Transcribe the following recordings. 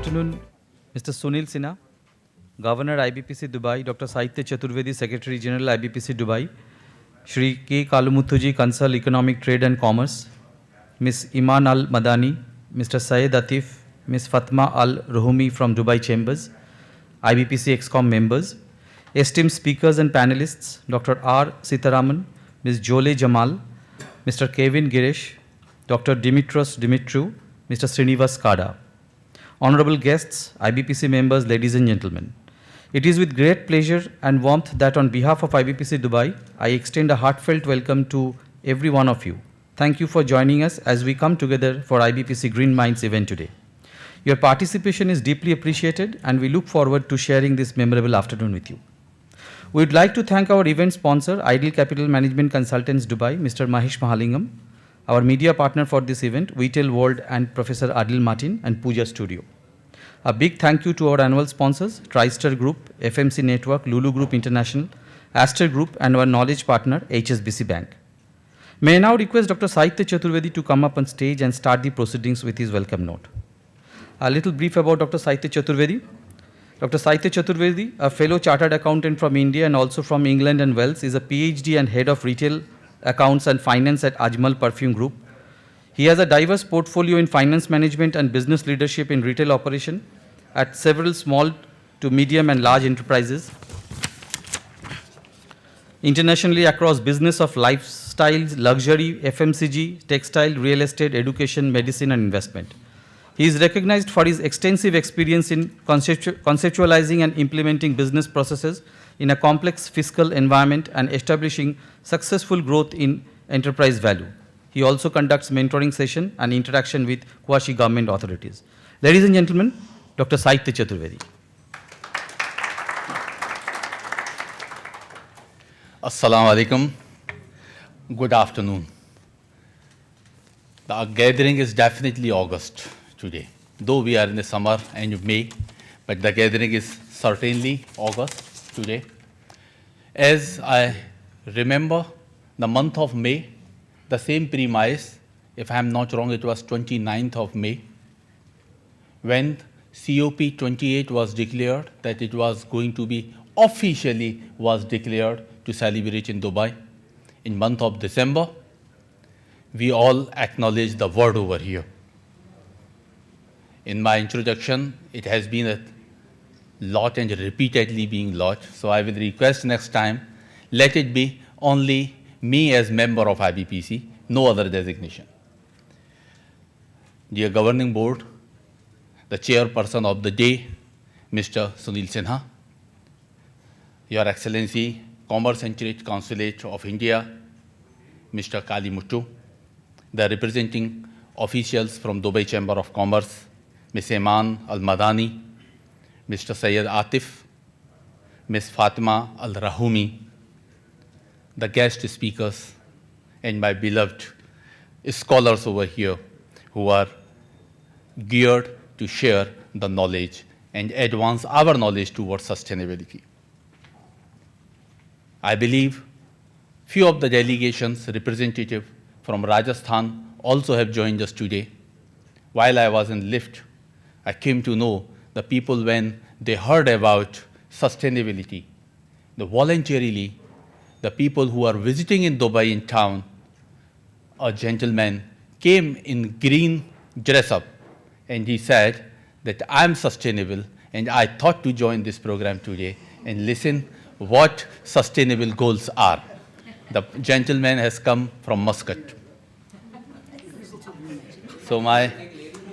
afternoon, Mr. Sunil Sinha, Governor IBPC Dubai, Dr. Saeed Chaturvedi, Secretary General IBPC Dubai, Shri K. Kalumuthuji, Consul Economic Trade and Commerce, Ms. Iman Al Madani, Mr. Saeed Atif, Ms. Fatma Al Ruhumi from Dubai Chambers, IBPC ExCom members, esteemed speakers and panelists, Dr. R. Sitaraman, Ms. Jole Jamal, Mr. Kevin Girish, Dr. Dimitros Dimitriou, Mr. Srinivas Kada. Honorable guests, IBPC members, ladies and gentlemen. It is with great pleasure and warmth that on behalf of IBPC Dubai, I extend a heartfelt welcome to every one of you. Thank you for joining us as we come together for IBPC Green Minds event today. Your participation is deeply appreciated and we look forward to sharing this memorable afternoon with you. We would like to thank our event sponsor, Ideal Capital Management Consultants Dubai, Mr. Mahesh Mahalingam, our media partner for this event, Vitel World and Professor Adil Martin and Pooja Studio. A big thank you to our annual sponsors, TriStar Group, FMC Network, Lulu Group International, Aster Group and our knowledge partner, HSBC Bank. May I now request Dr. Saeed Chaturvedi to come up on stage and start the proceedings with his welcome note. A little brief about Dr. Saeed Chaturvedi. Dr. Saeed Chaturvedi, a fellow chartered accountant from India and also from England and Wales, is a PhD and head of retail accounts and finance at Ajmal Perfume Group. He has a diverse portfolio in finance management and business leadership in retail operation at several small to medium and large enterprises, internationally across business of lifestyles, luxury, FMCG, textile, real estate, education, medicine and investment. He is recognized for his extensive experience in conceptualizing and implementing business processes in a complex fiscal environment and establishing successful growth in enterprise value. He also conducts mentoring session and interaction with quasi-government authorities. Ladies and gentlemen, Dr. Saeed Chaturvedi. Assalamu alaikum. Good afternoon. The gathering is definitely August today. Though we are in the summer and May, but the gathering is certainly August today. As I remember the month of May, the same premise, if I am not wrong, it was 29th of May, when COP28 was declared, that it was going to be officially was declared to celebrate in Dubai. In month of December, we all acknowledge the word over here. In my introduction, it has been a lot and repeatedly being lot. So I will request next time, let it be only me as member of IBPC, no other designation. Dear Governing Board, the chairperson of the day, Mr. Sunil Sinha, Your Excellency, Commerce and Trade Consulate of India, Mr. Kalimuthu, the representing officials from Dubai Chamber of Commerce, Ms. Iman Al Madani, Mr. Saeed Atif, Ms. Fatima Al Rahumi, the guest speakers, and my beloved scholars over here who are geared to share the knowledge and advance our knowledge towards sustainability. I believe few of the delegations representative from Rajasthan also have joined us today. While I was in lift, I came to know the people when they heard about sustainability, voluntarily, the people who are visiting in Dubai in town, a gentleman came in green dress up and he said that I'm sustainable and I thought to join this program today and listen what sustainable goals are. The gentleman has come from Muscat. So my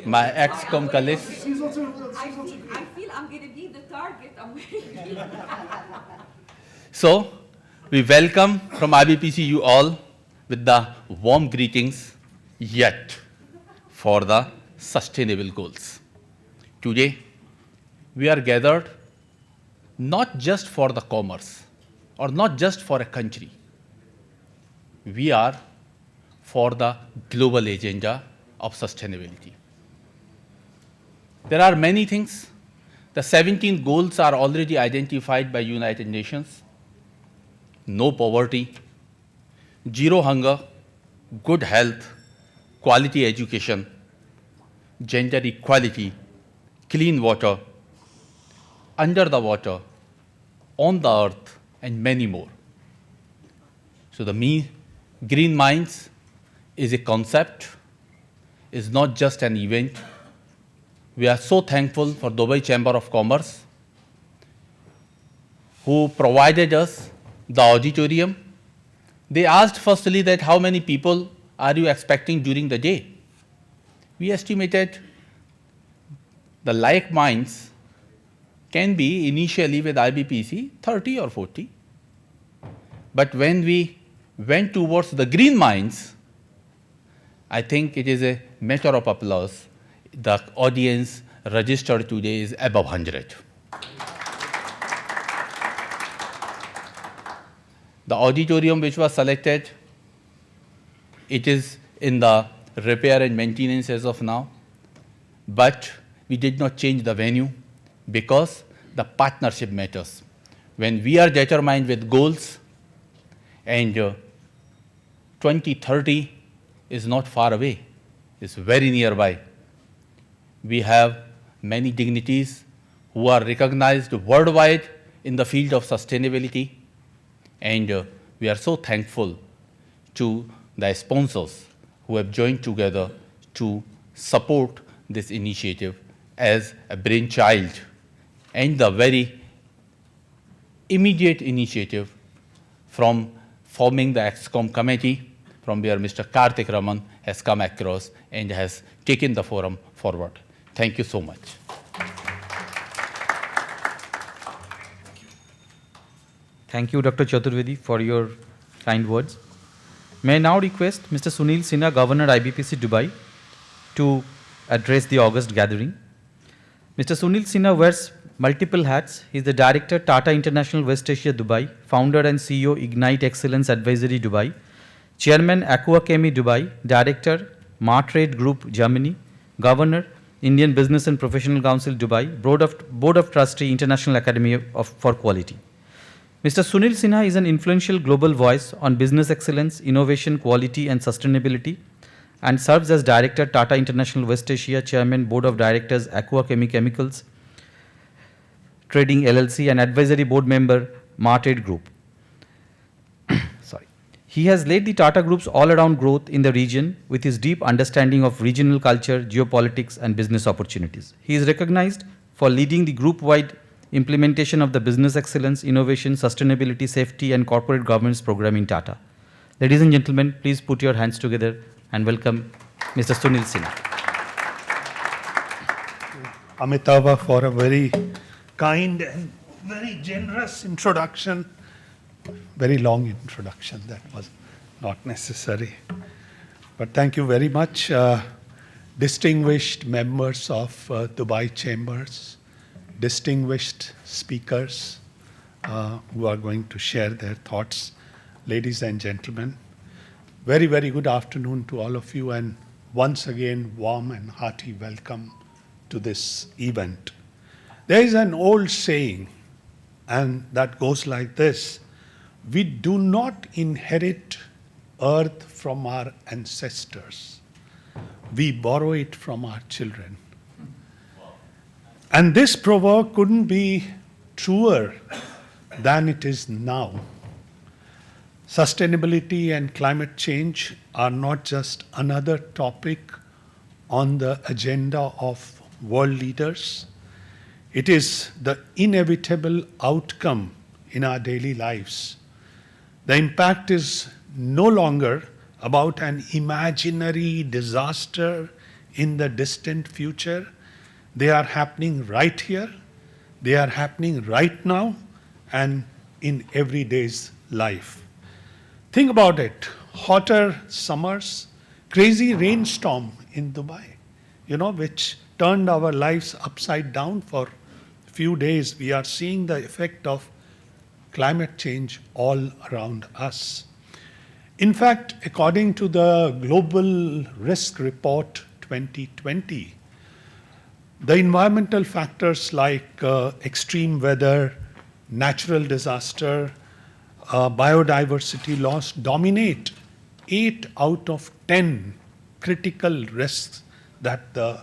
ex-com colleagues. I feel I'm going to be the target. I'm very So we welcome from IBPC you all with the warm greetings yet for the sustainable goals. Today, we are gathered not just for the commerce or not just for a country. We are for the global agenda of sustainability. There are many things. The 17 goals are already identified by United Nations. No poverty, zero hunger, good health, quality education, gender equality, clean water, under the water, on the earth, and many more. So the Green Minds is a concept, is not just an event. We are so thankful for Dubai Chamber of Commerce, who provided us the auditorium. They asked firstly that how many people are you expecting during the day? We estimated the like minds can be initially with IBPC 30 or 40. But when we went towards the green minds, I think it is a matter of applause. The audience registered today is above 100. The auditorium which was selected, it is in the repair and maintenance as of now, but we did not change the venue because the partnership matters. When we are determined with goals, and 2030 is not far away, it's very nearby. We have many dignitaries who are recognized worldwide in the field of sustainability, and we are so thankful to the sponsors who have joined together to support this initiative as a brainchild and the very immediate initiative from forming the EXCOM committee, from where Mr. Karthik Raman has come across and has taken the forum forward. Thank you so much. Thank you, Dr. Chaturvedi, for your kind words. May I now request Mr. Sunil Sinha, Governor IBPC Dubai, to address the August gathering. Mr. Sunil Sinha wears multiple hats. He is the Director, Tata International West Asia Dubai, Founder and CEO, Ignite Excellence Advisory Dubai, Chairman, Aqua Chemi Dubai, Director, Martrade Group Germany, Governor, Indian Business and Professional Council Dubai, Board of Trustee, International Academy for Quality. Mr. Sunil Sinha is an influential global voice on business excellence, innovation, quality and sustainability, and serves as Director, Tata International West Asia, Chairman, Board of Directors, Aqua Chemi Chemicals Trading LLC, and Advisory Board Member, Martrade Group. Sorry. He has led the Tata Group's all-around growth in the region with his deep understanding of regional culture, geopolitics, and business opportunities. He is recognized for leading the group-wide implementation of the business excellence, innovation, sustainability, safety, and corporate governance program in Tata. Ladies and gentlemen, please put your hands together and welcome Mr. Sunil Sinha. Amitabha, for a very kind and very generous introduction. Very long introduction, that was not necessary. But thank you very much, distinguished members of Dubai Chambers, distinguished speakers who are going to share their thoughts. Ladies and gentlemen, very, very good afternoon to all of you, and once again, warm and hearty welcome to this event. There is an old saying, and that goes like this: we do not inherit earth from our ancestors. We borrow it from our children. And this proverb couldn't be truer than it is now. Sustainability and climate change are not just another topic on the agenda of world leaders. It is the inevitable outcome in our daily lives. The impact is no longer about an imaginary disaster in the distant future. They are happening right here, they are happening right now, and in everyday's life. Think about it, hotter summers, crazy rainstorm in Dubai, which turned our lives upside down for a few days. We are seeing the effect of climate change all around us. In fact, according to the Global Risk Report 2020, the environmental factors like extreme weather, natural disaster, biodiversity loss dominate 8 out of 10 critical risks that the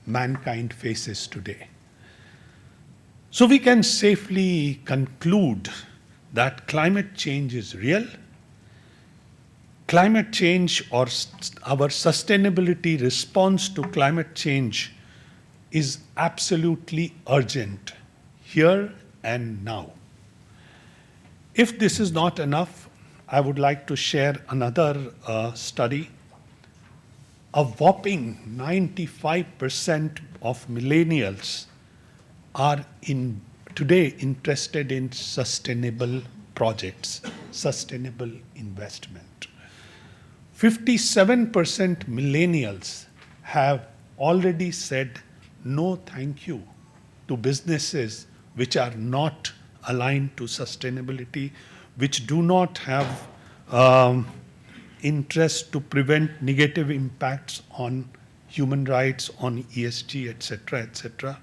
mankind faces today. So we can safely conclude that climate change is real. Climate change or our sustainability response to climate change is absolutely urgent here and now. If this is not enough, I would like to share another study. A whopping 95% of millennials are today interested in sustainable projects, sustainable investment. 57% millennials have already said no thank you to businesses which are not aligned to sustainability, which do not have interest to prevent negative impacts on human rights, on ESG, etc., etc.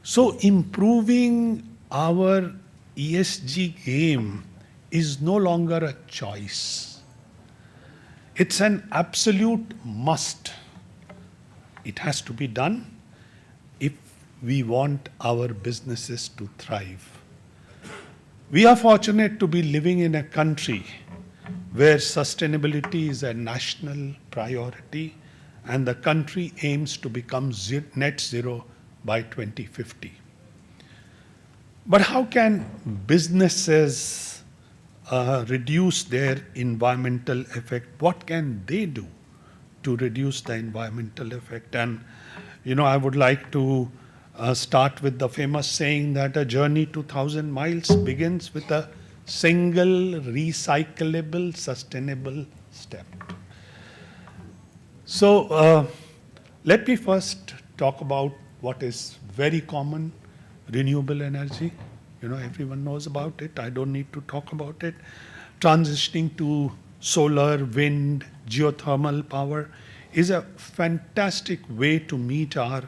So improving our ESG game is no longer a choice. It's an absolute must. It has to be done if we want our businesses to thrive. We are fortunate to be living in a country where sustainability is a national priority and the country aims to become net zero by 2050. But how can businesses reduce their environmental effect? What can they do to reduce the environmental effect? And, I would like to start with the famous saying that a journey to 1,000 miles begins with a single recyclable, sustainable step. So let me first talk about what is very common, renewable energy. Everyone knows about it. I don't need to talk about it. Transitioning to solar, wind, geothermal power is a fantastic way to meet our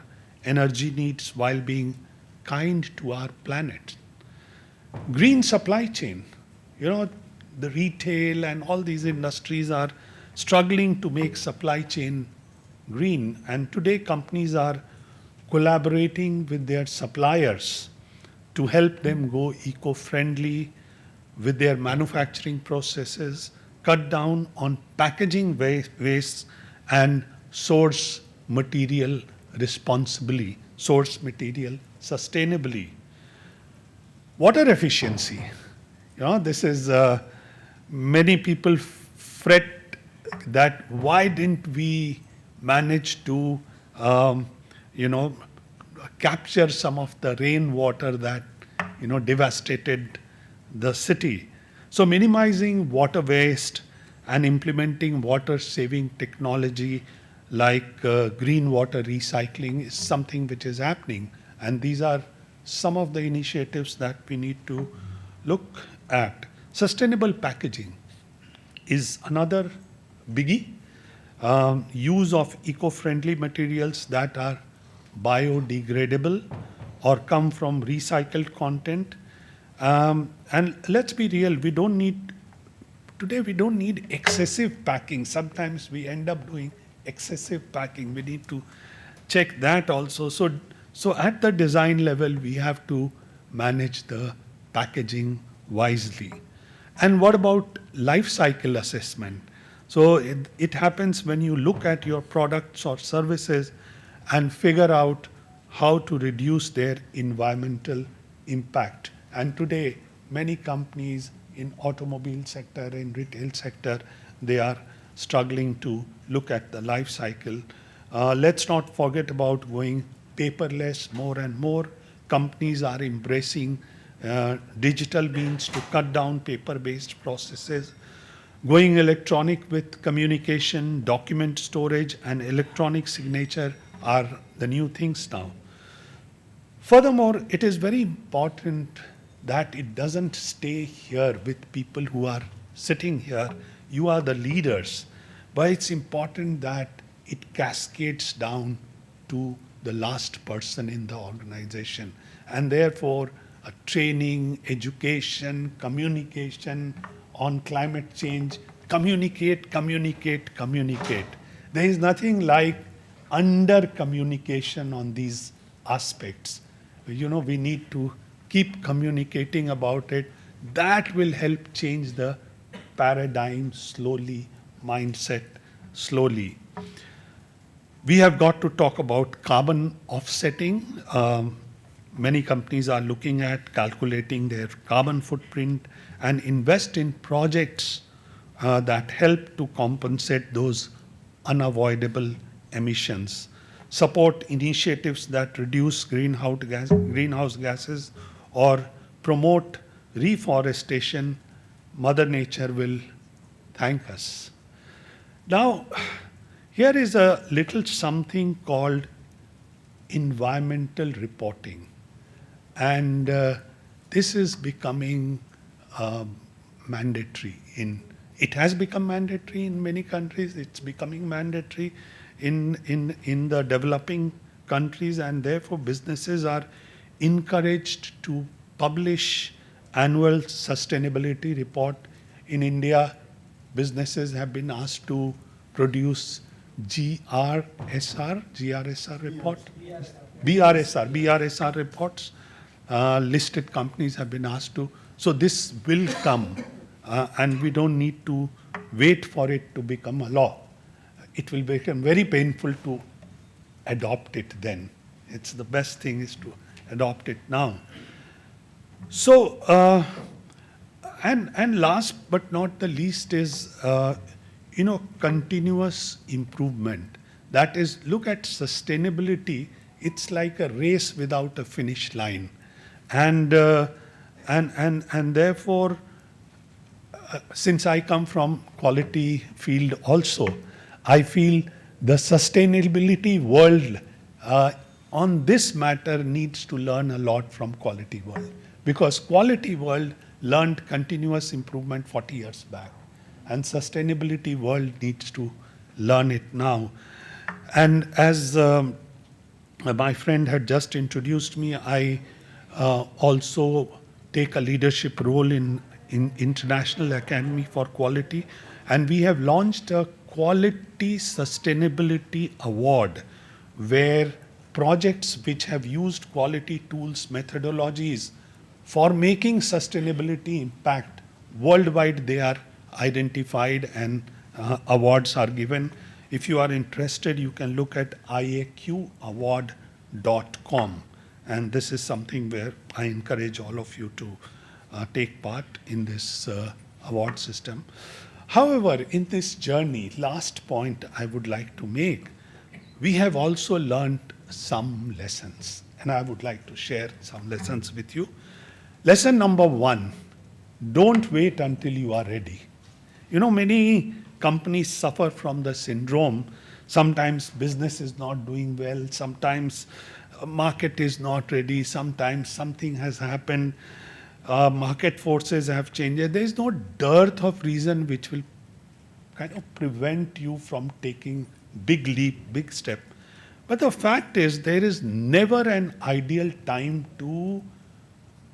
energy needs while being kind to our planet. Green supply chain, the retail and all these industries are struggling to make supply chain green. And today companies are collaborating with their suppliers to help them go eco-friendly with their manufacturing processes, cut down on packaging waste and source material responsibly, source material sustainably. Water efficiency. This is, many people fret that why didn't we manage to, capture some of the rainwater that, devastated the city. So minimizing water waste and implementing water-saving technology like green water recycling is something which is happening. And these are some of the initiatives that we need to look at. Sustainable packaging is another biggie. Use of eco-friendly materials that are biodegradable or come from recycled content. And let's be real, today we don't need excessive packing. Sometimes we end up doing excessive packing. We need to check that also. So at the design level, we have to manage the packaging wisely. And what about life cycle assessment? So it happens when you look at your products or services and figure out how to reduce their environmental impact. And today, many companies in automobile sector, in retail sector, they are struggling to look at the life cycle. Let's not forget about going paperless more and more. Companies are embracing digital means to cut down paper-based processes. Going electronic with communication, document storage, and electronic signature are the new things now. Furthermore, it is very important that it doesn't stay here with people who are sitting here. You are the leaders, but it's important that it cascades down to the last person in the organization. And therefore, a training, education, communication on climate change, communicate. There is nothing like under communication on these aspects. You know, we need to keep communicating about it. That will help change the paradigm slowly, mindset slowly. We have got to talk about carbon offsetting. Many companies are looking at calculating their carbon footprint and invest in projects that help to compensate those unavoidable emissions. Support initiatives that reduce greenhouse gases or promote reforestation. Mother Nature will thank us. Now, here is a little something called environmental reporting. And this is becoming mandatory. It has become mandatory in many countries. It's becoming mandatory in the developing countries, and therefore businesses are encouraged to publish annual sustainability report. In India, businesses have been asked to produce GRSR report, BRSR reports. Listed companies have been asked to. So this will come, and we don't need to wait for it to become a law. It will become very painful to adopt it then. It's the best thing is to adopt it now. So, and last but not the least is, continuous improvement. That is, look at sustainability. It's like a race without a finish line. And therefore, since I come from quality field also, I feel the sustainability world on this matter needs to learn a lot from quality world, because quality world learned continuous improvement 40 years back, and sustainability world needs to learn it now. And as my friend had just introduced me, I also take a leadership role in International Academy for Quality, and we have launched a Quality Sustainability Award, where projects which have used quality tools, methodologies for making sustainability impact worldwide, they are identified and awards are given. If you are interested, you can look at iaqaward.com. And this is something where I encourage all of you to take part in this award system. However, in this journey, last point I would like to make, we have also learned some lessons, and I would like to share some lessons with you. Lesson number 1, don't wait until you are ready. You know, many companies suffer from the syndrome. Sometimes business is not doing well, sometimes market is not ready, sometimes something has happened, market forces have changed. There is no dearth of reason which will kind of prevent you from taking big leap, big step. But the fact is, there is never an ideal time to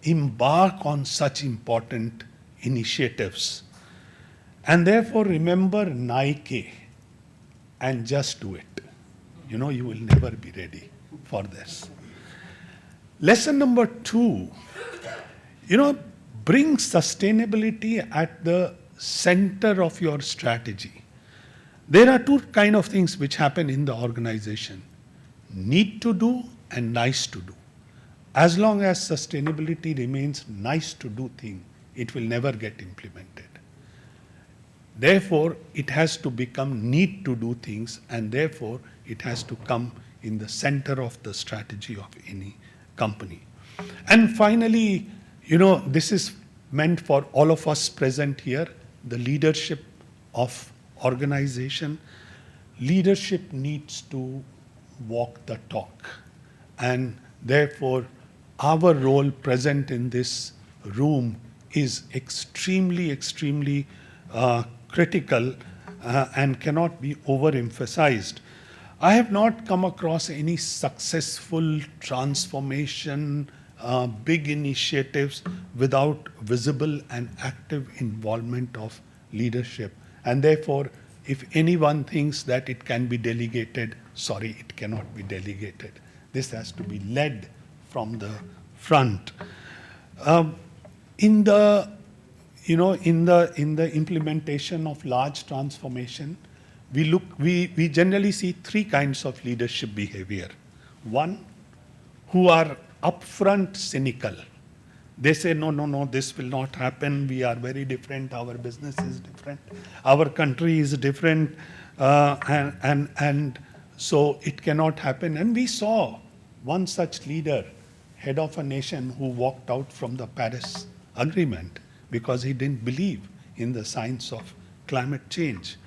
embark on such important initiatives. And therefore, remember Nike and just do it. You know, you will never be ready for this. Lesson number 2, bring sustainability at the center of your strategy. There are 2 kind of things which happen in the organization: need to do and nice to do. As long as sustainability remains nice to do thing, it will never get implemented. Therefore, it has to become need to do things, and therefore it has to come in the center of the strategy of any company. And finally, this is meant for all of us present here, the leadership of organization. Leadership needs to walk the talk, and therefore our role present in this room is extremely critical and cannot be overemphasized. I have not come across any successful transformation, big initiatives without visible and active involvement of leadership. And therefore, if anyone thinks that it can be delegated, sorry, it cannot be delegated. This has to be led from the front. In the implementation of large transformation, we generally see three kinds of leadership behavior. One, who are upfront cynical. They say, no, this will not happen. We are very different. Our business is different. Our country is different. And so it cannot happen. And we saw one such leader, head of a nation, who walked out from the Paris Agreement because he didn't believe in the science of climate change.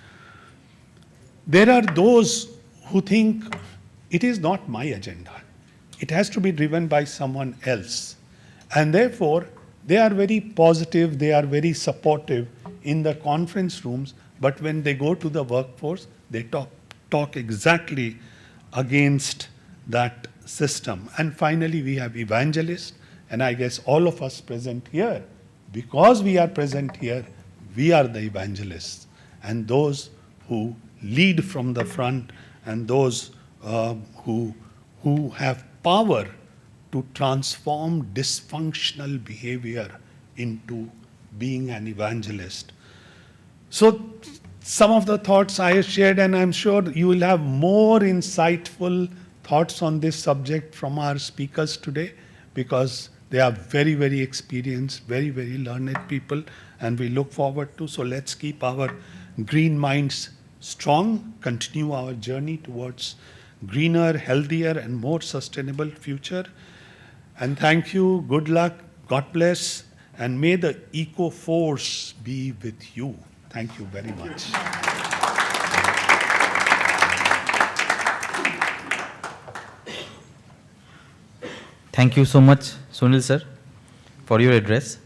There are those who think it is not my agenda. It has to be driven by someone else. And therefore, they are very positive, they are very supportive in the conference rooms, but when they go to the workforce, they talk exactly against that system. And finally, we have evangelists, and I guess all of us present here, because we are present here, we are the evangelists, and those who lead from the front, and those who have power to transform dysfunctional behavior into being an evangelist. So some of the thoughts I have shared, and I'm sure you will have more insightful thoughts on this subject from our speakers today, because they are very, very experienced, very, very learned people, and we look forward to. So let's keep our green minds strong, continue our journey towards greener, healthier, and more sustainable future. And thank you, good luck, God bless, and may the eco force be with you. Thank you very much. Thank you so much, Sunil sir, for your address.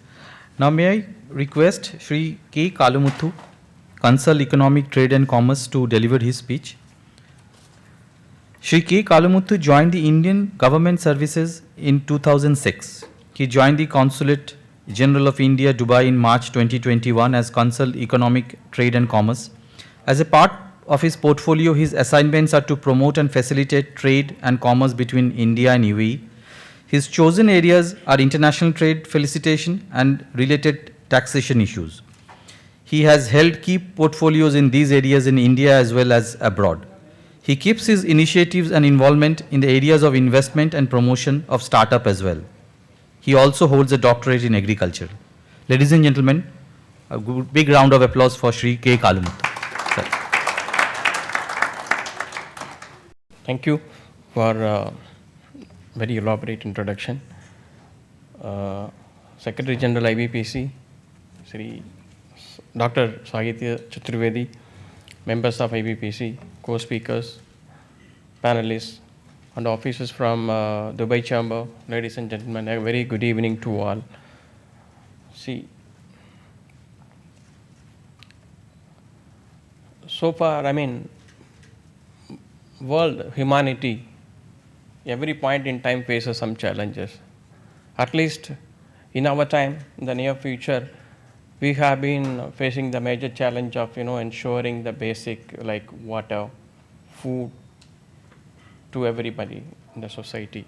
Now may I request Shri K. Kalumuthu, Consul Economic Trade and Commerce, to deliver his speech. Shri K. Kalumuthu joined the Indian Government Services in 2006. He joined the Consulate General of India, Dubai in March 2021 as Consul Economic Trade and Commerce. As a part of his portfolio, his assignments are to promote and facilitate trade and commerce between India and UAE. His chosen areas are international trade facilitation and related taxation issues. He has held key portfolios in these areas in India as well as abroad. He keeps his initiatives and involvement in the areas of investment and promotion of startup as well. He also holds a doctorate in agriculture. Ladies and gentlemen, a big round of applause for Shri K. Kalumuthu. Sir. Thank you for very elaborate introduction. Secretary General IBPC, Sri Dr. Saeed Chaturvedi, members of IBPC, co-speakers, panelists, and officers from Dubai Chamber, ladies and gentlemen, a very good evening to all. See, so far, world, humanity, every point in time faces some challenges. At least in our time, in the near future, we have been facing the major challenge of ensuring the basic like water, food to everybody in the society,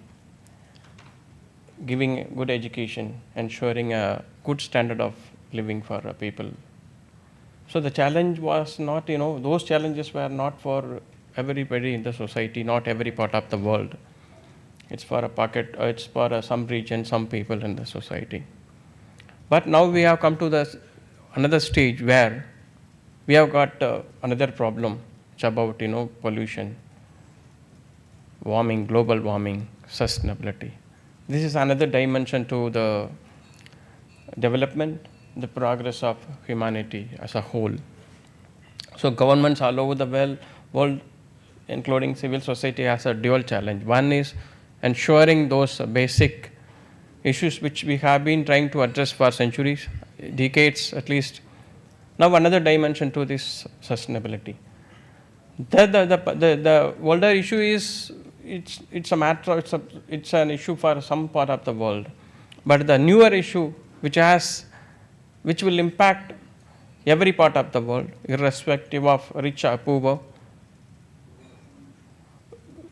giving good education, ensuring a good standard of living for people. So the challenge was not, those challenges were not for everybody in the society, not every part of the world. It's for a pocket, it's for some region, some people in the society. But now we have come to another stage where we have got another problem. It's about pollution, warming, global warming, sustainability. This is another dimension to the development, the progress of humanity as a whole. So governments all over the world, including civil society, has a dual challenge. One is ensuring those basic issues which we have been trying to address for centuries, decades at least. Now another dimension to this sustainability. The older issue is it's a matter, it's an issue for some part of the world, but the newer issue which will impact every part of the world, irrespective of rich or poor,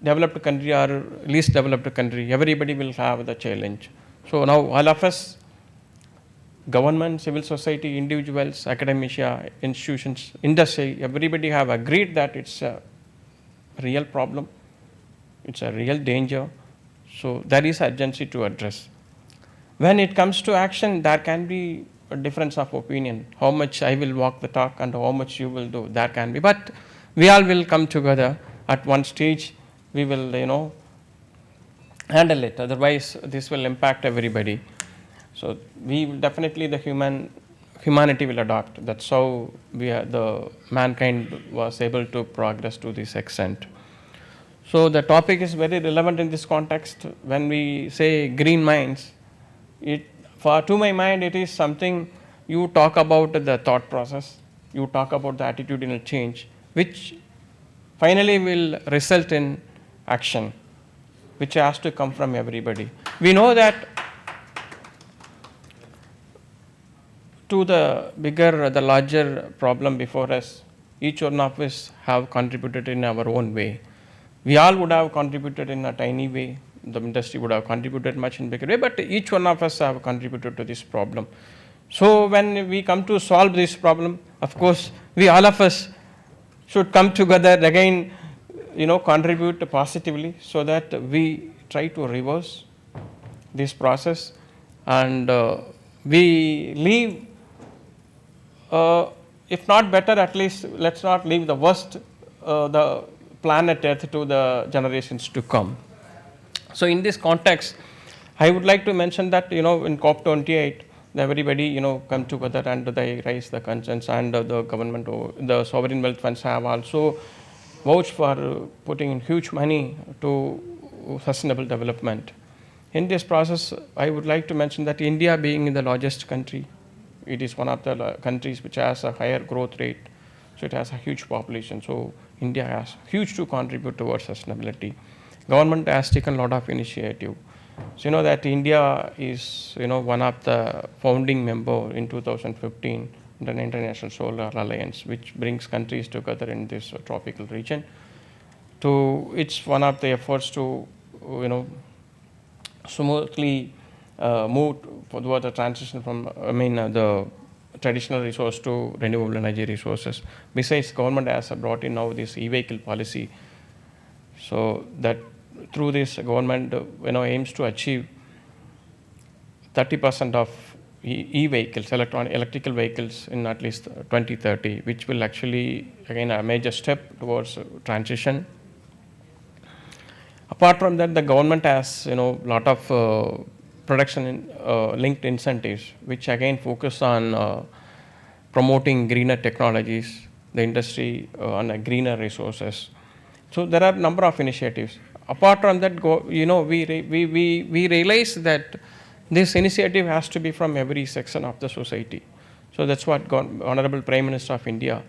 developed country or least developed country, everybody will have the challenge. So now all of us, government, civil society, individuals, academia, institutions, industry, everybody have agreed that it's a real problem, it's a real danger. So there is urgency to address. When it comes to action, there can be a difference of opinion. How much I will walk the talk and how much you will do, there can be. But we all will come together at one stage. We will, handle it. Otherwise, this will impact everybody. So we will definitely, the humanity will adopt. That's how the mankind was able to progress to this extent. So the topic is very relevant in this context. When we say green minds, to my mind, it is something you talk about the thought process, you talk about the attitudinal change, which finally will result in action, which has to come from everybody. We know that to the larger problem before us, each one of us have contributed in our own way. We all would have contributed in a tiny way. The industry would have contributed much in bigger way, but each one of us have contributed to this problem. So when we come to solve this problem, of course, all of us should come together again, contribute positively so that we try to reverse this process and we leave, if not better, at least let's not leave the worst, the planet Earth to the generations to come. So in this context, I would like to mention that, in COP28, everybody, come together and they raise the concerns, and the government, the sovereign wealth funds have also vouched for putting in huge money to sustainable development. In this process, I would like to mention that India, being the largest country, it is one of the countries which has a higher growth rate, so it has a huge population. So India has huge to contribute towards sustainability. Government has taken a lot of initiative. So that India is one of the founding member in 2015 in the International Solar Alliance, which brings countries together in this tropical region. It's one of the efforts to smoothly move toward the transition from the traditional resource to renewable energy resources. Besides, government has brought in now this e-vehicle policy, so that through this government aims to achieve 30% of e-vehicles, electrical vehicles in at least 2030, which will actually again a major step towards transition. Apart from that, the government has lot of production linked incentives, which again focus on promoting greener technologies, the industry on greener resources. So there are a number of initiatives. Apart from that, we realize that this initiative has to be from every section of the society. So that's what Honorable Prime Minister of India,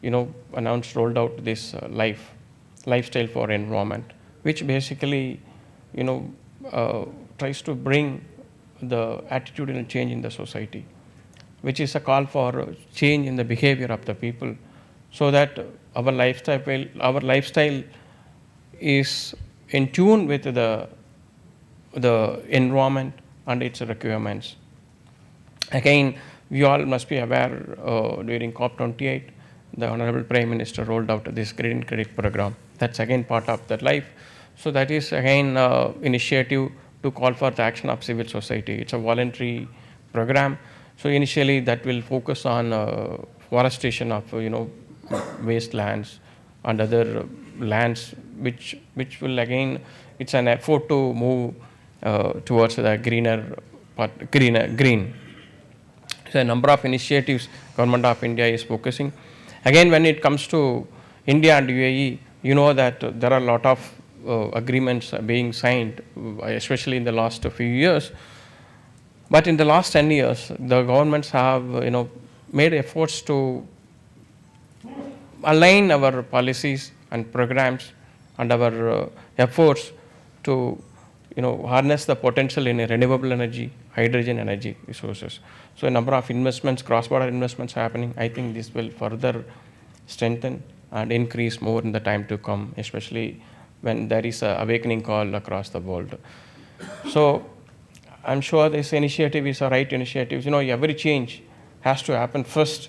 announced, rolled out this lifestyle for environment, which basically, tries to bring the attitudinal change in the society, which is a call for change in the behavior of the people, so that our lifestyle is in tune with the environment and its requirements. Again, we all must be aware during COP28, the Honorable Prime Minister rolled out this Green Credit Program. That's again part of that life. So that is again initiative to call for the action of civil society. It's a voluntary program. So initially that will focus on forestation of wastelands and other lands, which will again, it's an effort to move towards the green. So a number of initiatives Government of India is focusing. Again, when it comes to India and UAE, that there are a lot of agreements being signed, especially in the last few years. But in the last 10 years, the governments have made efforts to align our policies and programs and our efforts to harness the potential in renewable energy, hydrogen energy resources. So a number of investments, cross-border investments happening. I think this will further strengthen and increase more in the time to come, especially when there is an awakening call across the world. So I'm sure this initiative is a right initiative. Every change has to happen first.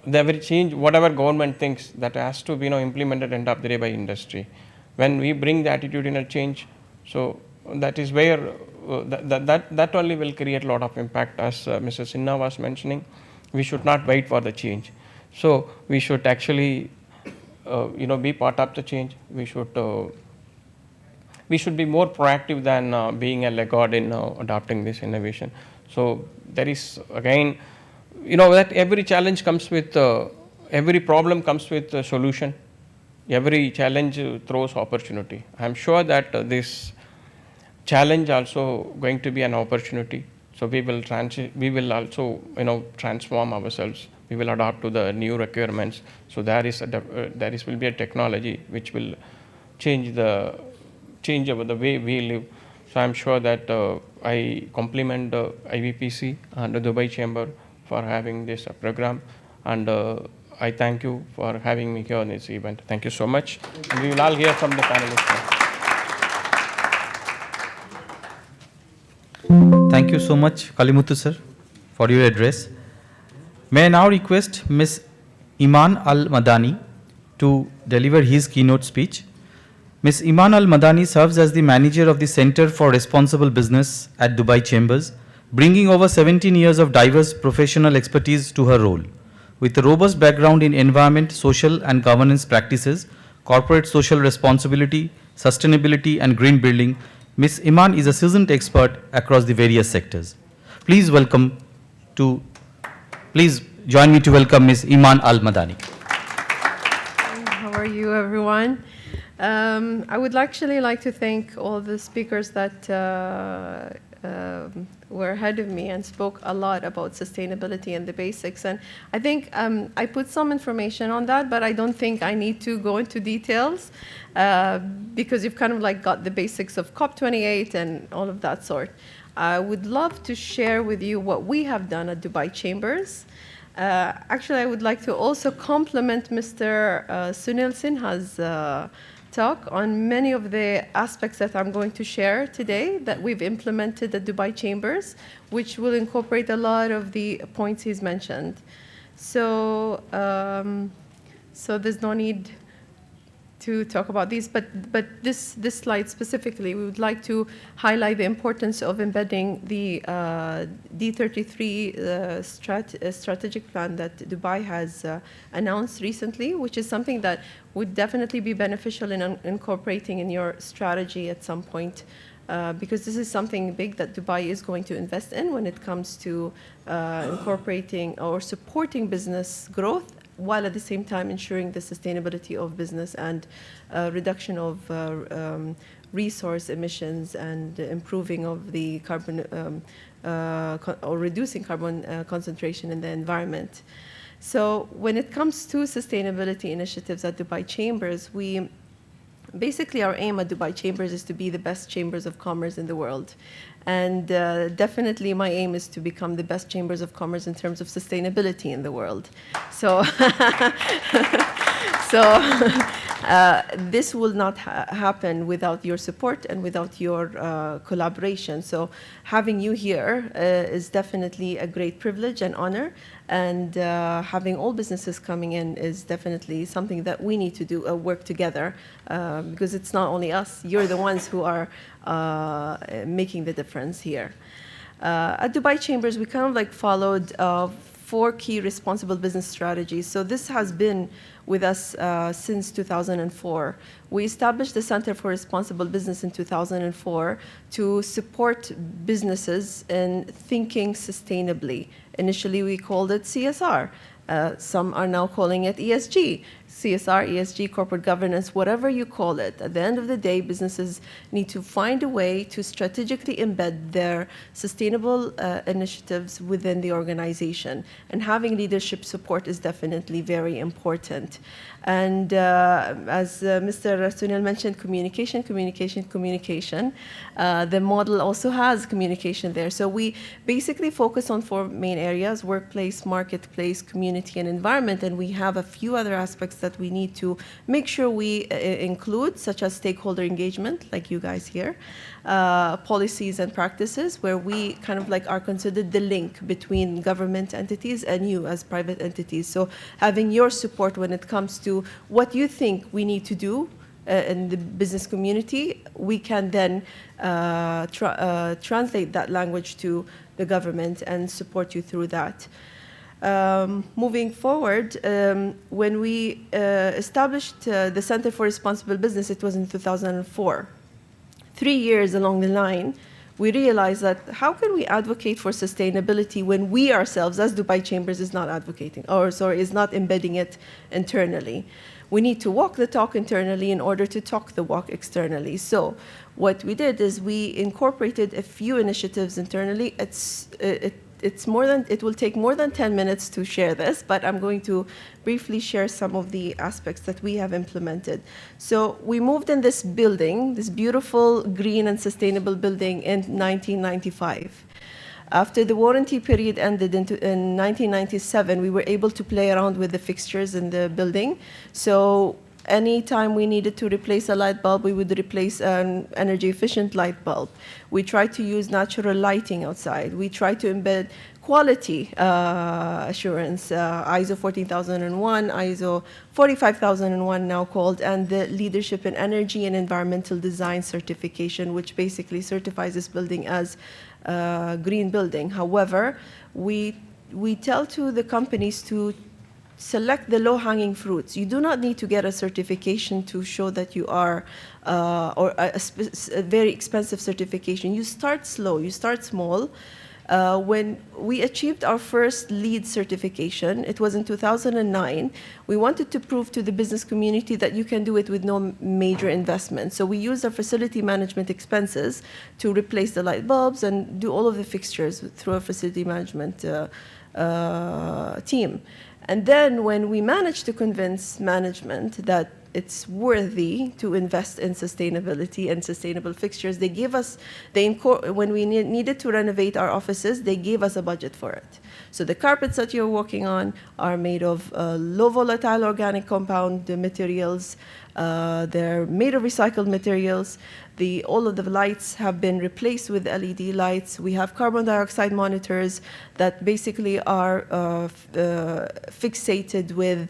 Every change, whatever government thinks, that has to be implemented end of the day by industry. When we bring the attitudinal change, so that is where that only will create a lot of impact. As Mrs. Sinha was mentioning, we should not wait for the change. So we should actually be part of the change. We should be more proactive than being a laggard in adopting this innovation. So there is, again, that every challenge comes with, every problem comes with a solution. Every challenge throws opportunity. I'm sure that this challenge also going to be an opportunity. So we will also transform ourselves. We will adapt to the new requirements. So there will be a technology which will change the way we live. So I'm sure that I compliment the IBPC and the Dubai Chamber for having this program, and I thank you for having me here on this event. Thank you so much. And we will all hear from the panelists now. Thank you so much, Kalimuthu sir, for your address. May I now request Ms. Iman Al-Madani to deliver his keynote speech. Ms. Iman Al-Madani serves as the manager of the Center for Responsible Business at Dubai Chambers, bringing over 17 years of diverse professional expertise to her role. With a robust background in environment, social and governance practices, corporate social responsibility, sustainability and green building, Ms. Iman is a seasoned expert across the various sectors. Please join me to welcome Ms. Iman Al-Madani. How are you, everyone? I would actually like to thank all the speakers that were ahead of me and spoke a lot about sustainability and the basics. And I think I put some information on that, but I don't think I need to go into details because you've kind of got the basics of COP28 and all of that sort. I would love to share with you what we have done at Dubai Chambers. Actually, I would like to also compliment Mr. Sunil Sinha's talk on many of the aspects that I'm going to share today that we've implemented at Dubai Chambers, which will incorporate a lot of the points he's mentioned. So, so there's no need to talk about these, but this slide specifically, we would like to highlight the importance of embedding the D33 strategic plan that Dubai has announced recently, which is something that would definitely be beneficial in incorporating in your strategy at some point, because this is something big that Dubai is going to invest in when it comes to incorporating or supporting business growth, while at the same time ensuring the sustainability of business and reduction of resource emissions and improving of the carbon or reducing carbon concentration in the environment. So when it comes to sustainability initiatives at Dubai Chambers, basically our aim at Dubai Chambers is to be the best chambers of commerce in the world. And definitely my aim is to become the best chambers of commerce in terms of sustainability in the world. So, this will not happen without your support and without your collaboration. So having you here is definitely a great privilege and honor. And having all businesses coming in is definitely something that we need to do, work together, because it's not only us, you're the ones who are making the difference here. At Dubai Chambers, we kind of followed 4 key responsible business strategies. So this has been with us since 2004. We established the Center for Responsible Business in 2004 to support businesses in thinking sustainably. Initially, we called it CSR. Some are now calling it ESG. CSR, ESG, corporate governance, whatever you call it. At the end of the day, businesses need to find a way to strategically embed their sustainable initiatives within the organization. And having leadership support is definitely very important. And as Mr. Sunil mentioned, communication. The model also has communication there. So we basically focus on 4 main areas: workplace, marketplace, community, and environment. And we have a few other aspects that we need to make sure we include, such as stakeholder engagement, like you guys here, policies and practices, where we kind of like are considered the link between government entities and you as private entities. So having your support when it comes to what you think we need to do in the business community, we can then translate that language to the government and support you through that. Moving forward, when we established the Center for Responsible Business, it was in 2004. 3 years along the line, we realized that how can we advocate for sustainability when we ourselves, as Dubai Chambers, is not advocating, or sorry, is not embedding it internally. We need to walk the talk internally in order to talk the walk externally. So what we did is we incorporated a few initiatives internally. It will take more than 10 minutes to share this, but I'm going to briefly share some of the aspects that we have implemented. So we moved in this building, this beautiful green and sustainable building, in 1995. After the warranty period ended in 1997, we were able to play around with the fixtures in the building. So anytime we needed to replace a light bulb, we would replace an energy-efficient light bulb. We tried to use natural lighting outside. We tried to embed quality assurance, ISO 14001, ISO 45001 now called, and the Leadership in Energy and Environmental Design certification, which basically certifies this building as a green building. However, we tell to the companies to select the low-hanging fruits. You do not need to get a certification to show that you are, or a very expensive certification. You start slow, you start small. When we achieved our first LEED certification, it was in 2009, we wanted to prove to the business community that you can do it with no major investment. So we used our facility management expenses to replace the light bulbs and do all of the fixtures through a facility management team. And then when we managed to convince management that it's worthy to invest in sustainability and sustainable fixtures, they gave us, when we needed to renovate our offices, they gave us a budget for it. So the carpets that you're walking on are made of low volatile organic compound materials. They're made of recycled materials. All of the lights have been replaced with LED lights. We have carbon dioxide monitors that basically are fixated with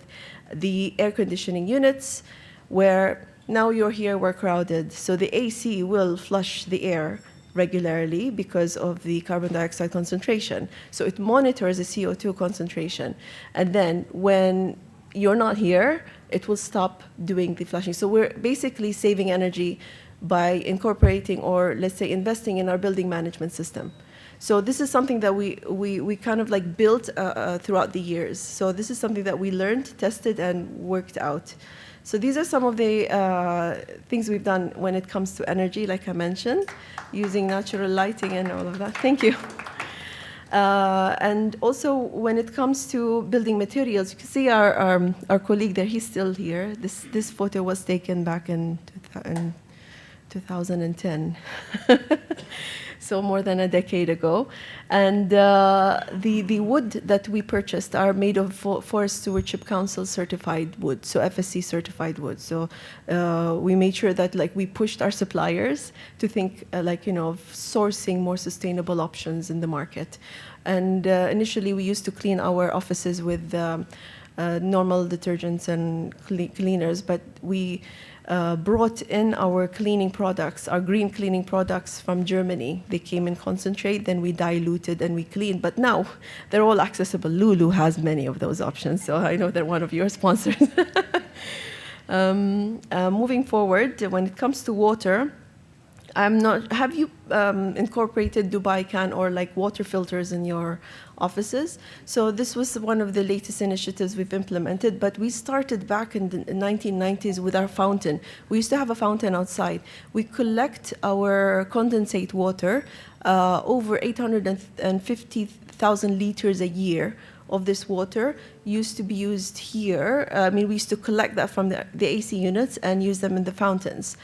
the air conditioning units, where now you're here, we're crowded. So the AC will flush the air regularly because of the carbon dioxide concentration. So it monitors the CO2 concentration. And then when you're not here, it will stop doing the flushing. So we're basically saving energy by incorporating, or let's say investing in our building management system. So this is something that we kind of like built throughout the years. So this is something that we learned, tested, and worked out. So these are some of the things we've done when it comes to energy, like I mentioned, using natural lighting and all of that. Thank you. And also when it comes to building materials, you can see our colleague there, he's still here. This photo was taken back in 2010. So more than a decade ago. And the wood that we purchased are made of Forest Stewardship Council certified wood, so FSC certified wood. So we made sure that we pushed our suppliers to think of sourcing more sustainable options in the market. And initially we used to clean our offices with normal detergents and cleaners, but we brought in our cleaning products, our green cleaning products from Germany. They came in concentrate, then we diluted and we cleaned. But now they're all accessible. Lulu has many of those options, so I know they're one of your sponsors. Moving forward, when it comes to water, have you incorporated Dubai Can or water filters in your offices? So this was one of the latest initiatives we've implemented, but we started back in the 1990s with our fountain. We used to have a fountain outside. We collect our condensate water, over 850,000 liters a year of this water used to be used here. We used to collect that from the AC units and use them in the fountains.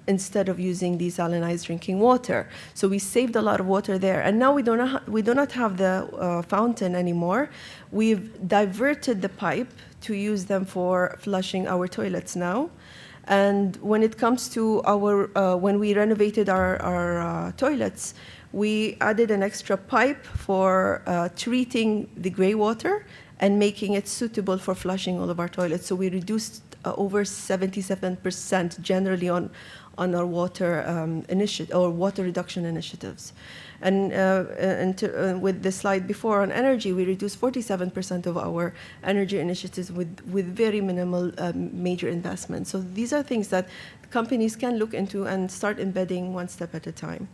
instead of using desalinized drinking water. So we saved a lot of water there. And now we do not have the fountain anymore. We've diverted the pipe to use them for flushing our toilets now. And when it comes to our, when we renovated our toilets, we added an extra pipe for treating the gray water and making it suitable for flushing all of our toilets. So we reduced over 77% generally on our water initiative or water reduction initiatives. And with the slide before on energy, we reduced 47% of our energy initiatives with very minimal major investment. So these are things that companies can look into and start embedding one step at a time.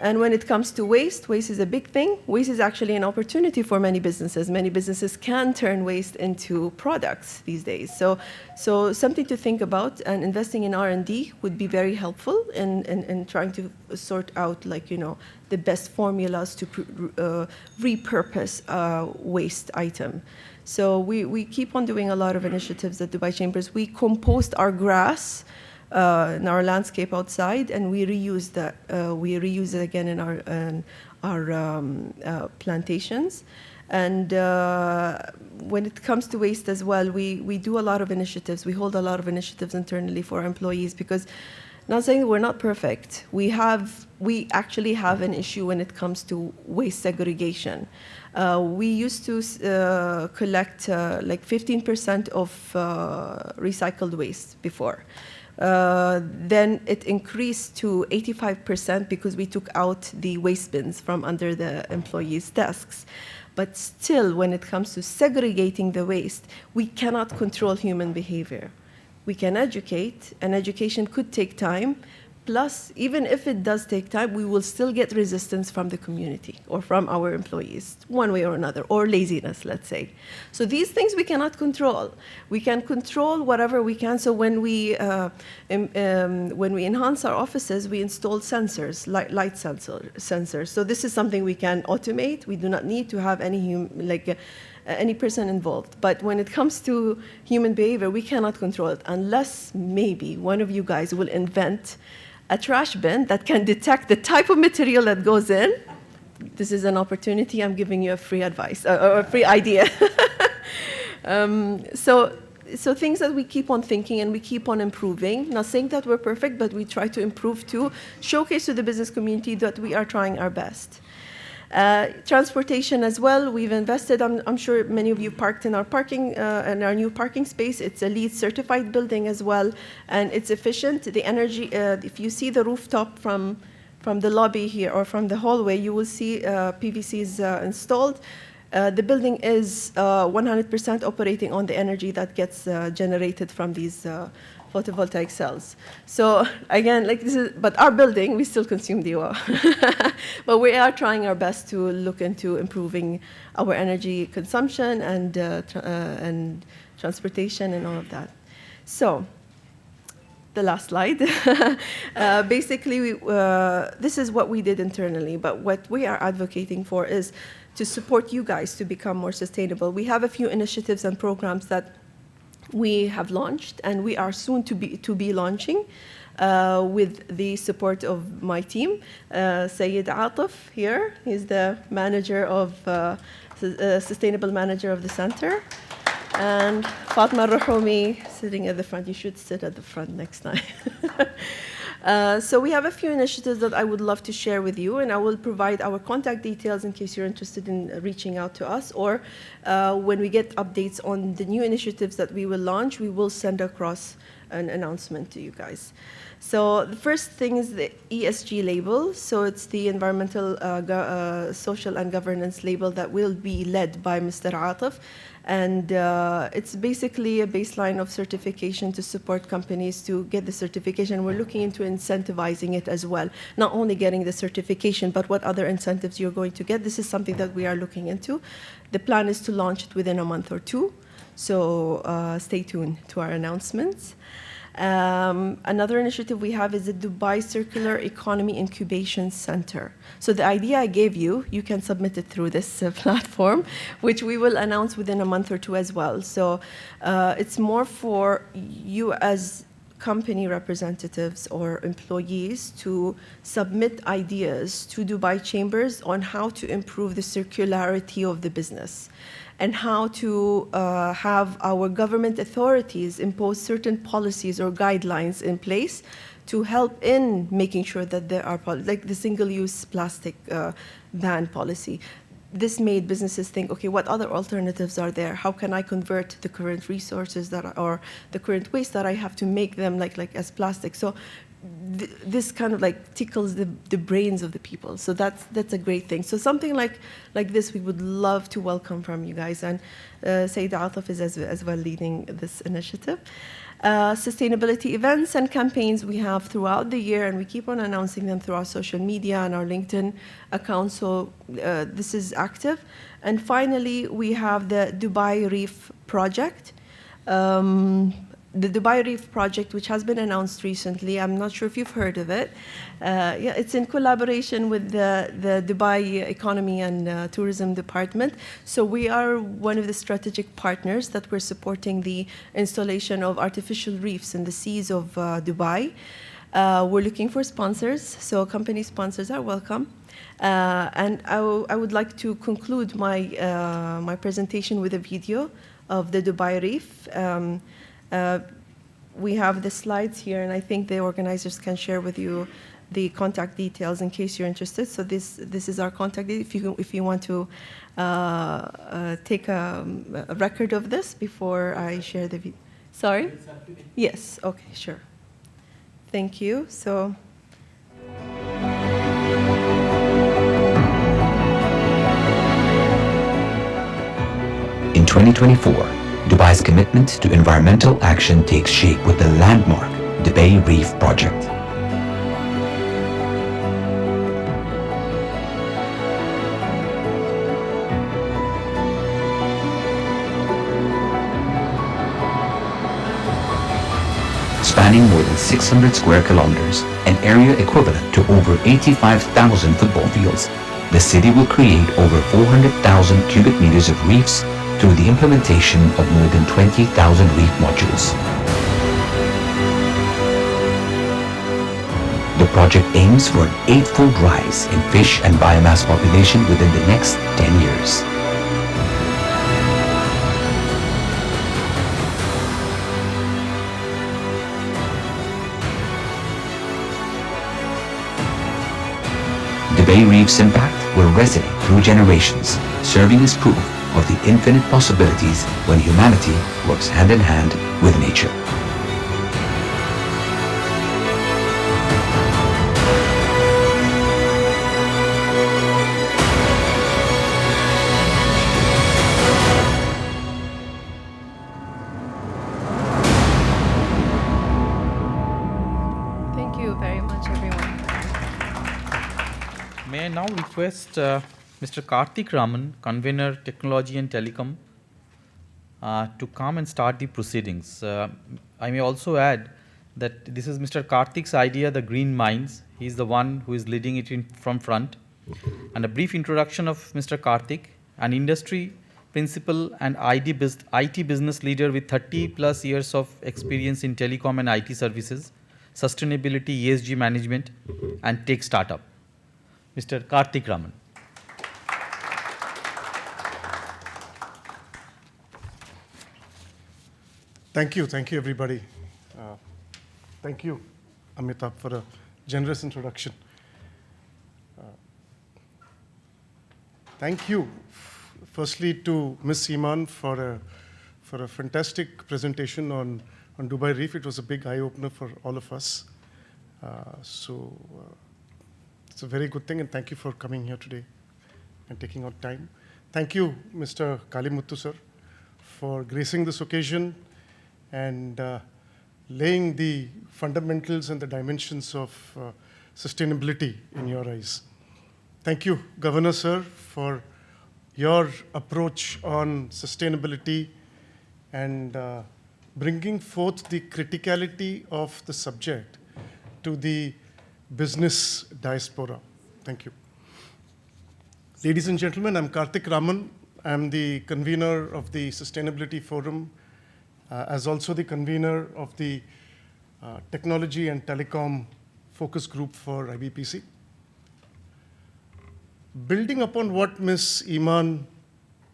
And when it comes to waste, waste is a big thing. Waste is actually an opportunity for many businesses. Many businesses can turn waste into products these days. So something to think about, and investing in R&D would be very helpful in trying to sort out, like, you know, the best formulas to repurpose a waste item. So we keep on doing a lot of initiatives at Dubai Chambers. We compost our grass in our landscape outside, and we reuse that. We reuse it again in our plantations. And when it comes to waste as well, we do a lot of initiatives. We hold a lot of initiatives internally for our employees, because, not saying we're not perfect, we actually have an issue when it comes to waste segregation. We used to collect like 15% of recycled waste before. Then it increased to 85% because we took out the waste bins from under the employees' desks. But still, when it comes to segregating the waste, we cannot control human behavior. We can educate, and education could take time. Plus, even if it does take time, we will still get resistance from the community or from our employees, one way or another, or laziness, let's say. So these things we cannot control. We can control whatever we can. So when we enhance our offices, we install sensors, light sensors. So this is something we can automate. We do not need to have any person involved. But when it comes to human behavior, we cannot control it unless maybe one of you guys will invent a trash bin that can detect the type of material that goes in. This is an opportunity. I'm giving you a free advice, or a free idea. So things that we keep on thinking and we keep on improving. Not saying that we're perfect, but we try to improve to showcase to the business community that we are trying our best. Transportation as well, we've invested. I'm sure many of you parked in our new parking space. It's a LEED certified building as well, and it's efficient. The energy, if you see the rooftop from the lobby here or from the hallway, you will see PVCs installed. The building is 100% operating on the energy that gets generated from these photovoltaic cells. So again, but our building, we still consume the oil. But we are trying our best to look into improving our energy consumption and transportation and all of that. So the last slide. Basically, this is what we did internally, but what we are advocating for is to support you guys to become more sustainable. We have a few initiatives and programs that we have launched, and we are soon to be launching with the support of my team. Saeed Atif here, he's the manager of sustainable manager of the center, and Fatma Rahumi sitting at the front. You should sit at the front next time. So we have a few initiatives that I would love to share with you, and I will provide our contact details in case you're interested in reaching out to us, or when we get updates on the new initiatives that we will launch, we will send across an announcement to you guys. So the first thing is the ESG label. So it's the environmental, social and governance label that will be led by Mr. Atif. And it's basically a baseline of certification to support companies to get the certification. We're looking into incentivizing it as well. Not only getting the certification, but what other incentives you're going to get. This is something that we are looking into. The plan is to launch it within a month or two. So stay tuned to our announcements. Another initiative we have is the Dubai Circular Economy Incubation Center. So the idea I gave you, you can submit it through this platform, which we will announce within a month or two as well. So it's more for you as company representatives or employees to submit ideas to Dubai chambers on how to improve the circularity of the business and how to have our government authorities impose certain policies or guidelines in place to help in making sure that there are, like the single-use plastic ban policy. This made businesses think, okay, what other alternatives are there? How can I convert the current resources or the current waste that I have to make them like as plastic? So this kind of like tickles the brains of the people. So that's a great thing. So something like this we would love to welcome from you guys. And Saeed Ataf is as well leading this initiative. Sustainability events and campaigns we have throughout the year, and we keep on announcing them through our social media and our LinkedIn account, so this is active. And finally, we have the Dubai Reef project. The Dubai Reef project, which has been announced recently, I'm not sure if you've heard of it. Yeah, it's in collaboration with the Dubai Economy and Tourism Department. So we are one of the strategic partners that we're supporting the installation of artificial reefs in the seas of Dubai. We're looking for sponsors, so company sponsors are welcome. And I would like to conclude my presentation with a video of the Dubai Reef. We have the slides here, and I think the organizers can share with you the contact details in case you're interested. So this is our contact details if you want to take a record of this before I share the video. Sorry? Yes, okay, sure. Thank you. So. In 2024, Dubai's commitment to environmental action takes shape with the landmark Dubai Reef project. Spanning more than 600 square kilometers, an area equivalent to over 85,000 football fields, the city will create over 400,000 cubic meters of reefs through the implementation of more than 20,000 reef modules. The project aims for an 8-fold rise in fish and biomass population within the next 10 years. Dubai Reef's impact will resonate through generations, serving as proof of the infinite possibilities when humanity works hand in hand with nature. Thank you very much, everyone. May I now request Mr. Karthik Raman, Convener Technology and Telecom, to come and start the proceedings. I may also add that this is Mr. Karthik's idea, the Green Minds. He's the one who is leading it from front. And a brief introduction of Mr. Karthik, an industry principal and IT business leader with 30 plus years of experience in telecom and IT services, sustainability, ESG management, and tech startup. Mr. Karthik Raman. Thank you everybody. Thank you, Amitabh, for a generous introduction. Thank you, firstly, to Ms. Iman for a fantastic presentation on Dubai Reef. It was a big eye-opener for all of us. It's a very good thing, and thank you for coming here today and taking out time. Thank you, Mr. Kalimuthu, sir, for gracing this occasion and laying the fundamentals and the dimensions of sustainability in your eyes. Thank you, Governor, sir, for your approach on sustainability and bringing forth the criticality of the subject to the business diaspora. Thank you. Ladies and gentlemen, I'm Karthik Raman. I'm the convener of the Sustainability Forum, as also the convener of the Technology and Telecom Focus Group for IBPC. Building upon what Ms. Iman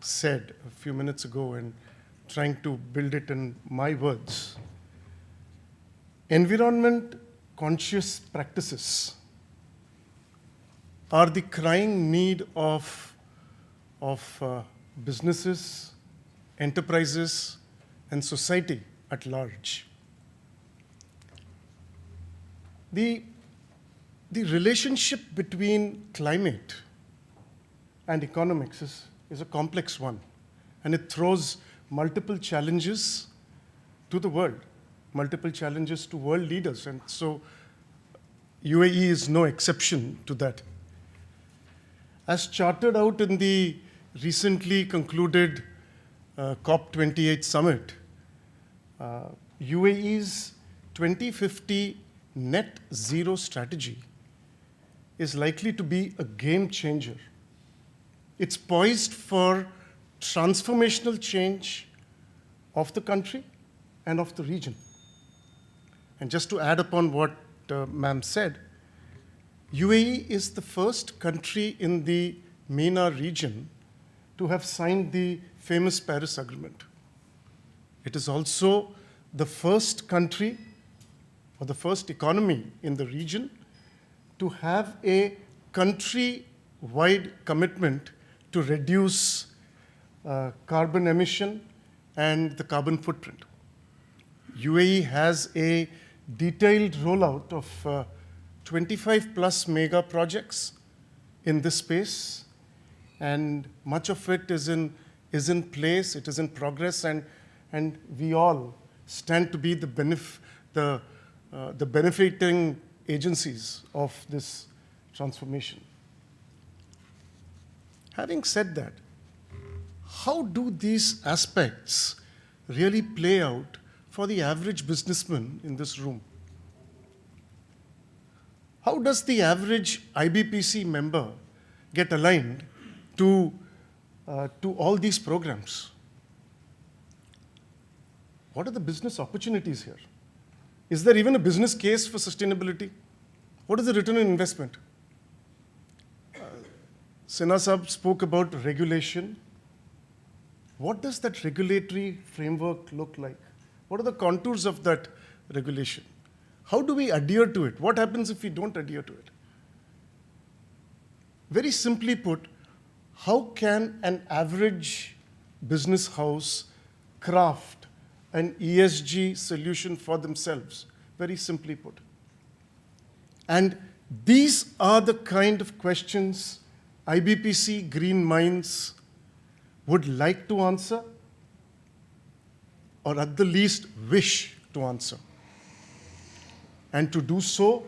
said a few minutes ago and trying to build it in my words, environment conscious practices are the crying need of businesses, enterprises, and society at large. The relationship between climate and economics is a complex one, and it throws multiple challenges to the world, multiple challenges to world leaders, and so UAE is no exception to that. As charted out in the recently concluded COP28 summit, UAE's 2050 net zero strategy is likely to be a game changer. It's poised for transformational change of the country and of the region. And just to add upon what ma'am said, UAE is the first country in the MENA region to have signed the famous Paris Agreement. It is also the first country or the first economy in the region to have a country-wide commitment to reduce carbon emission and the carbon footprint. UAE has a detailed rollout of 25 plus mega projects in this space, and much of it is in place, it is in progress, and we all stand to be the benefiting agencies of this transformation. Having said that, how do these aspects really play out for the average businessman in this room? How does the average IBPC member get aligned to all these programs? What are the business opportunities here? Is there even a business case for sustainability? What is the return on investment? Sinha Sahab spoke about regulation. What does that regulatory framework look like? What are the contours of that regulation? How do we adhere to it? What happens if we don't adhere to it? Very simply put, how can an average business house craft an ESG solution for themselves? Very simply put. And these are the kind of questions IBPC Green Minds would like to answer, or at the least wish to answer. And to do so,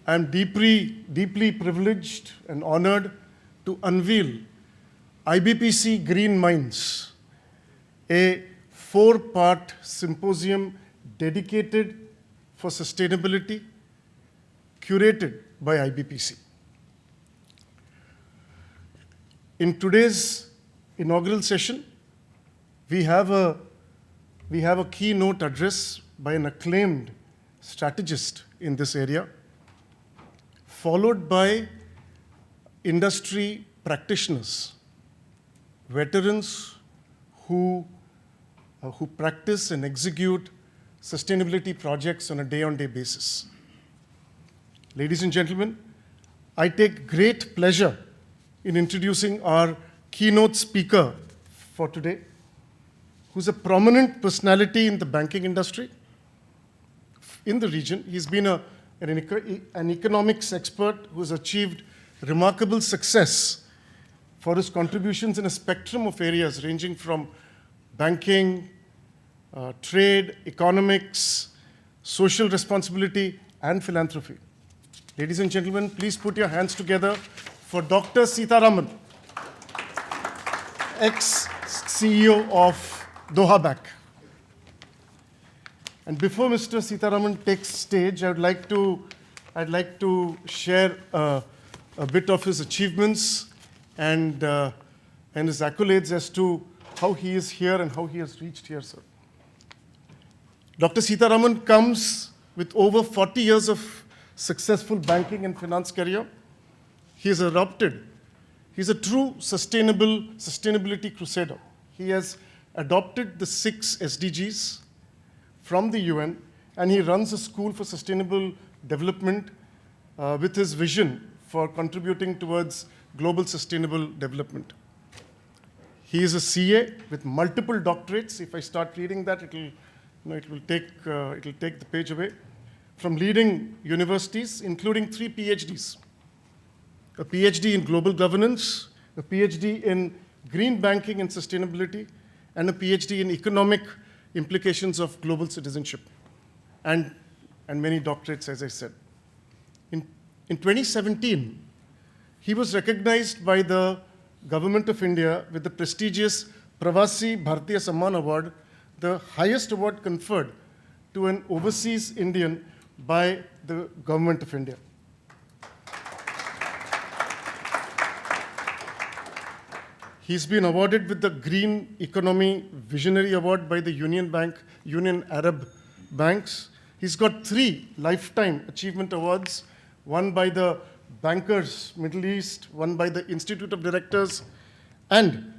I'm deeply privileged and honored to unveil IBPC Green Minds, a 4-part symposium dedicated for sustainability, curated by IBPC. In today's inaugural session, we have a keynote address by an acclaimed strategist in this area, followed by industry practitioners, veterans who practice and execute sustainability projects on a day-on-day basis. Ladies and gentlemen, I take great pleasure in introducing our keynote speaker for today, who's a prominent personality in the banking industry in the region. He's been an economics expert who's achieved remarkable success for his contributions in a spectrum of areas ranging from banking, trade, economics, social responsibility, and philanthropy. Ladies and gentlemen, please put your hands together for Dr. Sitaraman, ex-CEO of Doha Bank. And before Mr. Sitaraman takes stage, I'd like to share a bit of his achievements and his accolades as to how he is here and how he has reached here, sir. Dr. Sitaraman comes with over 40 years of successful banking and finance career. He has adopted, he's a true sustainability crusader. He has adopted the 6 SDGs from the UN, and he runs a school for sustainable development with his vision for contributing towards global sustainable development. He is a CA with multiple doctorates. If I start reading that, it will take the page away. From leading universities, including 3 PhDs. A PhD in global governance, a PhD in green banking and sustainability, and a PhD in economic implications of global citizenship, and many doctorates, as I said. In 2017, he was recognized by the Government of India with the prestigious Pravasi Bharatiya Samman Award, the highest award conferred to an overseas Indian by the Government of India. He's been awarded with the Green Economy Visionary Award by the Union Arab Banks. He's got 3 Lifetime Achievement Awards, one by the Bankers Middle East, one by the Institute of Directors, and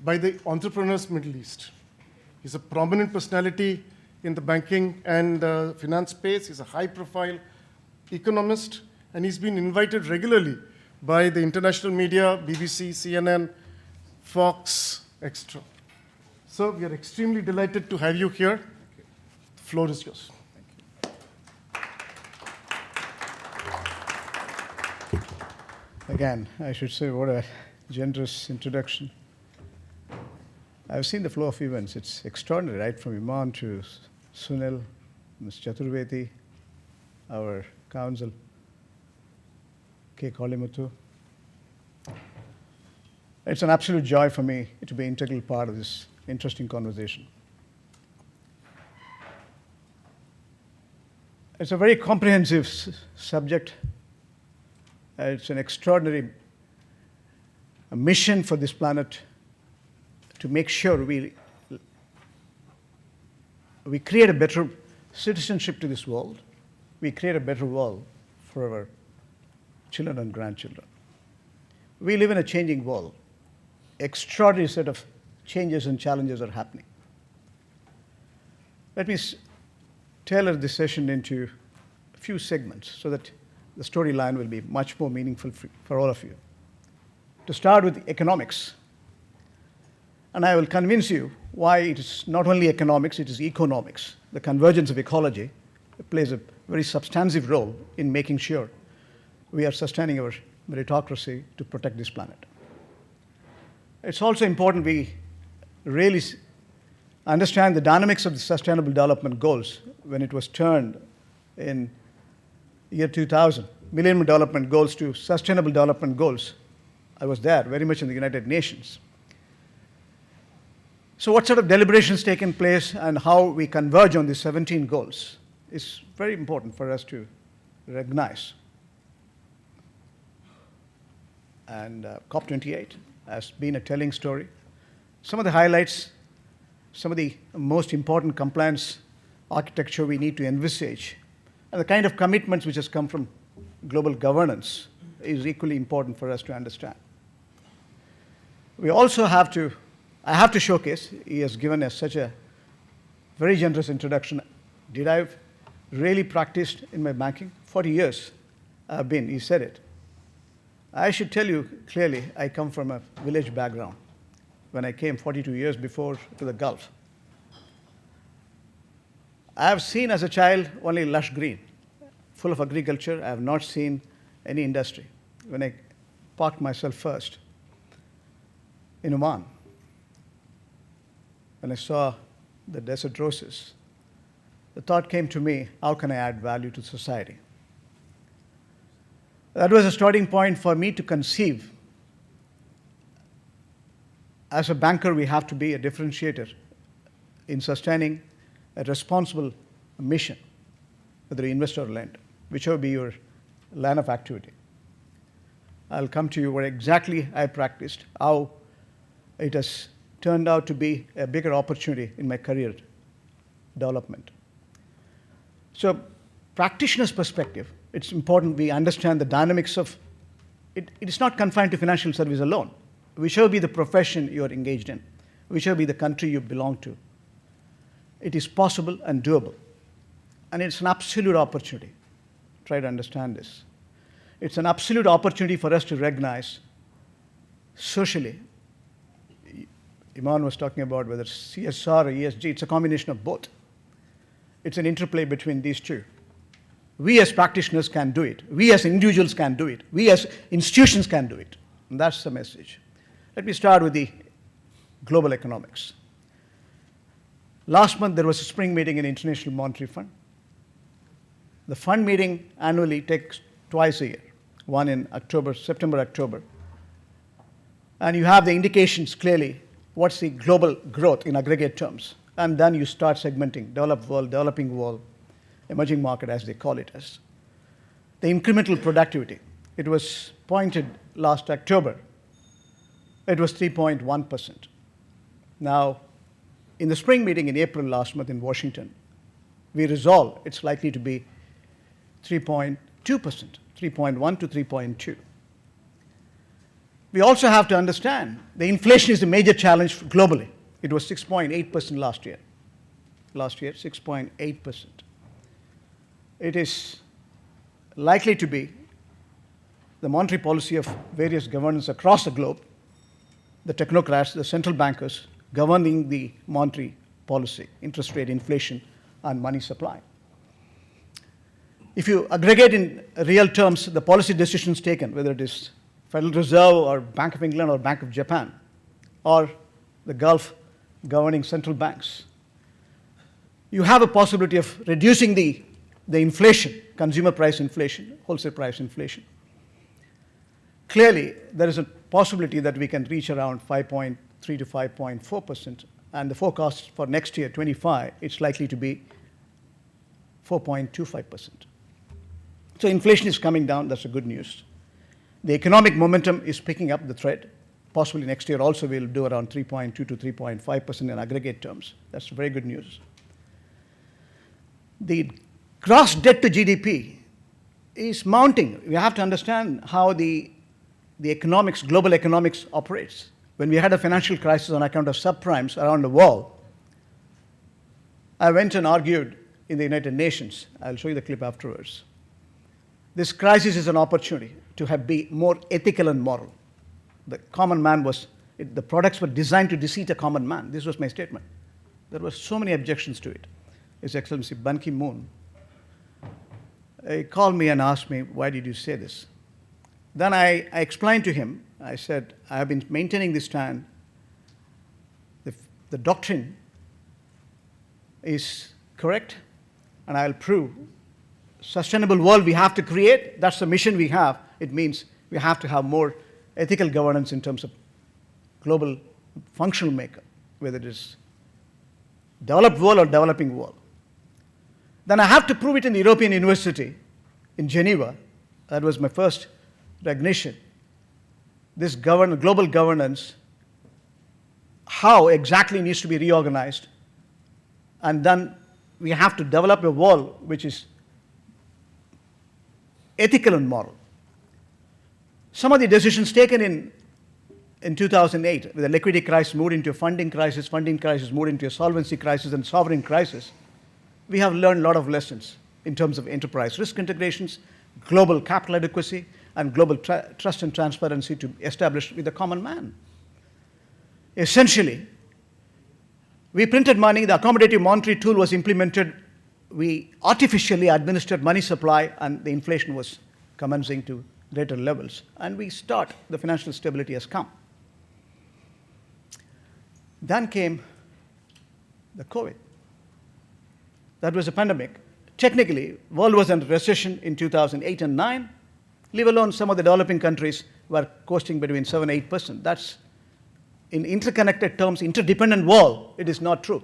by the Entrepreneurs Middle East. He's a prominent personality in the banking and finance space. He's a high-profile economist, and he's been invited regularly by the international media, BBC, CNN, Fox, etc. So we are extremely delighted to have you here. The floor is yours. Again, I should say what a generous introduction. I've seen the flow of events. It's extraordinary, right? From Iman to Sunil, Ms. Chaturvedi, our counsel, K. Kalimuthu. It's an absolute joy for me to be an integral part of this interesting conversation. It's a very comprehensive subject. It's an extraordinary mission for this planet to make sure we create a better citizenship to this world. We create a better world for our children and grandchildren. We live in a changing world. Extraordinary set of changes and challenges are happening. Let me tailor this session into a few segments so that the storyline will be much more meaningful for all of you. To start with economics, and I will convince you why it is not only economics, it is economics. The convergence of ecology plays a very substantive role in making sure we are sustaining our meritocracy to protect this planet. It's also important we really understand the dynamics of the Sustainable Development Goals when it was turned in year 2000, Millennium Development Goals to Sustainable Development Goals. I was there very much in the United Nations. So what sort of deliberations taken place and how we converge on these 17 goals is very important for us to recognize. And COP28 has been a telling story. Some of the highlights, some of the most important compliance architecture we need to envisage, and the kind of commitments which has come from global governance is equally important for us to understand. We also have to, I have to showcase, he has given us such a very generous introduction. Did I really practiced in my banking? 40 years I've been, he said it. I should tell you clearly, I come from a village background. When I came 42 years before to the Gulf, I have seen as a child only lush green, full of agriculture. I have not seen any industry. When I parked myself first in Oman, when I saw the desert roses, the thought came to me, how can I add value to society? That was a starting point for me to conceive. As a banker, we have to be a differentiator in sustaining a responsible mission, whether you invest or lend, whichever be your line of activity. I'll come to you where exactly I practiced, how it has turned out to be a bigger opportunity in my career development. So practitioner's perspective, it's important we understand the dynamics of it. It is not confined to financial service alone. Whichever be the profession you are engaged in, whichever be the country you belong to, it is possible and doable. And it's an absolute opportunity. Try to understand this. It's an absolute opportunity for us to recognize socially. Iman was talking about whether CSR or ESG, it's a combination of both. It's an interplay between these two. We as practitioners can do it. We as individuals can do it. We as institutions can do it. And that's the message. Let me start with the global economics. Last month, there was a spring meeting in International Monetary Fund. The fund meeting annually takes twice a year, one in September, October. And you have the indications clearly what's the global growth in aggregate terms. And then you start segmenting developed world, developing world, emerging market as they call it as. The incremental productivity, it was pointed last October, it was 3.1%. Now, in the spring meeting in April last month in Washington, we resolved it's likely to be 3.2%, 3.1 to 3.2. We also have to understand the inflation is a major challenge globally. It was 6.8% last year. Last year, 6.8%. It is likely to be the monetary policy of various governments across the globe, the technocrats, the central bankers governing the monetary policy, interest rate, inflation, and money supply. If you aggregate in real terms the policy decisions taken, whether it is Federal Reserve or Bank of England or Bank of Japan or the Gulf governing central banks, you have a possibility of reducing the inflation, consumer price inflation, wholesale price inflation. Clearly, there is a possibility that we can reach around 5.3 to 5.4%, and the forecast for next year, 25, it's likely to be 4.25%. So inflation is coming down, that's a good news. The economic momentum is picking up the thread. Possibly next year also we'll do around 3.2 to 3.5% in aggregate terms. That's very good news. The gross debt to GDP is mounting. We have to understand how the economics, global economics operates. When we had a financial crisis on account of subprimes around the world, I went and argued in the United Nations. I'll show you the clip afterwards. This crisis is an opportunity to be more ethical and moral. The common man the products were designed to deceive a common man. This was my statement. There were so many objections to it. His Excellency Ban Ki-moon, he called me and asked me, why did you say this? Then I explained to him, I said, I have been maintaining this stand. The doctrine is correct, and I'll prove sustainable world we have to create. That's the mission we have. It means we have to have more ethical governance in terms of global functional makeup, whether it is developed world or developing world. Then I have to prove it in the European University in Geneva. That was my first recognition. This global governance, how exactly needs to be reorganized. And then we have to develop a world which is ethical and moral. Some of the decisions taken in 2008, with the liquidity crisis moved into a funding crisis moved into a solvency crisis and sovereign crisis, we have learned a lot of lessons in terms of enterprise risk integrations, global capital adequacy, and global trust and transparency to establish with the common man. Essentially, we printed money, the accommodative monetary tool was implemented, we artificially administered money supply, and the inflation was commencing to greater levels. And the financial stability has come. Then came the COVID. That was a pandemic. Technically, the world was in recession in 2008 and 9, leave alone some of the developing countries were coasting between 7 and 8%. That's, in interconnected terms, interdependent world, it is not true.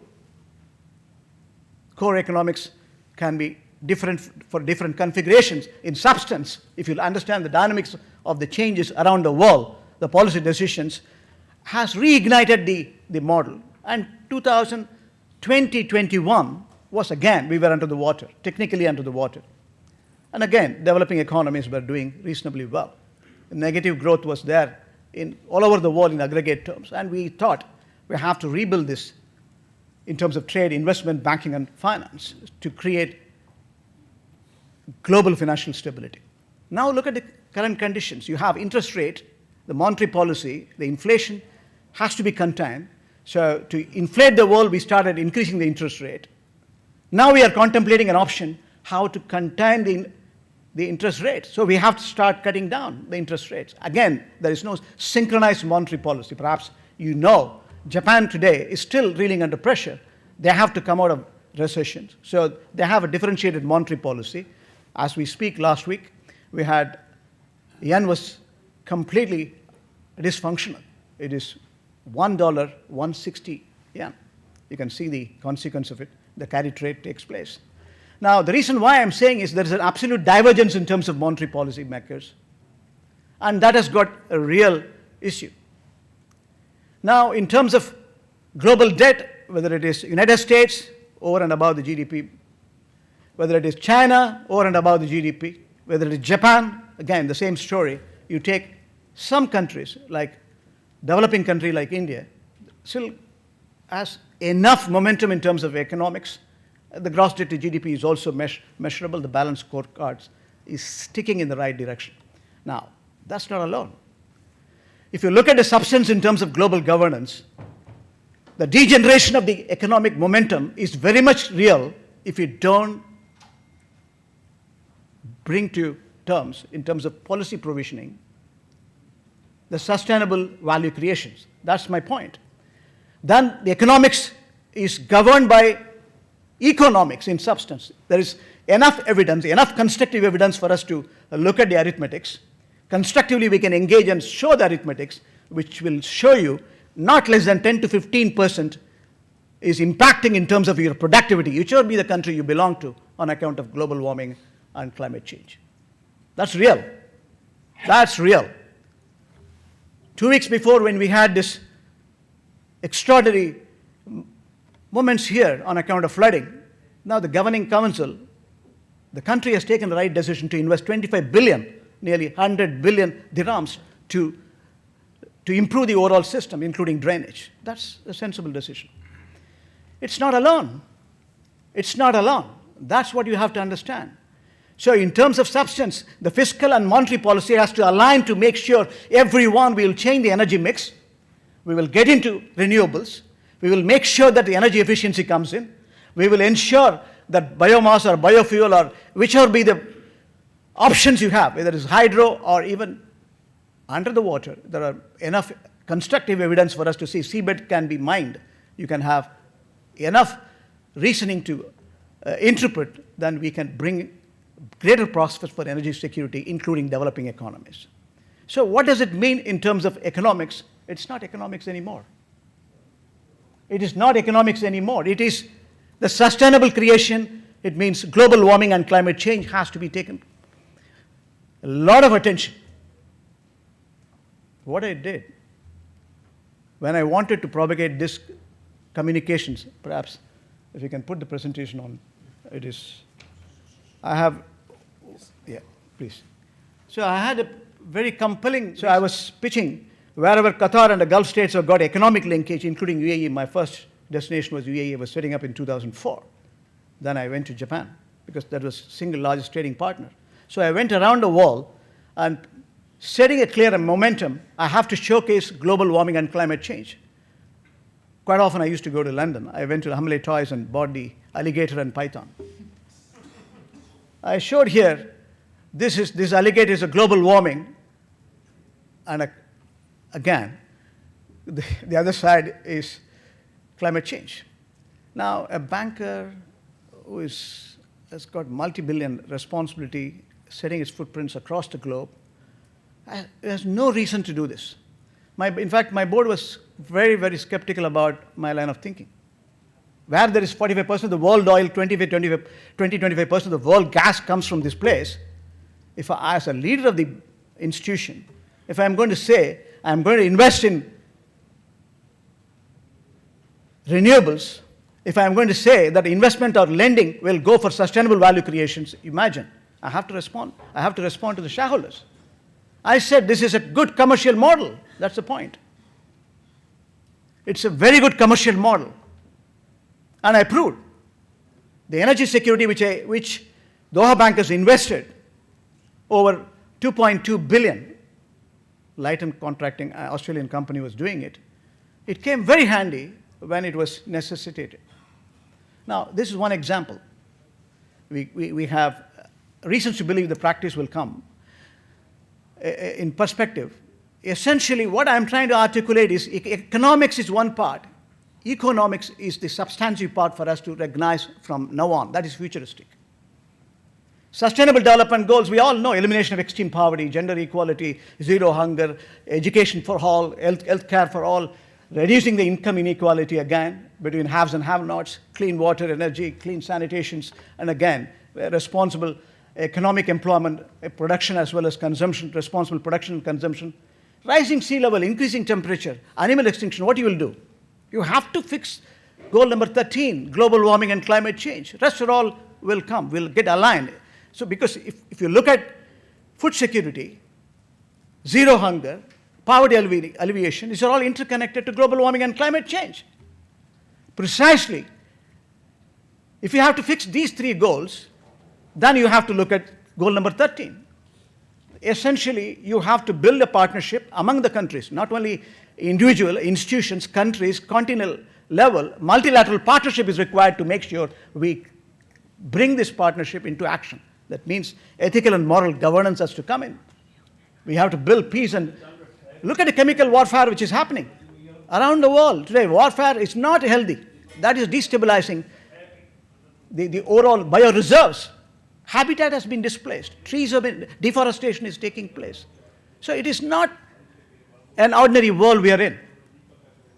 Core economics can be different for different configurations. In substance, if you understand the dynamics of the changes around the world, the policy decisions has reignited the model. And 2020-21 was again, we were under the water, technically under the water. And again, developing economies were doing reasonably well. Negative growth was there in all over the world in aggregate terms. And we thought we have to rebuild this in terms of trade, investment, banking, and finance to create global financial stability. Now look at the current conditions. You have interest rate, the monetary policy, the inflation has to be contained. So to inflate the world, we started increasing the interest rate. Now we are contemplating an option how to contain the interest rate. So we have to start cutting down the interest rates. Again, there is no synchronized monetary policy. Perhaps you know Japan today is still reeling under pressure. They have to come out of recession. So they have a differentiated monetary policy. As we speak last week, we had yen was completely dysfunctional. It is $1, 160 yen. You can see the consequence of it. The carry trade takes place. Now, the reason why I'm saying is there is an absolute divergence in terms of monetary policy makers. And that has got a real issue. Now, in terms of global debt, whether it is United States over and above the GDP, whether it is China over and above the GDP, whether it is Japan, again, the same story. You take some countries, like developing country like India, still has enough momentum in terms of economics. The gross debt to GDP is also measurable. The balanced scorecards is sticking in the right direction. Now, that's not alone. If you look at the substance in terms of global governance, the degeneration of the economic momentum is very much real if you don't bring to terms, in terms of policy provisioning, the sustainable value creations. That's my point. Then the economics is governed by economics in substance. There is enough evidence, enough constructive evidence for us to look at the arithmetics. Constructively, we can engage and show the arithmetics, which will show you not less than 10 to 15% is impacting in terms of your productivity, whichever be the country you belong to, on account of global warming and climate change. That's real. That's real. 2 weeks before, when we had this extraordinary moments here on account of flooding, now the governing council, the country has taken the right decision to invest 25 billion, nearly 100 billion dirhams to improve the overall system, including drainage. That's a sensible decision. It's not alone. It's not alone. That's what you have to understand. So in terms of substance, the fiscal and monetary policy has to align to make sure everyone will change the energy mix. We will get into renewables. We will make sure that the energy efficiency comes in. We will ensure that biomass or biofuel or whichever be the options you have, whether it's hydro or even under the water, there are enough constructive evidence for us to see seabed can be mined. You can have enough reasoning to interpret, then we can bring greater prospects for energy security, including developing economies. So what does it mean in terms of economics? It's not economics anymore. It is not economics anymore. It is the sustainable creation. It means global warming and climate change has to be taken a lot of attention. What I did, when I wanted to propagate this communications, perhaps if you can put the presentation on, it is, I have, yeah, please. So I had a very compelling, so I was pitching wherever Qatar and the Gulf states have got economic linkage, including UAE. My first destination was UAE. I was setting up in 2004. Then I went to Japan because that was single largest trading partner. So I went around the world and setting a clear momentum, I have to showcase global warming and climate change. Quite often I used to go to London. I went to the Hamlet Toys and bought the alligator and python. I showed here, this alligator is a global warming, and again, the other side is climate change. Now, a banker who has got multi-billion responsibility, setting its footprints across the globe, has no reason to do this. In fact, my board was very, very skeptical about my line of thinking. Where there is 45% of the world oil, 25% of the world gas comes from this place, if I, as a leader of the institution, if I'm going to say I'm going to invest in renewables, if I'm going to say that investment or lending will go for sustainable value creations, imagine I have to respond. I have to respond to the shareholders. I said this is a good commercial model. That's the point. It's a very good commercial model. And I proved the energy security which Doha Bank has invested over 2.2 billion. Light contracting, Australian company was doing it. It came very handy when it was necessitated. Now, this is one example. We have reasons to believe the practice will come. In perspective, essentially what I'm trying to articulate is economics is one part. Economics is the substantive part for us to recognize from now on. That is futuristic. Sustainable development goals, we all know, elimination of extreme poverty, gender equality, zero hunger, education for all, health care for all, reducing the income inequality again between haves and have-nots, clean water, energy, clean sanitations, and again, responsible economic employment, production as well as consumption, responsible production and consumption, rising sea level, increasing temperature, animal extinction, what you will do? You have to fix goal number 13, global warming and climate change. Rest all will come, will get aligned. So because if you look at food security, zero hunger, poverty alleviation, these are all interconnected to global warming and climate change. Precisely, if you have to fix these three goals, then you have to look at goal number 13. Essentially, you have to build a partnership among the countries, not only individual institutions, countries, continental level. Multilateral partnership is required to make sure we bring this partnership into action. That means ethical and moral governance has to come in. We have to build peace and look at the chemical warfare which is happening around the world today. Warfare is not healthy. That is destabilizing the overall bioreserves. Habitat has been displaced. Trees have been, deforestation is taking place. So it is not an ordinary world we are in.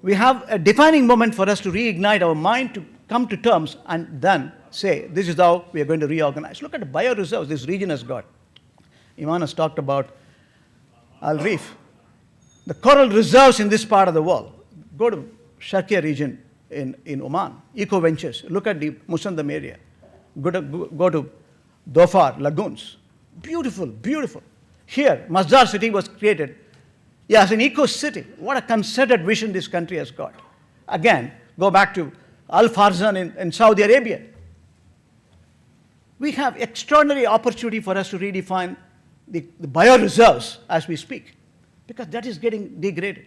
We have a defining moment for us to reignite our mind, to come to terms, and then say, this is how we are going to reorganize. Look at the bioreserves this region has got. Iman has talked about Al Reef. The coral reserves in this part of the world. Go to Sharqiya region in Oman, eco ventures. Look at the Musandam area. Go to Dhofar lagoons. Beautiful, beautiful. Here, Masdar city was created as an eco city. What a concerted vision this country has got. Again, go back to Al Farzan in Saudi Arabia. We have extraordinary opportunity for us to redefine the bioreserves as we speak, because that is getting degraded.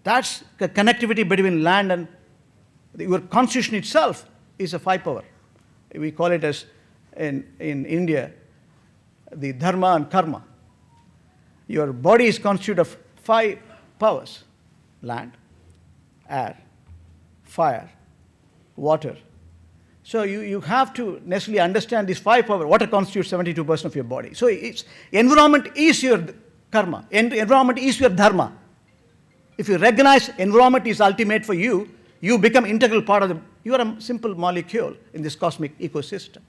That's the connectivity between land and your constitution itself is a 5-power. We call it as in India, the dharma and karma. Your body is constituted of 5 powers: land, air, fire, water. So you have to necessarily understand these 5 powers. Water constitutes 72% of your body. So it's environment is your karma. Environment is your dharma. If you recognize environment is ultimate for you, you become integral part of you are a simple molecule in this cosmic ecosystem.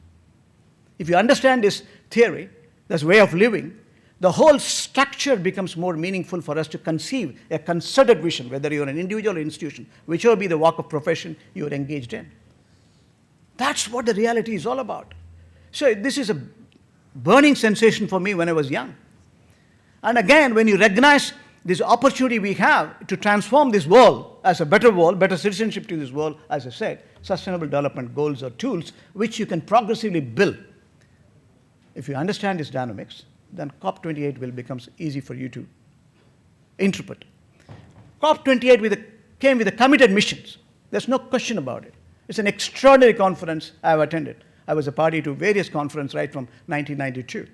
If you understand this theory, this way of living, the whole structure becomes more meaningful for us to conceive a concerted vision, whether you're an individual or institution, whichever be the walk of profession you're engaged in. That's what the reality is all about. So this is a burning sensation for me when I was young. And again, when you recognize this opportunity we have to transform this world as a better world, better citizenship to this world, as I said, sustainable development goals are tools which you can progressively build. If you understand these dynamics, then COP28 will become easy for you to interpret. COP28 came with the committed missions. There's no question about it. It's an extraordinary conference I have attended. I was a party to various conferences right from 1992.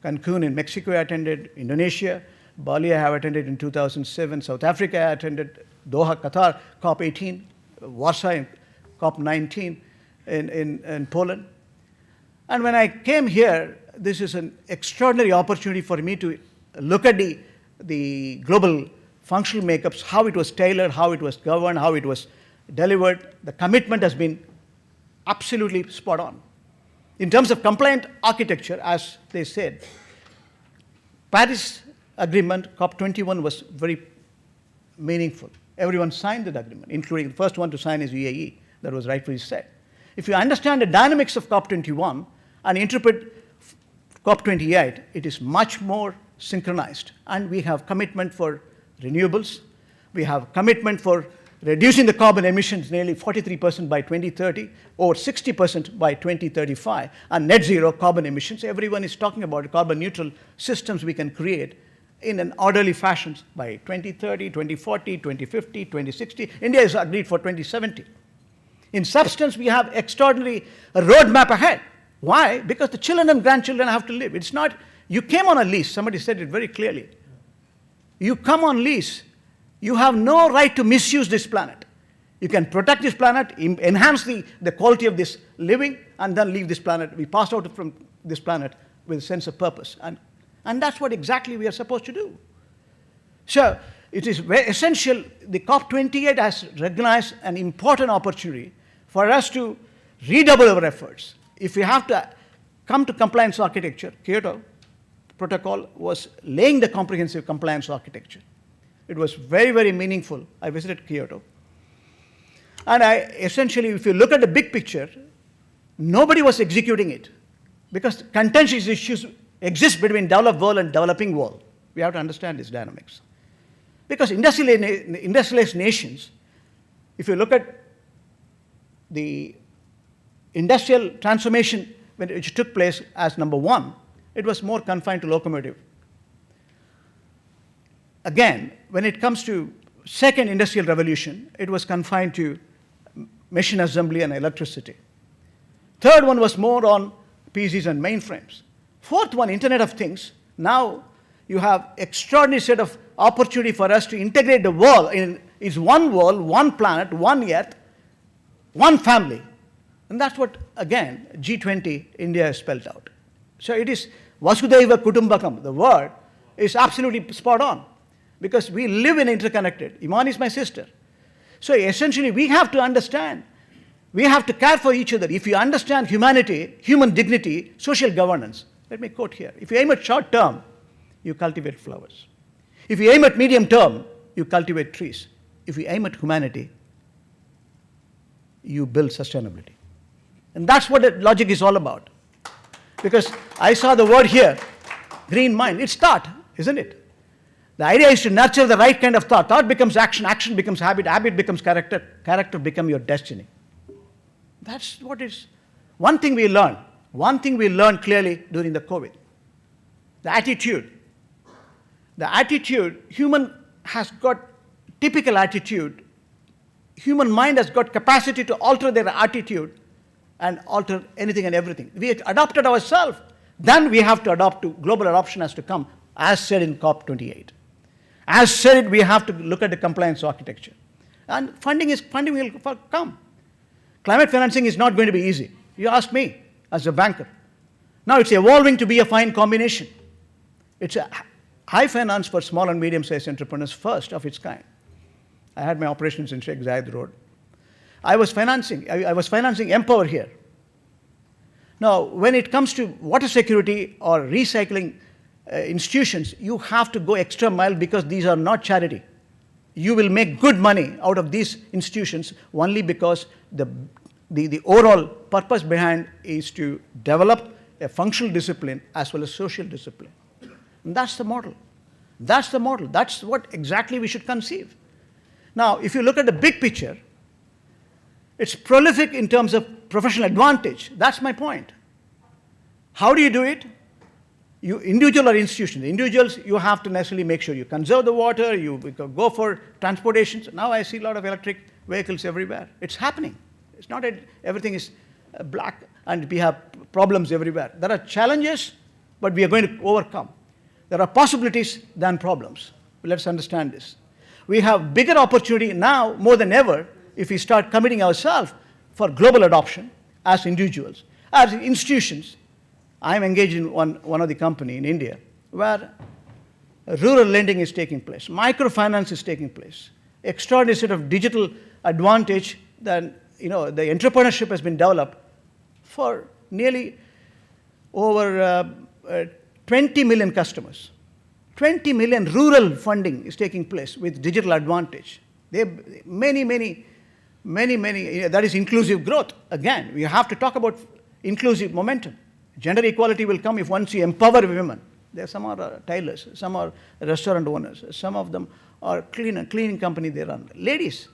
Cancun in Mexico I attended, Indonesia, Bali I have attended in 2007, South Africa I attended, Doha, Qatar, COP18, Warsaw in COP19 in Poland. And when I came here, this is an extraordinary opportunity for me to look at the global functional makeups, how it was tailored, how it was governed, how it was delivered. The commitment has been absolutely spot on. In terms of compliant architecture, as they said, Paris Agreement, COP21, was very meaningful. Everyone signed that agreement, including the first one to sign is UAE. That was rightfully said. If you understand the dynamics of COP21 and interpret COP28, it is much more synchronized. And we have commitment for renewables. We have commitment for reducing the carbon emissions nearly 43% by 2030, over 60% by 2035, and net zero carbon emissions. Everyone is talking about carbon neutral systems we can create in an orderly fashion by 2030, 2040, 2050, 2060. India is agreed for 2070. In substance, we have extraordinary roadmap ahead. Why? Because the children and grandchildren have to live. It's not, you came on a lease, somebody said it very clearly. You come on lease, you have no right to misuse this planet. You can protect this planet, enhance the quality of this living, and then leave this planet. We passed out from this planet with a sense of purpose. And that's what exactly we are supposed to do. So it is very essential, the COP28 has recognized an important opportunity for us to redouble our efforts. If we have to come to compliance architecture, Kyoto Protocol was laying the comprehensive compliance architecture. It was very, very meaningful. I visited Kyoto. And essentially, if you look at the big picture, nobody was executing it because contentious issues exist between developed world and developing world. We have to understand these dynamics. Because industrialized nations, if you look at the industrial transformation which took place as number one, it was more confined to locomotive. Again, when it comes to second industrial revolution, it was confined to machine assembly and electricity. Third one was more on PCs and mainframes. Fourth one, Internet of Things. Now you have extraordinary set of opportunity for us to integrate the world. It's one world, one planet, one earth, one family. And that's what, again, G20, India has spelled out. So it is Vasudhaiva Kutumbakam. The word is absolutely spot on because we live in interconnected. Iman is my sister. So essentially, we have to understand. We have to care for each other. If you understand humanity, human dignity, social governance, let me quote here. If you aim at short term, you cultivate flowers. If you aim at medium term, you cultivate trees. If you aim at humanity, you build sustainability. And that's what the logic is all about. Because I saw the word here, green mind. It's thought, isn't it? The idea is to nurture the right kind of thought. Thought becomes action, action becomes habit, habit becomes character, character becomes your destiny. That's what is. One thing we learned clearly during the COVID, the attitude. The attitude, human has got typical attitude. Human mind has got capacity to alter their attitude and alter anything and everything. We adopted ourselves. Then we have to adopt to global adoption has to come, as said in COP28. As said, we have to look at the compliance architecture. And funding will come. Climate financing is not going to be easy. You ask me as a banker. Now it's evolving to be a fine combination. It's a high finance for small and medium-sized entrepreneurs first of its kind. I had my operations in Sheikh Zayed Road. I was financing Empower here. Now, when it comes to water security or recycling institutions, you have to go extra mile because these are not charity. You will make good money out of these institutions only because the overall purpose behind is to develop a functional discipline as well as social discipline. And that's the model. That's the model. That's what exactly we should conceive. Now, if you look at the big picture, it's prolific in terms of professional advantage. That's my point. How do you do it? You individual or institution. The individuals, you have to necessarily make sure you conserve the water, you go for transportation. Now I see a lot of electric vehicles everywhere. It's happening. It's not that everything is black and we have problems everywhere. There are challenges, but we are going to overcome. There are possibilities than problems. Let's understand this. We have bigger opportunity now more than ever if we start committing ourselves for global adoption as individuals, as institutions. I'm engaged in one of the company in India where rural lending is taking place, microfinance is taking place, extraordinary set of digital advantage that the entrepreneurship has been developed for nearly over 20 million customers. 20 million rural funding is taking place with digital advantage. Many, that is inclusive growth. Again, we have to talk about inclusive momentum. Gender equality will come if once you empower women. There some are tailors, some are restaurant owners, some of them are cleaning company they run. Ladies.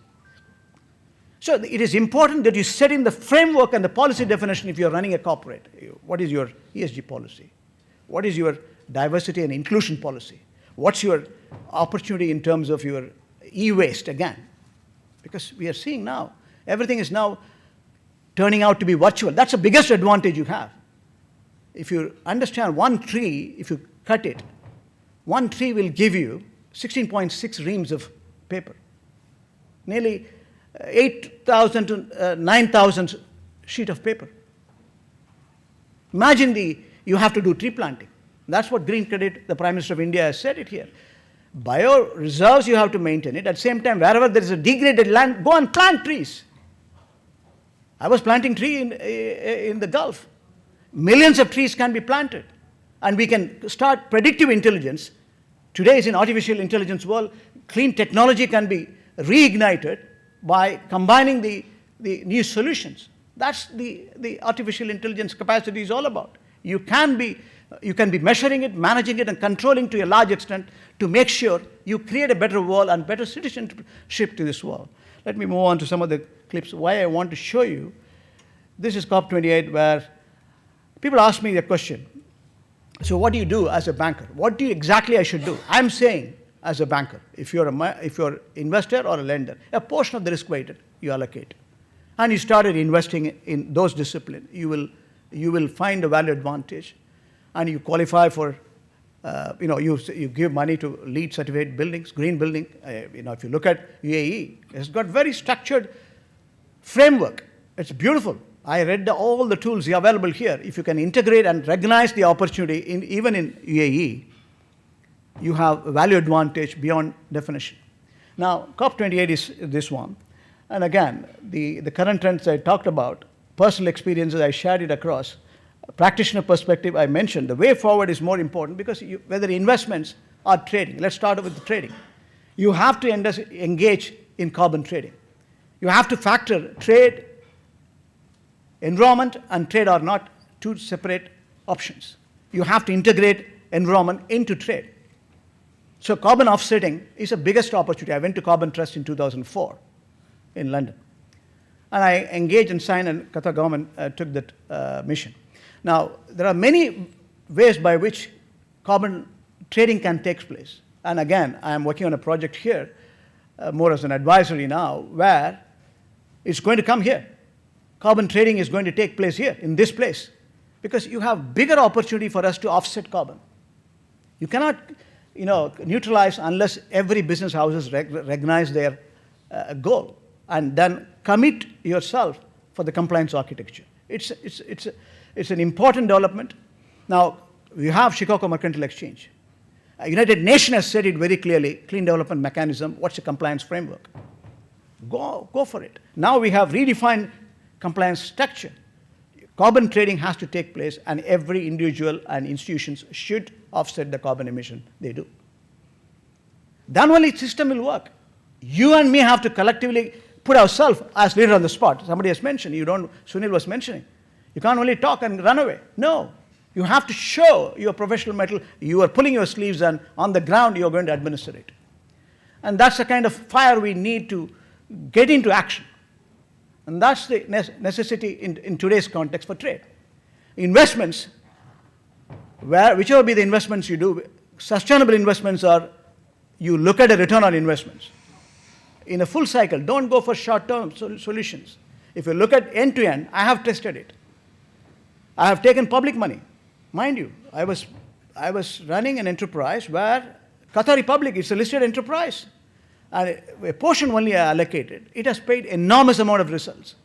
So it is important that you set in the framework and the policy definition if you're running a corporate. What is your ESG policy? What is your diversity and inclusion policy? What's your opportunity in terms of your e-waste again? Because we are seeing now, everything is now turning out to be virtual. That's the biggest advantage you have. If you understand one tree, if you cut it, one tree will give you 16.6 reams of paper. Nearly 8,000 to 9,000 sheet of paper. Imagine you have to do tree planting. That's what Green Credit, the Prime Minister of India has said it here. Bio reserves, you have to maintain it. At the same time, wherever there is a degraded land, go and plant trees. I was planting tree in the Gulf. Millions of trees can be planted. And we can start predictive intelligence. Today is in artificial intelligence world. Clean technology can be reignited by combining the new solutions. That's the artificial intelligence capacity is all about. You can be measuring it, managing it, and controlling to a large extent to make sure you create a better world and better citizenship to this world. Let me move on to some of the clips. Why I want to show you, this is COP28 where people ask me the question, so what do you do as a banker? What do you exactly I should do? I'm saying as a banker, if you're investor or a lender, a portion of the risk weighted you allocate. And you started investing in those disciplines, you will find a value advantage. And you qualify for, you give money to LEED certified buildings, green building. If you look at UAE, it's got very structured framework. It's beautiful. I read all the tools available here. If you can integrate and recognize the opportunity, even in UAE, you have a value advantage beyond definition. Now, COP28 is this one. And again, the current trends I talked about, personal experiences, I shared it across. Practitioner perspective, I mentioned, the way forward is more important because whether investments or trading, let's start with the trading. You have to engage in carbon trading. You have to factor trade, environment, and trade are not two separate options. You have to integrate environment into trade. So carbon offsetting is the biggest opportunity. I went to Carbon Trust in 2004 in London. And I engaged and signed, and Qatar government took that mission. Now, there are many ways by which carbon trading can take place. And again, I am working on a project here, more as an advisory now, where it's going to come here. Carbon trading is going to take place here, in this place, because you have bigger opportunity for us to offset carbon. You cannot, neutralize unless every business houses recognize their goal and then commit yourself for the compliance architecture. It's an important development. Now, we have Chicago Mercantile Exchange. United Nations has said it very clearly, clean development mechanism, what's the compliance framework? Go for it. Now we have redefined compliance structure. Carbon trading has to take place, and every individual and institutions should offset the carbon emission they do. Then only the system will work. You and me have to collectively put ourselves as leader on the spot. Somebody has mentioned, Sunil was mentioning. You can't only talk and run away. No. You have to show your professional mettle. You are pulling your sleeves, and on the ground you're going to administer it. And that's the kind of fire we need to get into action. And that's the necessity in today's context for trade. Investments, whichever be the investments you do, sustainable investments are, you look at a return on investments. In a full cycle, don't go for short-term solutions. If you look at end-to-end, I have tested it. I have taken public money. Mind you, I was running an enterprise where Qatar Republic is a listed enterprise. And a portion only allocated. It has paid enormous amount of results.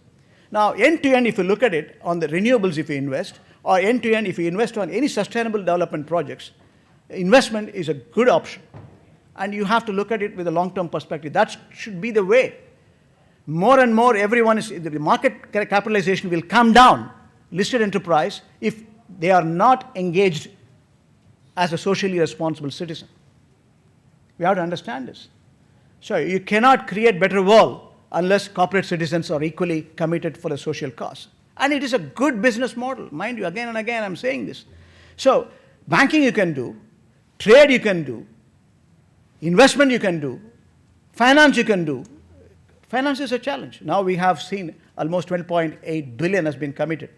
Now, end-to-end, if you look at it, on the renewables if you invest, or end-to-end if you invest on any sustainable development projects, investment is a good option. And you have to look at it with a long-term perspective. That should be the way. More and more, the market capitalization will come down, listed enterprise, if they are not engaged as a socially responsible citizen. We have to understand this. So you cannot create better world unless corporate citizens are equally committed for a social cause. And it is a good business model. Mind you, again and again I'm saying this. So banking you can do, trade you can do, investment you can do, finance you can do. Finance is a challenge. Now we have seen almost 12.8 billion has been committed.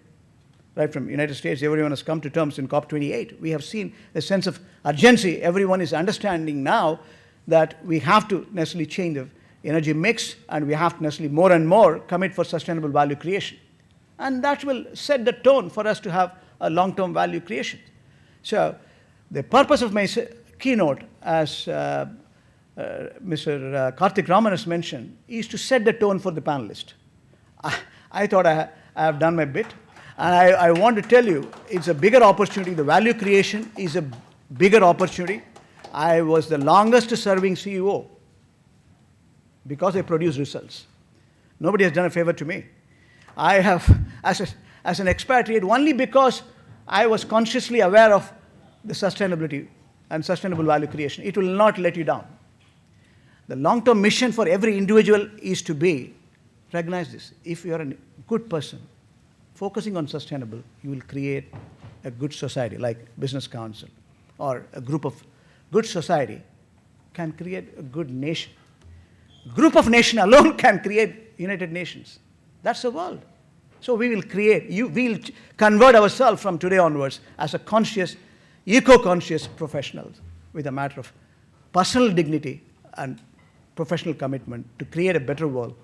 Right from United States, everyone has come to terms in COP28. We have seen a sense of urgency. Everyone is understanding now that we have to necessarily change the energy mix, and we have to necessarily more and more commit for sustainable value creation. And that will set the tone for us to have a long-term value creation. So the purpose of my keynote, as Mr. Karthik Raman has mentioned, is to set the tone for the panelists. I thought I have done my bit. And I want to tell you, it's a bigger opportunity. The value creation is a bigger opportunity. I was the longest serving CEO because I produce results. Nobody has done a favor to me. I have, as an expatriate, only because I was consciously aware of the sustainability and sustainable value creation. It will not let you down. The long-term mission for every individual is to be, recognize this, if you are a good person, focusing on sustainable, you will create a good society like Business Council, or a group of good society can create a good nation. Group of nation alone can create United Nations. That's the world. So we will create, we will convert ourselves from today onwards as a conscious, eco-conscious professionals with a matter of personal dignity and professional commitment to create a better world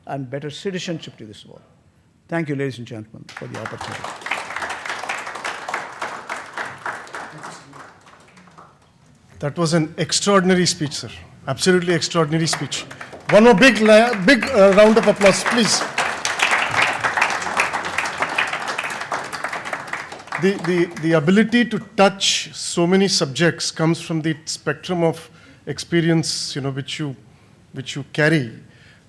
and better citizenship to this world. Thank you, ladies and gentlemen, for the opportunity. That was an extraordinary speech, sir. Absolutely extraordinary speech. One more big round of applause, please. The ability to touch so many subjects comes from the spectrum of experience, which you carry,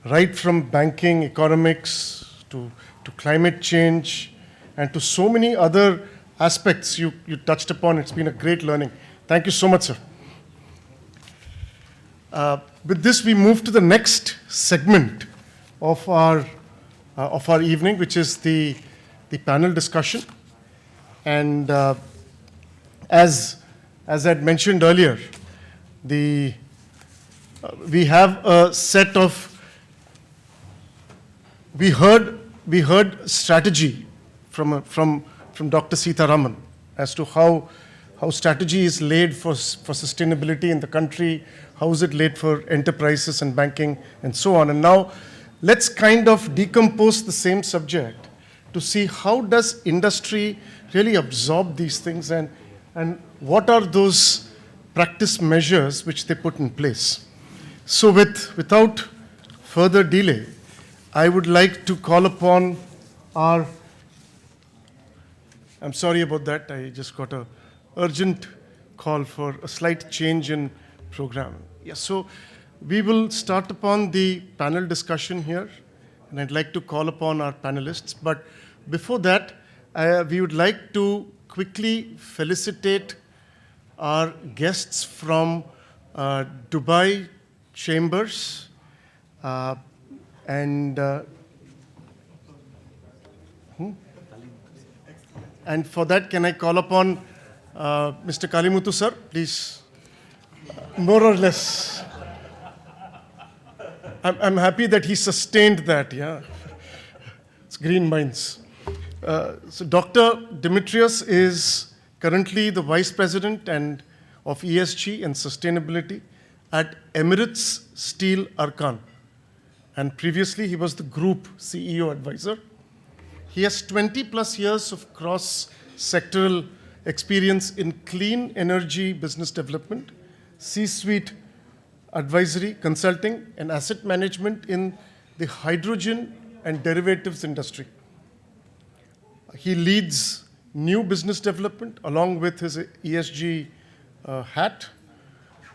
right from banking, economics, to climate change, and to so many other aspects you touched upon. It's been a great learning. Thank you so much, sir. With this, we move to the next segment of our evening, which is the panel discussion. And as I had mentioned earlier, we have a set of, we heard strategy from Dr. Sita Raman as to how strategy is laid for sustainability in the country, how is it laid for enterprises and banking, and so on. And now let's kind of decompose the same subject to see how does industry really absorb these things, and what are those practice measures which they put in place. So without further delay, I would like to call upon our, I'm sorry about that, I just got an urgent call for a slight change in program. Yes, so we will start upon the panel discussion here, and I'd like to call upon our panelists. But before that, we would like to quickly felicitate our guests from Dubai Chambers, and for that, can I call upon Mr. Kalimuthu, sir, please, more or less. I'm happy that he sustained that, yeah. It's green minds. So Dr. Dimitrios is currently the Vice President of ESG and Sustainability at Emirates Steel Arkan. And previously, he was the Group CEO Advisor. He has 20 plus years of cross-sectoral experience in clean energy business development, C-suite advisory, consulting, and asset management in the hydrogen and derivatives industry. He leads new business development along with his ESG hat,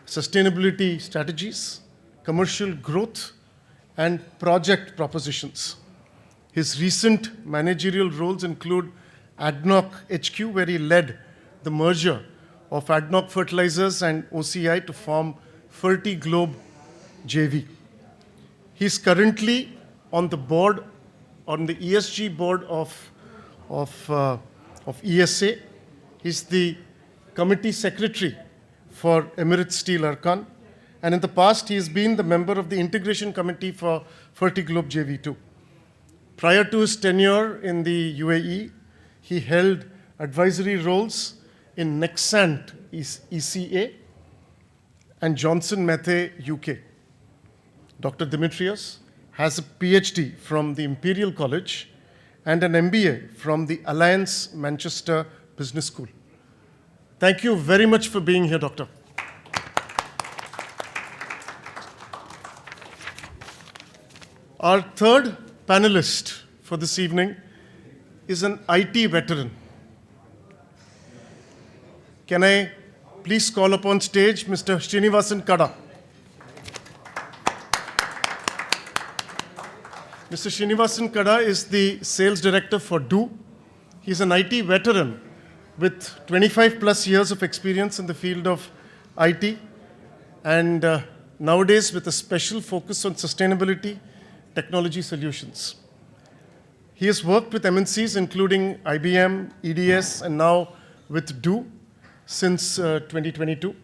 sustainability strategies, commercial growth, and project propositions. His recent managerial roles include ADNOC HQ, where he led the merger of ADNOC Fertilizers and OCI to form Fertiglobe JV. He's currently on the ESG board of of ESA. He's the committee secretary for Emirates Steel Arkan. And in the past, he has been the member of the integration committee for Fertiglobe JV2. Prior to his tenure in the UAE, he held advisory roles in Nexant ECA and Johnson Matthey UK. Dr. Dimitrios has a PhD from the Imperial College and an MBA from the Alliance Manchester Business School. Thank you very much for being here, Doctor. Our third panelist for this evening is an IT veteran. Can I please call upon stage Mr. Srinivasan Kada. Mr. Srinivasan Kada is the sales director for Do. He's an IT veteran with 25 plus years of experience in the field of IT and nowadays with a special focus on sustainability technology solutions. He has worked with MNCs including IBM, EDS, and now with Do since 2022.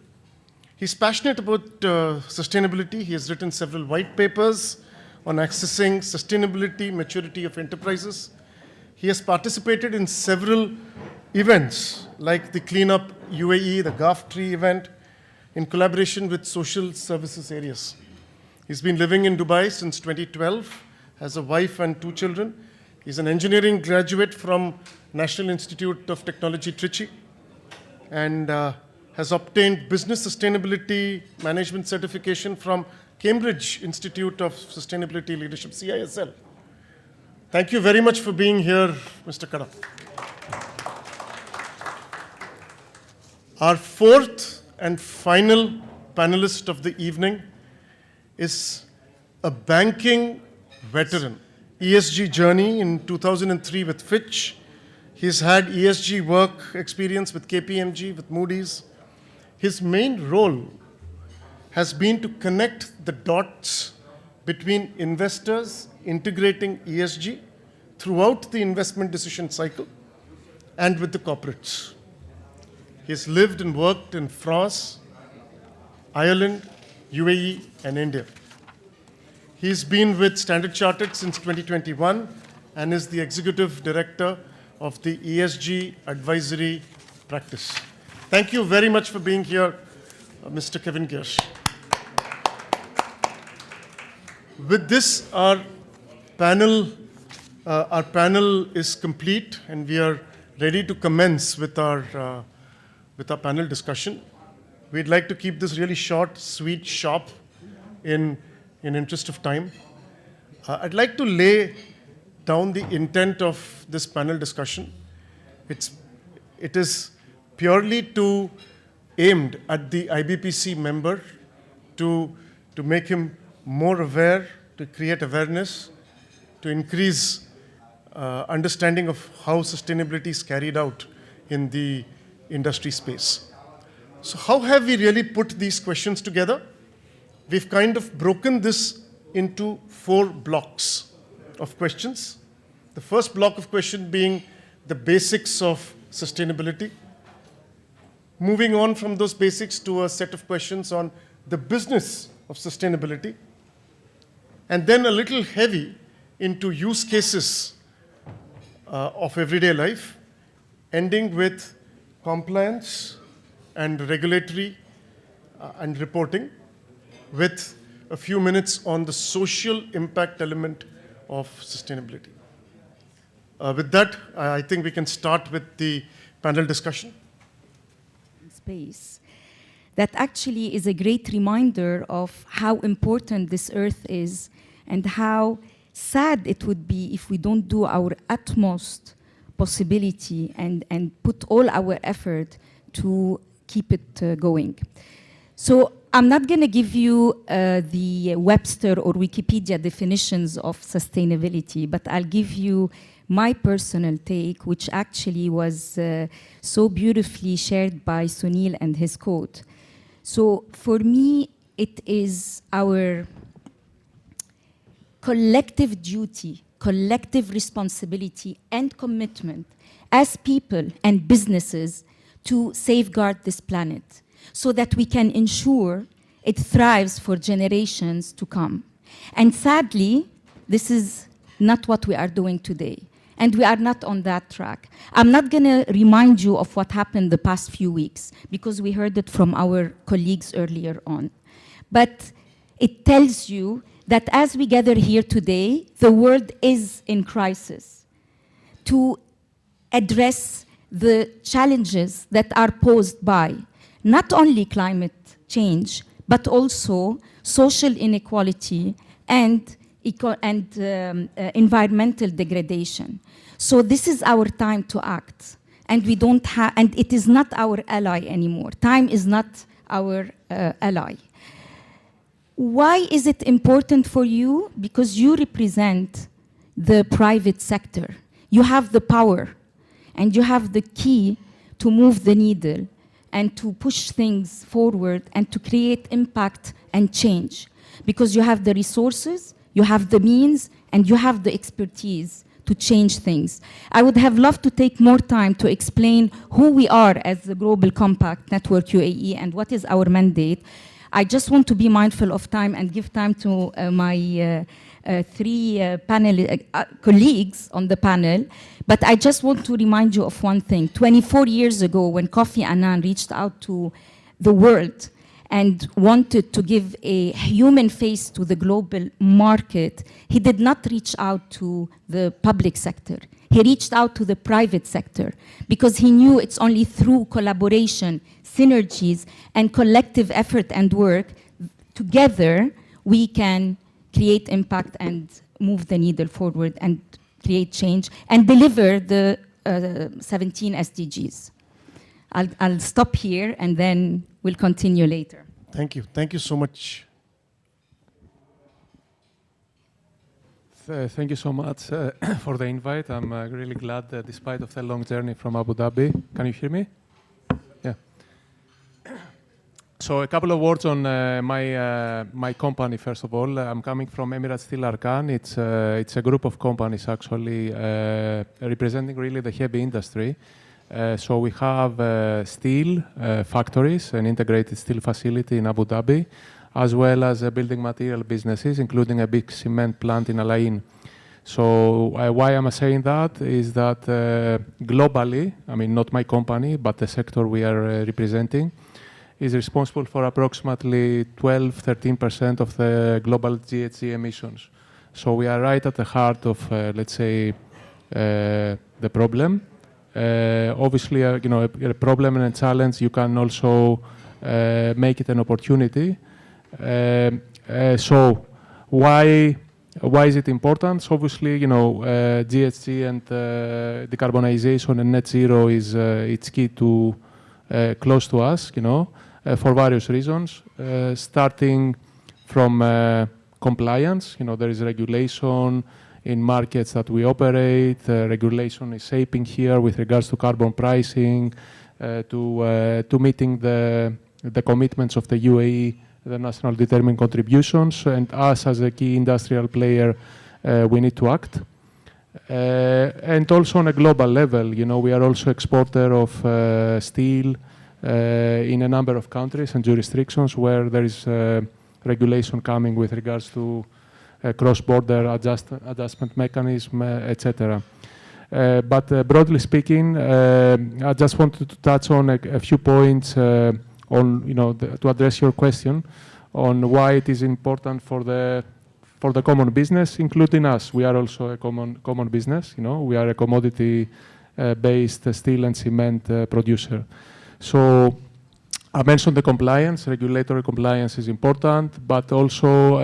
He's passionate about sustainability. He has written several white papers on accessing sustainability maturity of enterprises. He has participated in several events like the Cleanup UAE, the Gulf Tree event, in collaboration with social services areas. He's been living in Dubai since 2012, has a wife and 2 children. He's an engineering graduate from National Institute of Technology, Trichy, and has obtained Business Sustainability Management Certification from Cambridge Institute of Sustainability Leadership, CISL. Thank you very much for being here, Mr. Kada. Our fourth and final panelist of the evening is a banking veteran. ESG journey in 2003 with Fitch. He's had ESG work experience with KPMG, with Moody's. His main role has been to connect the dots between investors integrating ESG throughout the investment decision cycle and with the corporates. He has lived and worked in France, Ireland, UAE, and India. He's been with Standard Chartered since 2021 and is the executive director of the ESG advisory practice. Thank you very much for being here, Mr. Kevin Gersh. With this, our panel is complete, and we are ready to commence with our panel discussion. We'd like to keep this really short, sweet, sharp, in interest of time. I'd like to lay down the intent of this panel discussion. It is purely aimed at the IBPC member to make him more aware, to create awareness, to increase understanding of how sustainability is carried out in the industry space. So how have we really put these questions together? We've kind of broken this into 4 blocks of questions. The first block of question being the basics of sustainability. Moving on from those basics to a set of questions on the business of sustainability. And then a little heavy into use cases of everyday life, ending with compliance and regulatory and reporting, with a few minutes on the social impact element of sustainability. With that, I think we can start with the panel discussion. Space. That actually is a great reminder of how important this earth is and how sad it would be if we don't do our utmost possibility and put all our effort to keep it going. So I'm not going to give you the Webster or Wikipedia definitions of sustainability, but I'll give you my personal take, which actually was so beautifully shared by Sunil and his quote. So for me, it is our collective duty collective responsibility and commitment as people and businesses to safeguard this planet so that we can ensure it thrives for generations to come. And sadly, this is not what we are doing today. And we are not on that track. I'm not going to remind you of what happened the past few weeks because we heard it from our colleagues earlier on. But it tells you that as we gather here today, the world is in crisis to address the challenges that are posed by not only climate change, but also social inequality and environmental degradation. So this is our time to act, and we don't have, and it is not our ally anymore. Time is not our ally. Why is it important for you? Because you represent the private sector. You have the power, and you have the key to move the needle and to push things forward and to create impact and change. Because you have the resources, you have the means, and you have the expertise to change things. I would have loved to take more time to explain who we are as the Global Compact Network UAE and what is our mandate. I just want to be mindful of time and give time to my three colleagues on the panel. But I just want to remind you of one thing. 24 years ago, when Kofi Annan reached out to the world and wanted to give a human face to the global market, he did not reach out to the public sector. He reached out to the private sector because he knew it's only through collaboration, synergies, and collective effort and work together we can create impact and move the needle forward and create change and deliver the 17 SDGs. I'll stop here and then we'll continue later. Thank you. Thank you so much. Thank you so much for the invite. I'm really glad that despite of the long journey from Abu Dhabi. Can you hear me? Yeah. So a couple of words on my company, first of all. I'm coming from Emirates Steel Arkan. It's a group of companies actually representing really the heavy industry. So we have steel factories, an integrated steel facility in Abu Dhabi, as well as building material businesses, including a big cement plant in Al Ain. So why am I saying that is that globally, I mean, not my company, but the sector we are representing, is responsible for approximately 12-13% of the global GHG emissions. So we are right at the heart of, let's say, the problem. Obviously, you know, a problem and a challenge, you can also make it an opportunity. So why is it important? So obviously, you know, GHG and decarbonization and net zero is it's key to close to us, you know, for various reasons, starting from compliance. You know, there is regulation in markets that we operate. Regulation is shaping here with regards to carbon pricing, to meeting the commitments of the UAE, the national determined contributions, and us as a key industrial player, we need to act. And also on a global level, you know, we are also exporter of steel in a number of countries and jurisdictions where there is regulation coming with regards to cross-border adjustment mechanism, etc. But broadly speaking, I just wanted to touch on a few points on, you know, to address your question on why it is important for the common business, including us. We are also a common business. You know, we are a commodity-based steel and cement producer. So I mentioned the compliance. Regulatory compliance is important, but also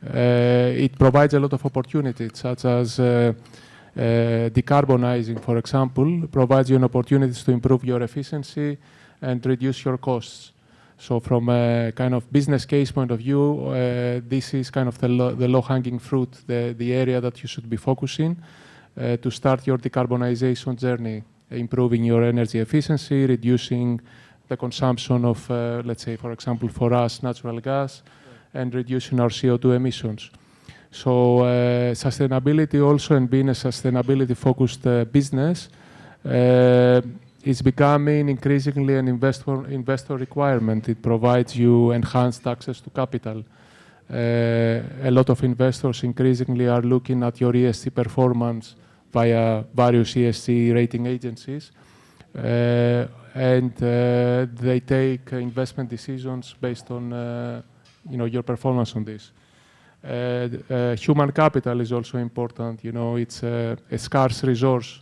it provides a lot of opportunities, such as decarbonizing, for example, provides you an opportunity to improve your efficiency and reduce your costs. So from a kind of business case point of view, this is kind of the low-hanging fruit, the area that you should be focusing to start your decarbonization journey, improving your energy efficiency, reducing the consumption of, let's say, for example, for us, natural gas, and reducing our CO2 emissions. So sustainability also, and being a sustainability-focused business, is becoming increasingly an investor requirement. It provides you enhanced access to capital. A lot of investors increasingly are looking at your ESG performance via various ESG rating agencies, and they take investment decisions based on your performance on this. Human capital is also important. It's a scarce resource,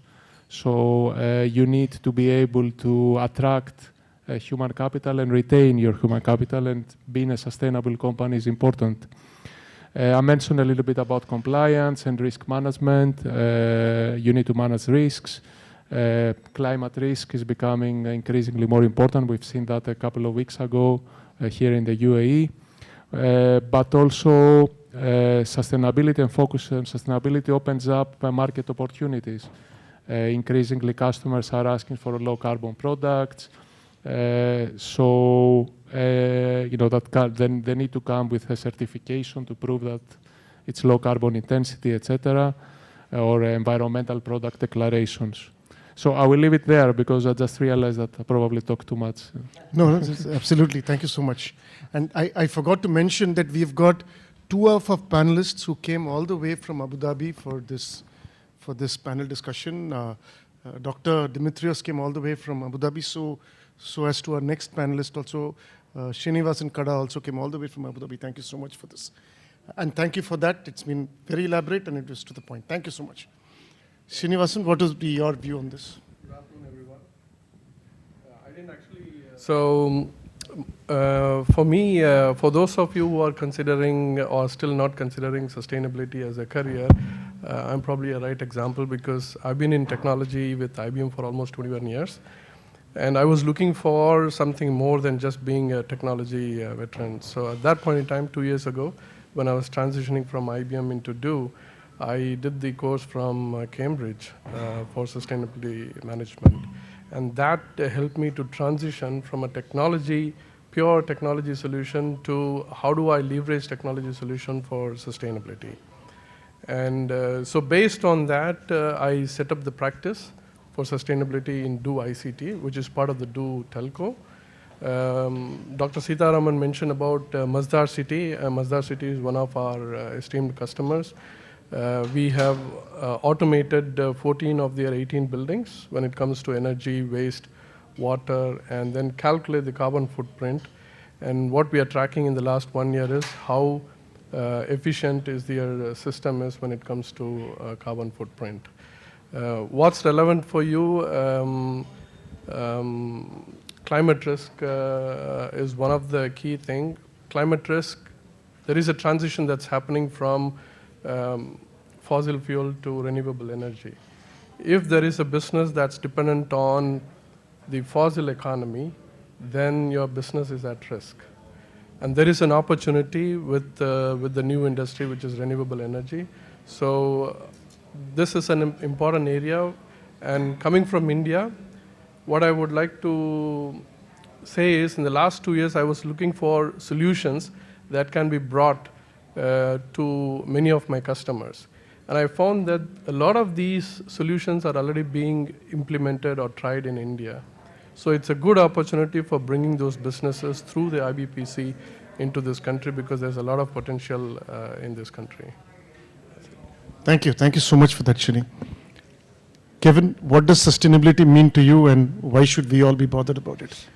so you need to be able to attract human capital and retain your human capital, and being a sustainable company is important. I mentioned a little bit about compliance and risk management. You need to manage risks. Climate risk is becoming increasingly more important. We've seen that a couple of weeks ago here in the UAE. But also sustainability and focus on sustainability opens up market opportunities. Increasingly, customers are asking for low carbon products. Then they need to come with a certification to prove that it's low carbon intensity, etc., or environmental product declarations. So I will leave it there because I just realized that I probably talked too much. No, absolutely. Thank you so much. And I forgot to mention that we've got two of our panelists who came all the way from Abu Dhabi for this panel discussion. Dr. Dimitrios came all the way from Abu Dhabi, so as to our next panelist also, Srinivasan Kada also came all the way from Abu Dhabi. Thank you so much for this. And thank you for that. It's been very elaborate and it was to the point. Thank you so much. Srinivasan, what would be your view on this? Good afternoon, everyone. I didn't actually... for me, for those of you who are considering or still not considering sustainability as a career, I'm probably a right example because I've been in technology with IBM for almost 21 years. And I was looking for something more than just being a technology veteran. So at that point in time, 2 years ago, when I was transitioning from IBM into DO, I did the course from Cambridge for sustainability management. And that helped me to transition from a pure technology solution to how do I leverage technology solution for sustainability. And so based on that, I set up the practice for sustainability in DO ICT, which is part of the DO Telco. Dr. Sitaraman mentioned about Masdar City. Masdar City is one of our esteemed customers. We have automated 14 of their 18 buildings when it comes to energy, waste, water, and then calculate the carbon footprint. And what we are tracking in the last 1 year is how efficient is their system is when it comes to carbon footprint. What's relevant for you? Climate risk is one of the key things. Climate risk, there is a transition that's happening from fossil fuel to renewable energy. If there is a business that's dependent on the fossil economy, then your business is at risk. And there is an opportunity with the new industry, which is renewable energy. So this is an important area. And coming from India, what I would like to say is in the last 2 years, I was looking for solutions that can be brought to many of my customers. And I found that a lot of these solutions are already being implemented or tried in India. So it's a good opportunity for bringing those businesses through the IBPC into this country because there's a lot of potential in this country. Thank you. Thank you so much for that, Shini. Kevin, what does sustainability mean to you and why should we all be bothered about it?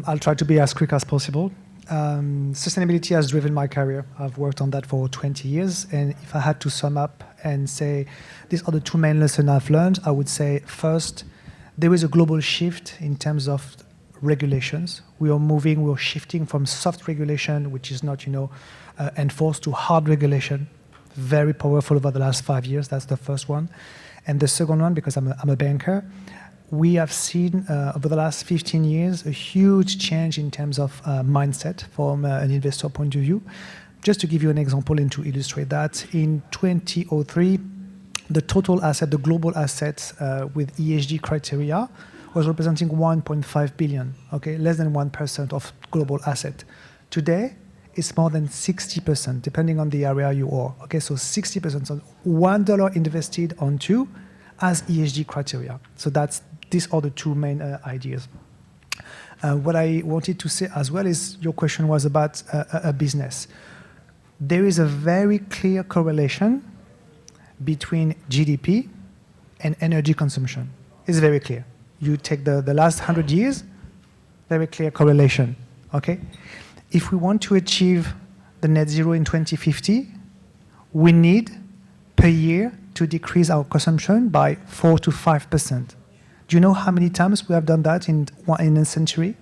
I'll try to be as quick as possible. Sustainability has driven my career. I've worked on that for 20 years. And if I had to sum up and say, these are the two main lessons I've learned, I would say, first, there is a global shift in terms of regulations. We're shifting from soft regulation, which is not, enforced, to hard regulation. Very powerful over the last 5 years. That's the first one. And the second one, because I'm a banker, we have seen over the last 15 years a huge change in terms of mindset from an investor point of view. Just to give you an example and to illustrate that, in 2003, the total asset, the global assets with ESG criteria was representing 1.5 billion, okay, less than 1% of global asset. Today, it's more than 60%, depending on the area you are. Okay, so 60%. So $1 invested on two as ESG criteria. So these are the two main ideas. What I wanted to say as well is your question was about a business. There is a very clear correlation between GDP and energy consumption. It's very clear. You take the last 100 years, very clear correlation, okay? If we want to achieve the net zero in 2050, we need per year to decrease our consumption by 4 to 5%. Do you know how many times we have done that in a century?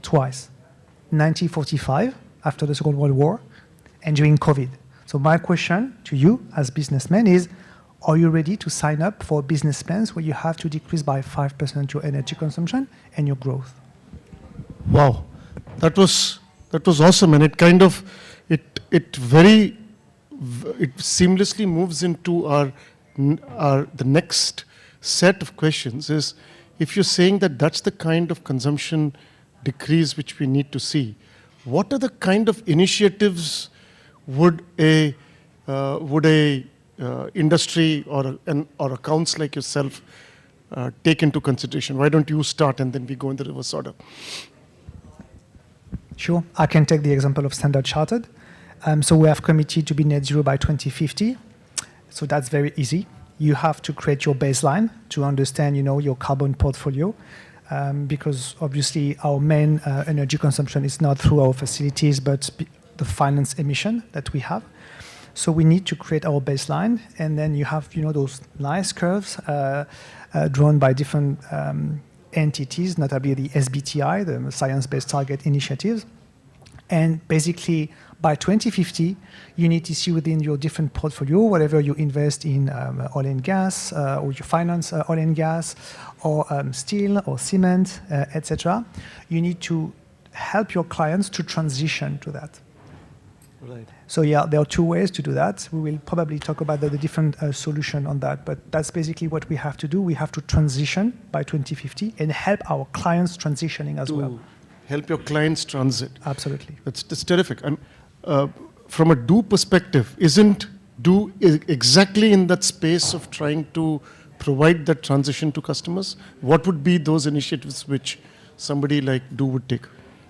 Twice. 1945, after the Second World War, and during COVID. So my question to you as businessmen is, are you ready to sign up for business plans where you have to decrease by 5% your energy consumption and your growth? Wow, that was awesome, and it kind of it seamlessly moves into the next set of questions. Is if you're saying that that's the kind of consumption decrease which we need to see, what are the kind of initiatives would a industry or accounts like yourself take into consideration? Why don't you start and then we go in the reverse order? Sure, I can take the example of Standard Chartered. So we have committed to be net zero by 2050. So that's very easy. You have to create your baseline to understand, your carbon portfolio, because obviously our main energy consumption is not through our facilities, but the finance emission that we have. So we need to create our baseline, and then you have, those nice curves drawn by different entities, notably the SBTI, the Science Based Target Initiative. And basically, by 2050, you need to see within your different portfolio, whatever you invest in oil and gas, or you finance oil and gas, or steel, or cement, etc. You need to help your clients to transition to that. Right. So yeah, there are two ways to do that. We will probably talk about the different solution on that, but that's basically what we have to do. We have to transition by 2050 and help our clients transitioning as well. Help your clients transit. Absolutely. That's terrific. And from a do perspective, isn't do exactly in that space of trying to provide that transition to customers? What would be those initiatives which somebody like do would take?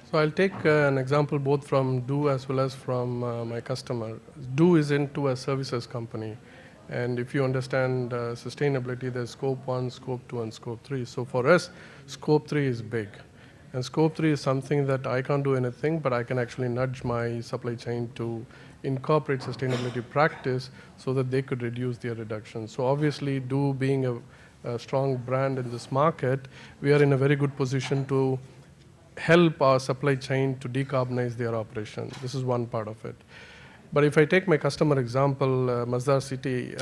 So I'll take an example both from Do as well as from my customer. Do is into a services company. And if you understand sustainability, there's scope 1, scope 2, and scope 3. So for us, scope 3 is big. And scope 3 is something that I can't do anything, but I can actually nudge my supply chain to incorporate sustainability practice so that they could reduce their reduction. So obviously, Do being a strong brand in this market, we are in a very good position to help our supply chain to decarbonize their operation. This is one part of it. But if I take my customer example, Masdar City,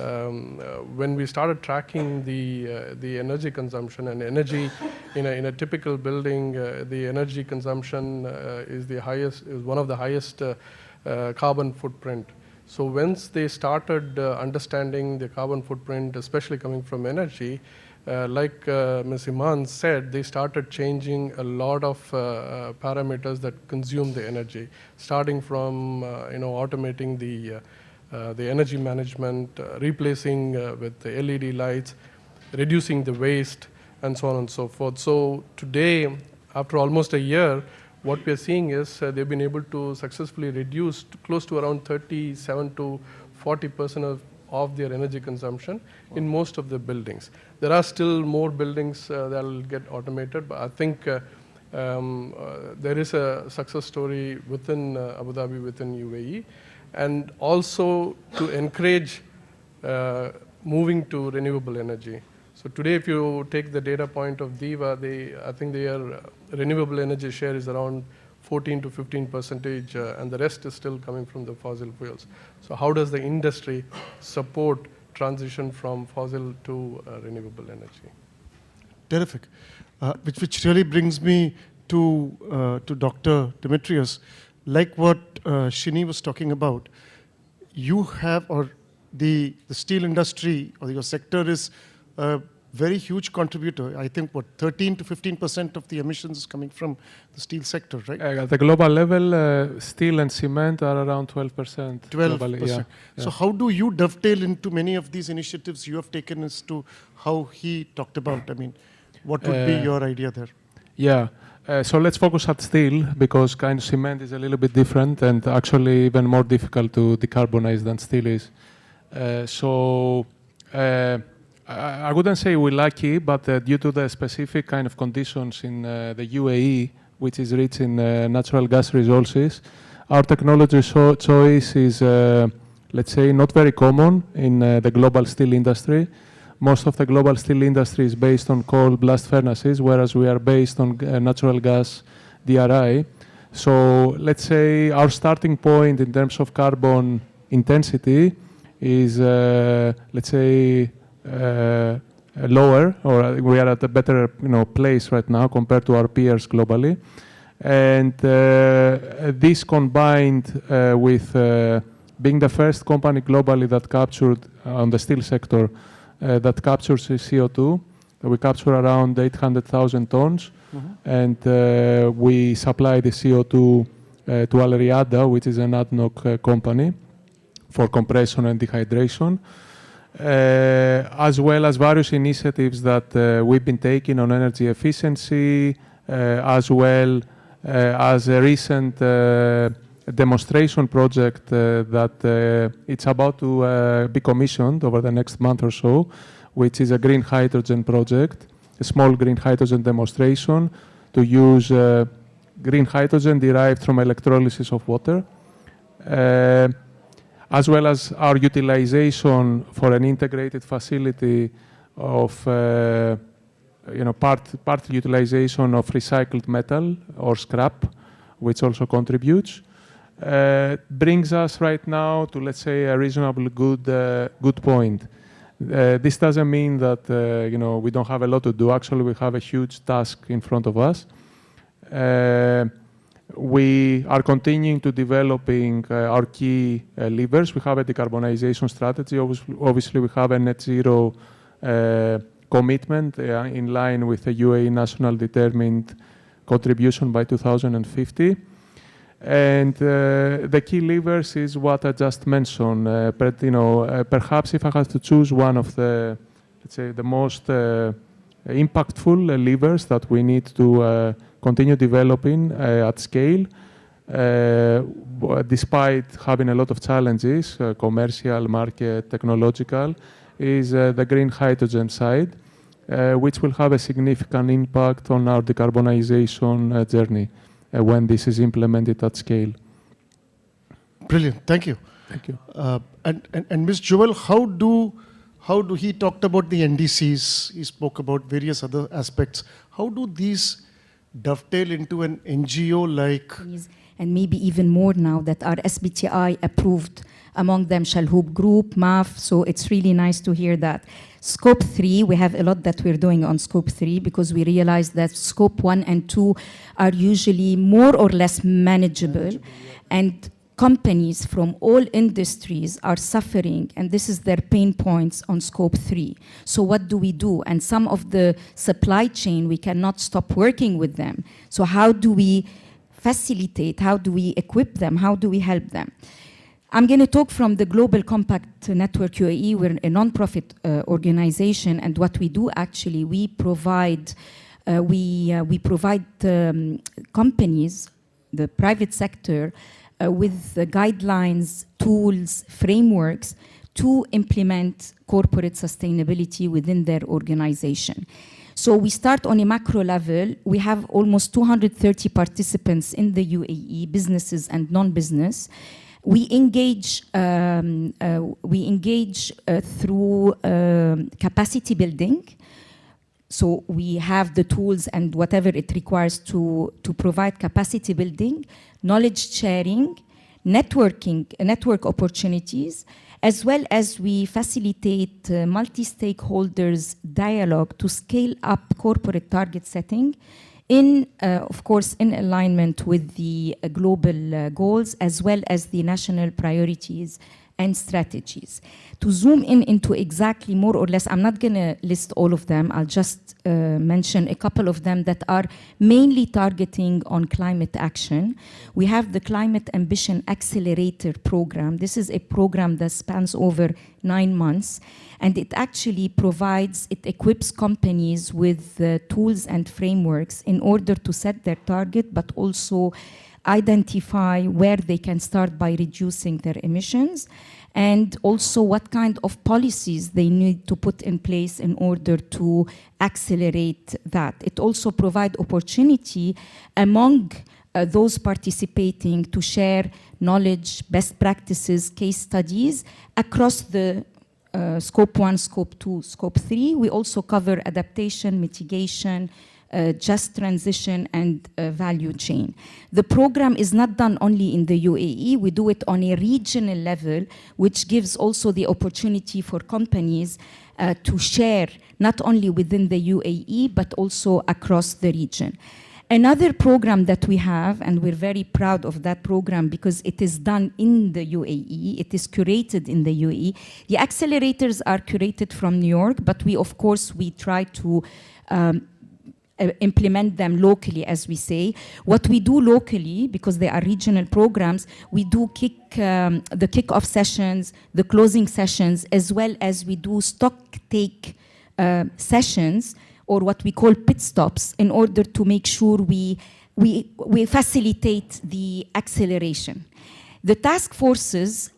when we started tracking the energy consumption and energy in a typical building, the energy consumption is one of the highest carbon footprint. So once they started understanding the carbon footprint, especially coming from energy, like Ms. Iman said, they started changing a lot of parameters that consume the energy, starting from automating the energy management, replacing with the LED lights, reducing the waste, and so on and so forth. So today, after almost a year, what we are seeing is they've been able to successfully reduce close to around 37 to 40% of their energy consumption in most of the buildings. There are still more buildings that will get automated, but I think there is a success story within Abu Dhabi, within UAE, and also to encourage moving to renewable energy. So today, if you take the data point of DEWA, I think their renewable energy share is around 14 to 15%, and the rest is still coming from the fossil fuels. So how does the industry support transition from fossil to renewable energy? Terrific. Which really brings me to Dr. Demetrios. Like what Shini was talking about, you have, or the steel industry or your sector is very huge contributor. I think, what, 13 to 15% of the emissions is coming from the steel sector, right? At the global level, steel and cement are around 12%. 12%. Globally, yeah. So how do you dovetail into many of these initiatives you have taken as to how he talked about? I mean, what would be your idea there? Yeah. So let's focus at steel, because kind of cement is a little bit different and actually even more difficult to decarbonize than steel is. I wouldn't say we're lucky, but due to the specific kind of conditions in the UAE, which is rich in natural gas resources, our technology choice is, let's say, not very common in the global steel industry. Most of the global steel industry is based on coal blast furnaces, whereas we are based on natural gas DRI. So let's say our starting point in terms of carbon intensity is, let's say, lower, or we are at a better place right now compared to our peers globally. And this combined with being the first company globally that captured on the steel sector that captures CO2. We capture around 800,000 tons, and we supply the CO2 to Al Riyadh, which is an ADNOC company, for compression and dehydration, as well as various initiatives that we've been taking on energy efficiency, as well as a recent demonstration project that it's about to be commissioned over the next month or so, which is a green hydrogen project, a small green hydrogen demonstration to use green hydrogen derived from electrolysis of water, as well as our utilization for an integrated facility of part utilization of recycled metal or scrap, which also contributes. Brings us right now to, let's say, a reasonably good point. This doesn't mean that we don't have a lot to do. Actually, we have a huge task in front of us. We are continuing to developing our key levers. We have a decarbonization strategy. Obviously, we have a net zero commitment in line with the UAE national determined contribution by 2050. And the key levers is what I just mentioned. Perhaps if I had to choose one of the, let's say, the most impactful levers that we need to continue developing at scale, despite having a lot of challenges, commercial, market, technological, is the green hydrogen side, which will have a significant impact on our decarbonization journey when this is implemented at scale. Brilliant, thank you. Thank you. And Ms. Joel, how do he talked about the NDCs, he spoke about various other aspects. How do these dovetail into an NGO like? And maybe even more now that our SBTI approved, among them Shalhoub Group, MAF, so it's really nice to hear that. Scope 3, we have a lot that we're doing on Scope 3 because we realize that Scope 1 and 2 are usually more or less manageable. And companies from all industries are suffering, and this is their pain points on Scope 3. So what do we do? And some of the supply chain, we cannot stop working with them. So how do we facilitate? How do we equip them? How do we help them? I'm going to talk from the Global Compact Network UAE. We're a non-profit organization, and what we do actually, we provide companies, the private sector, with guidelines, tools, frameworks to implement corporate sustainability within their organization. So we start on a macro level. We have almost 230 participants in the UAE, businesses and non-business. We engage through capacity building. So we have the tools and whatever it requires to provide capacity building, knowledge sharing, network opportunities, as well as we facilitate multi-stakeholders dialogue to scale up corporate target setting of course, in alignment with the global goals, as well as the national priorities and strategies. To zoom in into exactly more or less, I'm not going to list all of them. I'll just mention a couple of them that are mainly targeting on climate action. We have the Climate Ambition Accelerator program. This is a program that spans over 9 months, and it actually it equips companies with tools and frameworks in order to set their target, but also identify where they can start by reducing their emissions, and also what kind of policies they need to put in place in order to accelerate that. It also provides opportunity among those participating to share knowledge, best practices, case studies across the Scope 1, Scope 2, Scope 3. We also cover adaptation, mitigation, just transition, and value chain. The program is not done only in the UAE. We do it on a regional level, which gives also the opportunity for companies to share not only within the UAE, but also across the region. Another program that we have, and we're very proud of that program because it is done in the UAE, it is curated in the UAE. The accelerators are curated from New York, but we try to implement them locally, as we say. What we do locally, because they are regional programs, we do the kick-off sessions, the closing sessions, as well as we do stock take sessions, or what we call pit stops, in order to make sure we facilitate the acceleration. The task forces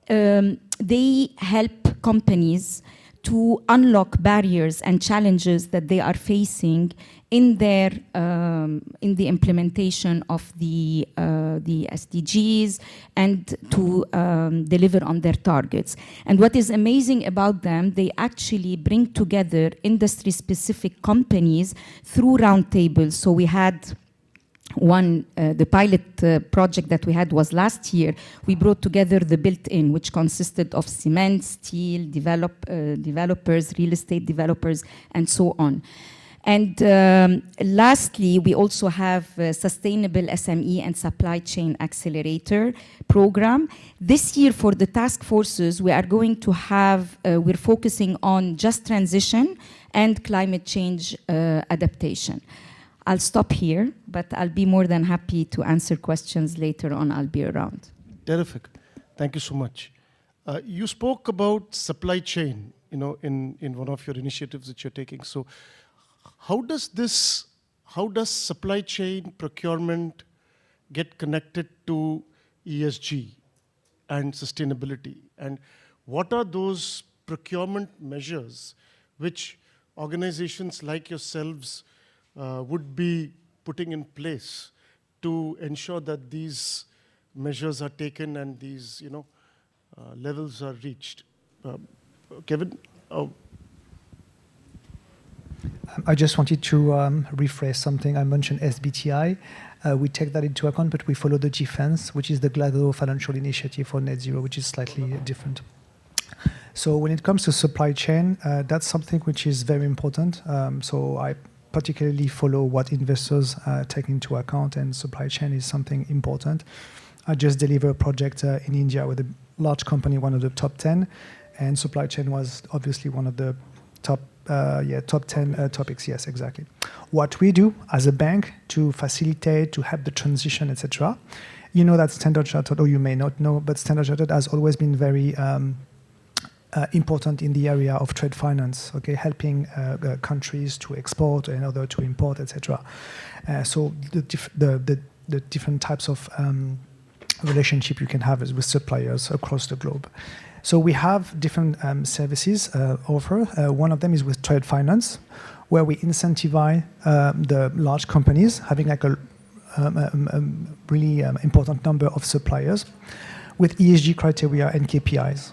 they help companies to unlock barriers and challenges that they are facing in the implementation of the SDGs and to deliver on their targets. And what is amazing about them, they actually bring together industry-specific companies through roundtables. So we had the pilot project that we had was last year. We brought together the Buteen, which consisted of cement, steel, developers, real estate developers, and so on. And lastly, we also have Sustainable SME and Supply Chain Accelerator program. This year for the task forces, we are going to have, we're focusing on just transition and climate change adaptation. I'll stop here, but I'll be more than happy to answer questions later on. I'll be around. Terrific. Thank you so much. You spoke about supply chain, in one of your initiatives that you're taking. So how does supply chain procurement get connected to ESG and sustainability? And what are those procurement measures which organizations like yourselves would be putting in place to ensure that these measures are taken and these levels are reached? Kevin? I just wanted to rephrase something. I mentioned SBTI. We take that into account, but we follow the GFANZ, which is the Global Financial Initiative for Net Zero, which is slightly different. So when it comes to supply chain, that's something which is very important. So I particularly follow what investors take into account, and supply chain is something important. I just delivered a project in India with a large company, one of the top 10, and supply chain was obviously one of the top 10 topics. Yes, exactly. What we do as a bank to facilitate, to help the transition, etc. You know that Standard Chartered, or you may not know, but Standard Chartered has always been very important in the area of trade finance, okay, helping countries to export and other to import, etc. So the different types of relationship you can have with suppliers across the globe. So we have different services offer. One of them is with trade finance, where we incentivize the large companies having like a really important number of suppliers with ESG criteria and KPIs.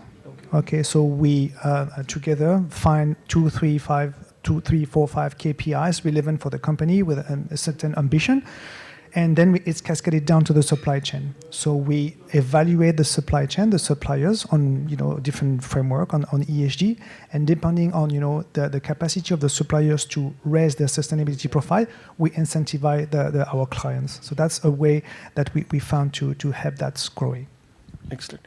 Okay, so we together find 2, 3, 4, 5 KPIs relevant for the company with a certain ambition, and then it's cascaded down to the supply chain. So we evaluate the supply chain, the suppliers on different framework on ESG, and depending on the capacity of the suppliers to raise their sustainability profile, we incentivize our clients. So that's a way that we found to help that growing. Excellent.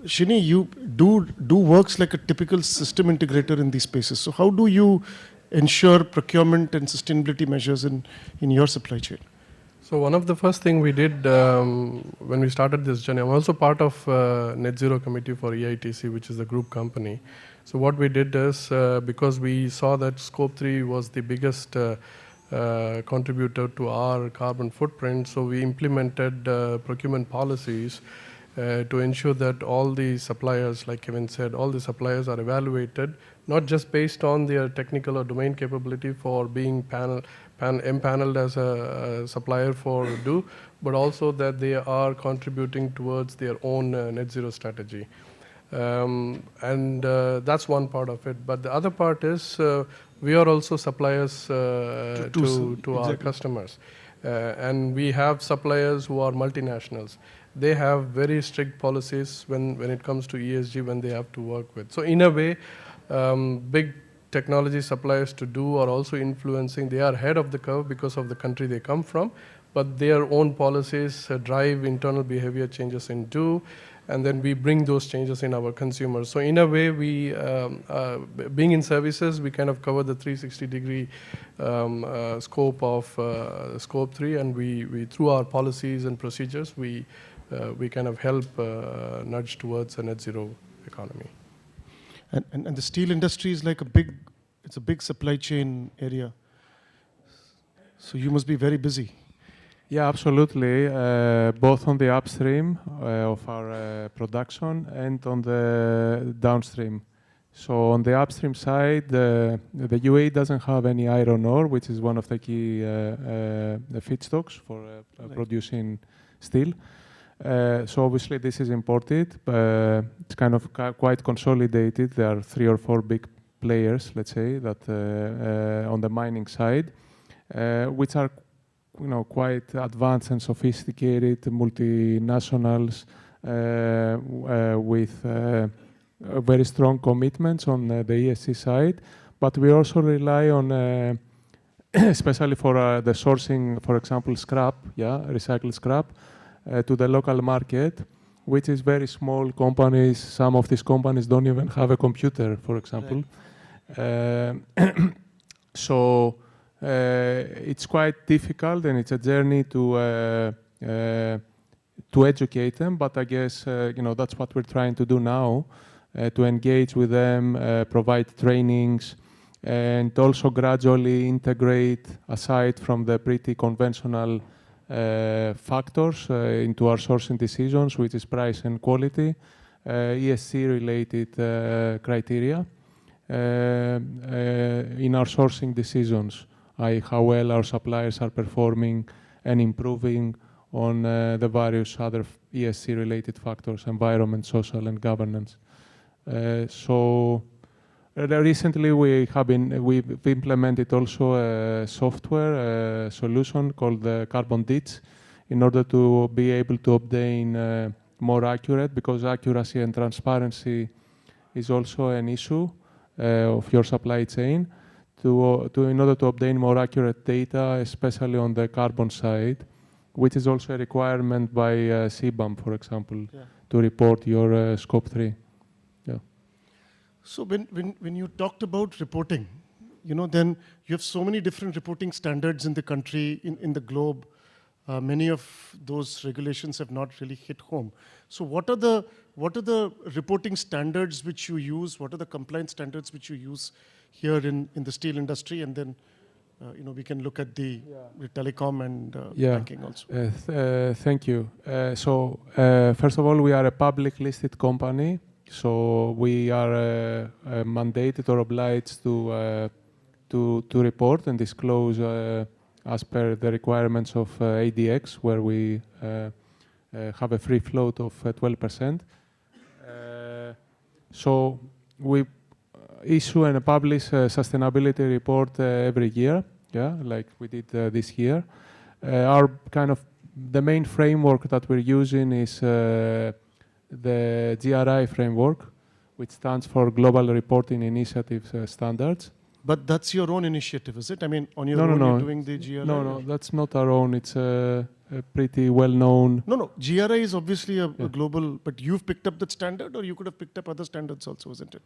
Shini, you do works like a typical system integrator in these spaces. So how do you ensure procurement and sustainability measures in your supply chain? So one of the first thing we did when we started this journey, I'm also part of Net Zero Committee for EITC, which is the group company. So what we did is, because we saw that Scope 3 was the biggest contributor to our carbon footprint, so we implemented procurement policies to ensure that all the suppliers, like Kevin said, all the suppliers are evaluated, not just based on their technical or domain capability for being empaneled as a supplier for do, but also that they are contributing towards their own net zero strategy. That's one part of it. But the other part is we are also suppliers to our customers. And we have suppliers who are multinationals. They have very strict policies when it comes to ESG, when they have to work with. So in a way, big technology suppliers to do are also influencing. They are ahead of the curve because of the country they come from, but their own policies drive internal behavior changes in do, and then we bring those changes in our consumers. So in a way, we, being in services, we kind of cover the 360-degree scope of Scope 3, and we through our policies and procedures, we kind of help nudge towards a net zero economy. And the steel industry is like it's a big supply chain area. So you must be very busy. Yeah, absolutely. Both on the upstream of our production and on the downstream. So on the upstream side, the UAE doesn't have any iron ore, which is one of the key feedstocks for producing steel. So obviously this is imported. It's kind of quite consolidated. There are 3 or 4 big players, let's say, that on the mining side, which are quite advanced and sophisticated multinationals with very strong commitments on the ESG side. But we also rely on, especially for the sourcing, for example, scrap, recycled scrap, to the local market, which is very small companies. Some of these companies don't even have a computer, for example. Right. So it's quite difficult, and it's a journey to educate them. But I guess that's what we're trying to do now, to engage with them, provide trainings, and also gradually integrate, aside from the pretty conventional factors into our sourcing decisions, which is price and quality, ESG-related criteria in our sourcing decisions, i.e. how well our suppliers are performing and improving on the various other ESG-related factors, environment, social, and governance. So recently we've implemented also a software solution called the Carbon Ditch in order to be able to obtain more accurate, because accuracy and transparency is also an issue of your supply chain, in order to obtain more accurate data, especially on the carbon side, which is also a requirement by CBAM, for example, to report your Scope 3. So when you talked about reporting, then you have so many different reporting standards in the country, in the globe. Many of those regulations have not really hit home. So what are the reporting standards which you use? What are the compliance standards which you use here in the steel industry? And then we can look at the telecom and banking also. Thank you. So first of all, we are a public listed company. So we are mandated or obliged to report and disclose as per the requirements of ADX, where we have a free float of 12%. So we issue and publish a sustainability report every year, like we did this year. Our kind of the main framework that we're using is the GRI framework, which stands for Global Reporting Initiative Standards. But that's your own initiative, is it? I mean, on your own, you're doing the GRI? No, that's not our own. It's pretty well-known. No. GRI is obviously a global, but you've picked up that standard, or you could have picked up other standards also, isn't it?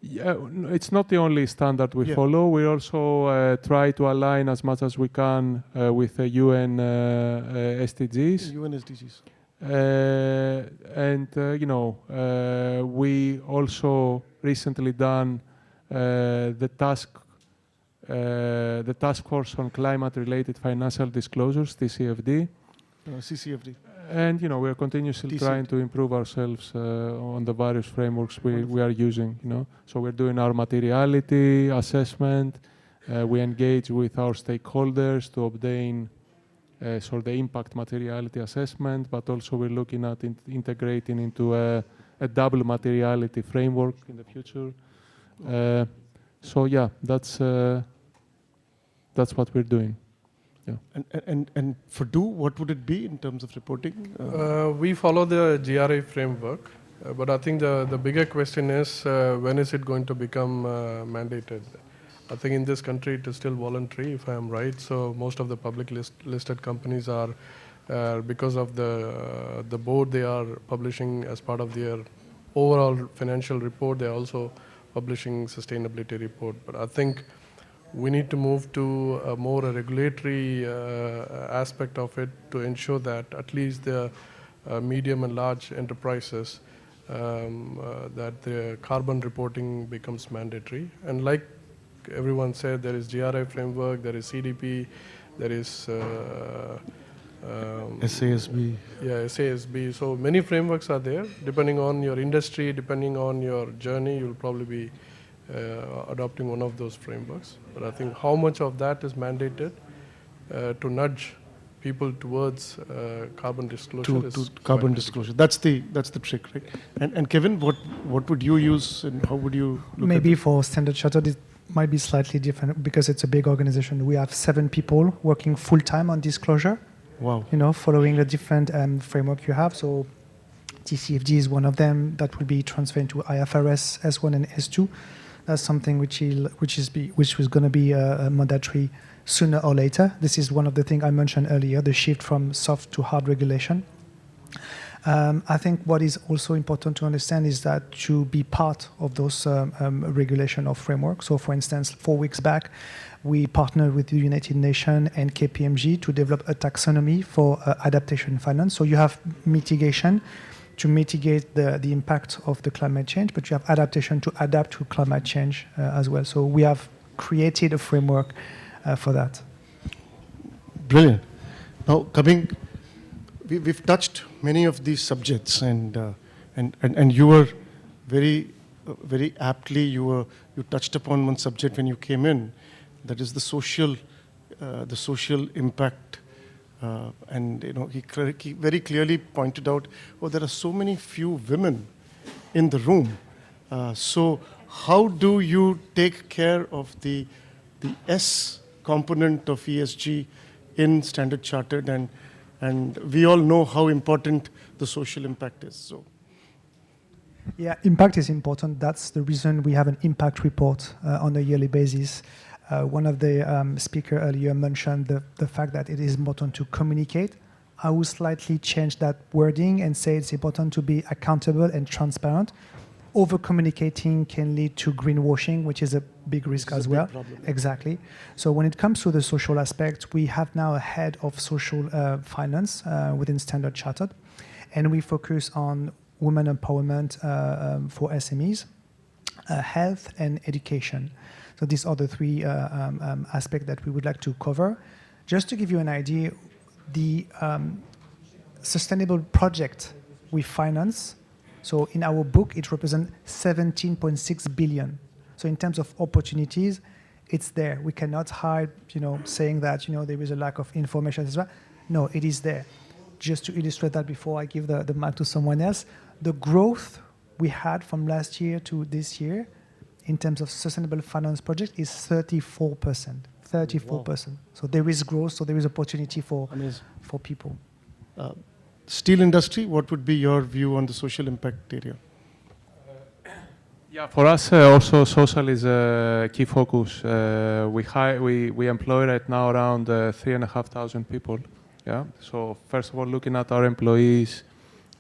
Yeah, it's not the only standard we Yeah. follow. We also try to align as much as we can with the UN SDGs. UN SDGs. We also recently done the task force on climate-related financial disclosures, TCFD. CCFD. And we are continuously trying to improve ourselves on the various frameworks we are using. So we're doing our materiality assessment. We engage with our stakeholders to obtain the impact materiality assessment, but also we're looking at integrating into a double materiality framework in the future. So yeah, that's what we're doing. Yeah. And for what would it be in terms of reporting? We follow the GRI framework, but I think the bigger question is when is it going to become mandated? I think in this country it is still voluntary, if I am right. So most of the public listed companies are, because of the board they are publishing as part of their overall financial report, they are also publishing sustainability report. But I think we need to move to a more regulatory aspect of it to ensure that at least the medium and large enterprises, that the carbon reporting becomes mandatory. And like everyone said, there is GRI framework, there is CDP, there is SASB. Yeah, SASB. So many frameworks are there. Depending on your industry, depending on your journey, you'll probably be adopting one of those frameworks. But I think how much of that is mandated to nudge people towards carbon disclosure to carbon disclosure. That's the trick, right? And Kevin, what would you use and how would you look Maybe at it? for Standard Chartered, it might be slightly different because it's a big organization. We have 7 people working full-time on disclosure. Wow. Following the different framework you have. So TCFD is one of them that will be transferred into IFRS S1 and S2. That's something which was going to be mandatory sooner or later. This is one of the things I mentioned earlier, the shift from soft to hard regulation. I think what is also important to understand is that to be part of those regulation or framework. So for instance, 4 weeks back, we partnered with the United Nations and KPMG to develop a taxonomy for adaptation finance. So you have mitigation to mitigate the impact of the climate change, but you have adaptation to adapt to climate change as well. So we have created a framework for that. Brilliant. Now, we've touched many of these subjects, and you were very aptly you touched upon one subject when you came in, that is the social impact. And he very clearly pointed out, there are so many few women in the room. So how do you take care of the S component of ESG in Standard Chartered? And we all know how important the social impact is. So. Yeah, impact is important. That's the reason we have an impact report on a yearly basis. One of the speakers earlier mentioned the fact that it is important to communicate. I will slightly change that wording and say it's important to be accountable and transparent. Over-communicating can lead to greenwashing, which is a big risk as well. Exactly. So when it comes to the social aspect, we have now a head of social finance within Standard Chartered, and we focus on women empowerment for SMEs, health and education. So these are the 3 aspects that we would like to cover. Just to give you an idea, the sustainable project we finance, so in our book, it represents 17.6 billion. So in terms of opportunities, it's there. We cannot hide, saying that, there is a lack of information as well. No, it is there. Just to illustrate that before I give the mic to someone else, the growth we had from last year to this year in terms of sustainable finance project is 34%. 34%. Wow. So there is growth, so there is opportunity for people. Steel industry, what would be your view on the social impact area? Yeah, for us also social is a key focus. We employ right now around 3,500 people Yeah. So first of all, looking at our employees,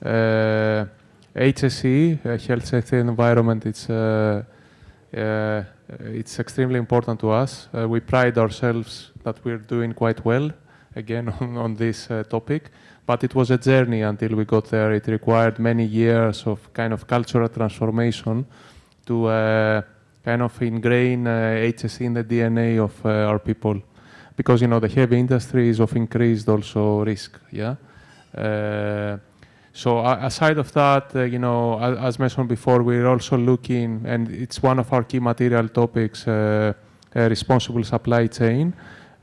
HSE, health, safety, and environment, it's extremely important to us. We pride ourselves that we're doing quite well, again, on this topic. But it was a journey until we got there. It required many years of kind of cultural transformation to kind of ingrain HSE in the DNA of our people. Because, you know, the heavy industry is of increased also risk, yeah? So aside of that, you know, as mentioned before, we're also looking, and it's one of our key material topics, responsible supply chain,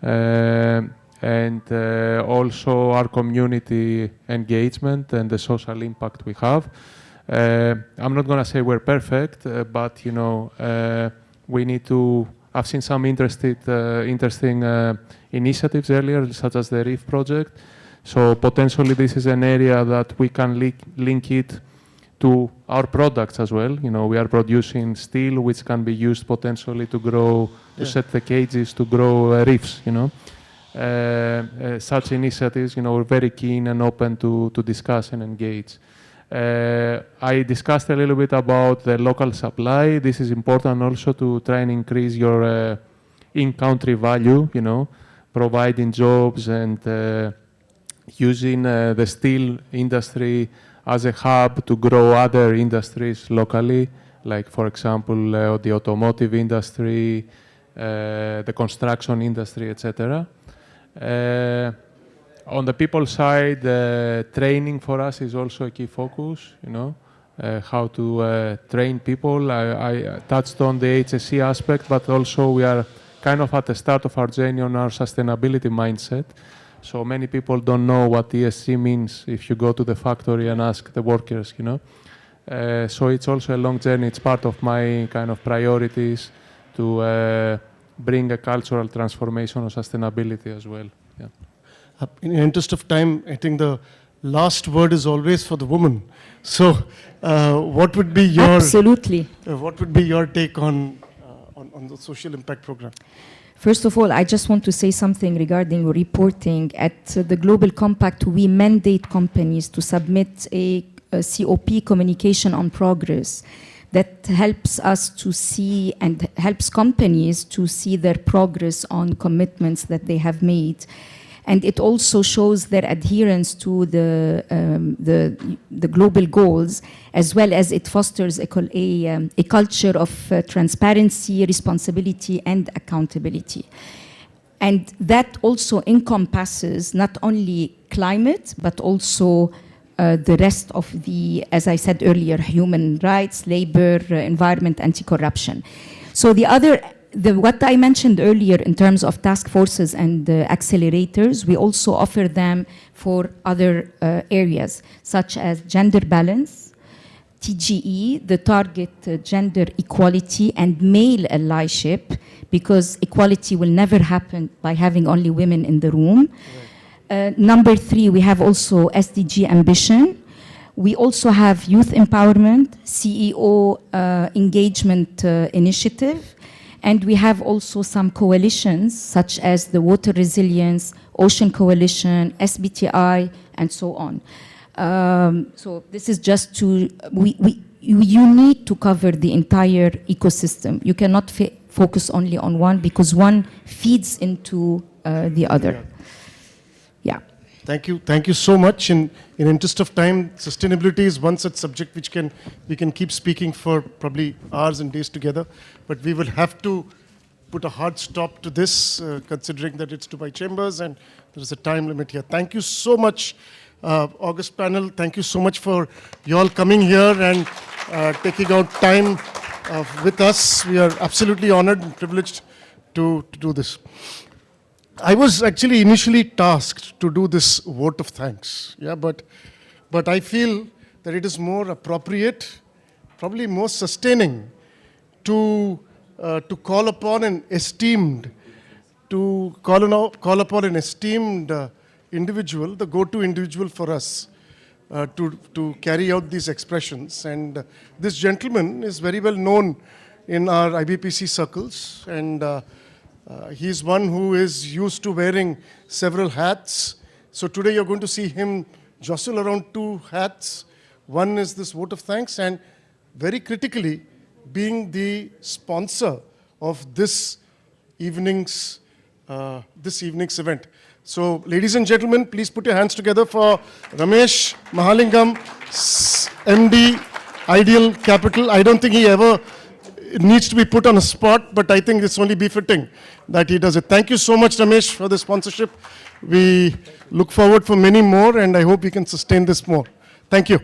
and also our community engagement and the social impact we have. I'm not going to say we're perfect, but, you know, we need to. I've seen some interesting initiatives earlier, such as the Reef project. So potentially this is an area that we can link it to our products as well. You know, we are producing steel, which can be used potentially to grow, to set the cages, to grow reefs, you know. Such initiatives, you know, we're very keen and open to discuss and engage. I discussed a little bit about the local supply. This is important also to try and increase your in-country value, you know, providing jobs and using the steel industry as a hub to grow other industries locally, like, for example, the automotive industry, the construction industry, etc. On the people side, training for us is also a key focus, you know, how to train people. I touched on the HSE aspect, but also we are kind of at the start of our journey on our sustainability mindset. So many people don't know what ESG means if you go to the factory and ask the workers, you know. So it's also a long journey. It's part of my kind of priorities to bring a cultural transformation of sustainability as well. Yeah. In the interest of time, I think the last word is always for the woman. So, what would be your Absolutely. What would be your take on the social impact program? First of all, I just want to say something regarding reporting. At the Global Compact, we mandate companies to submit a COP, communication on progress, that helps us to see and helps companies to see their progress on commitments that they have made. And it also shows their adherence to the global goals, as well as it fosters a culture of transparency, responsibility, and accountability. And that also encompasses not only climate, but also the rest of the, as I said earlier, human rights, labor, environment, anti-corruption. So what I mentioned earlier in terms of task forces and accelerators, we also offer them for other areas, such as gender balance, TGE, the target gender equality, and male allyship, because equality will never happen by having only women in the room. Number 3, we have also SDG ambition. We also have youth empowerment, CEO engagement initiative. And we have also some coalitions, such as the Water Resilience, Ocean Coalition, SBTI, and so on. So this is just to, you need to cover the entire ecosystem. You cannot focus only on one, because one feeds into the other. Yeah. Thank you. Thank you so much. In interest of time, sustainability is one such subject which we can keep speaking for probably hours and days together. But we will have to put a hard stop to this, considering that it's Dubai Chambers and there is a time limit here. Thank you so much, August panel. Thank you so much for you all coming here and taking out time with us. We are absolutely honored and privileged to do this. I was actually initially tasked to do this vote of thanks, yeah, but I feel that it is more appropriate, probably more sustaining, to call upon an esteemed, individual, the go-to individual for us, to carry out these expressions. And this gentleman is very well known in our IBPC circles, and he's one who is used to wearing several hats, So today you're going to see him jostle around two hats. One is this vote of thanks, and very critically, being the sponsor of this evening's event. So, ladies and gentlemen, please put your hands together for Ramesh Mahalingam, MD, Ideal Capital. I don't think he ever needs to be put on a spot, but I think it's only befitting that he does it. Thank you so much, Ramesh, for the sponsorship. We look forward for many more, and I hope we can sustain this more. Thank you.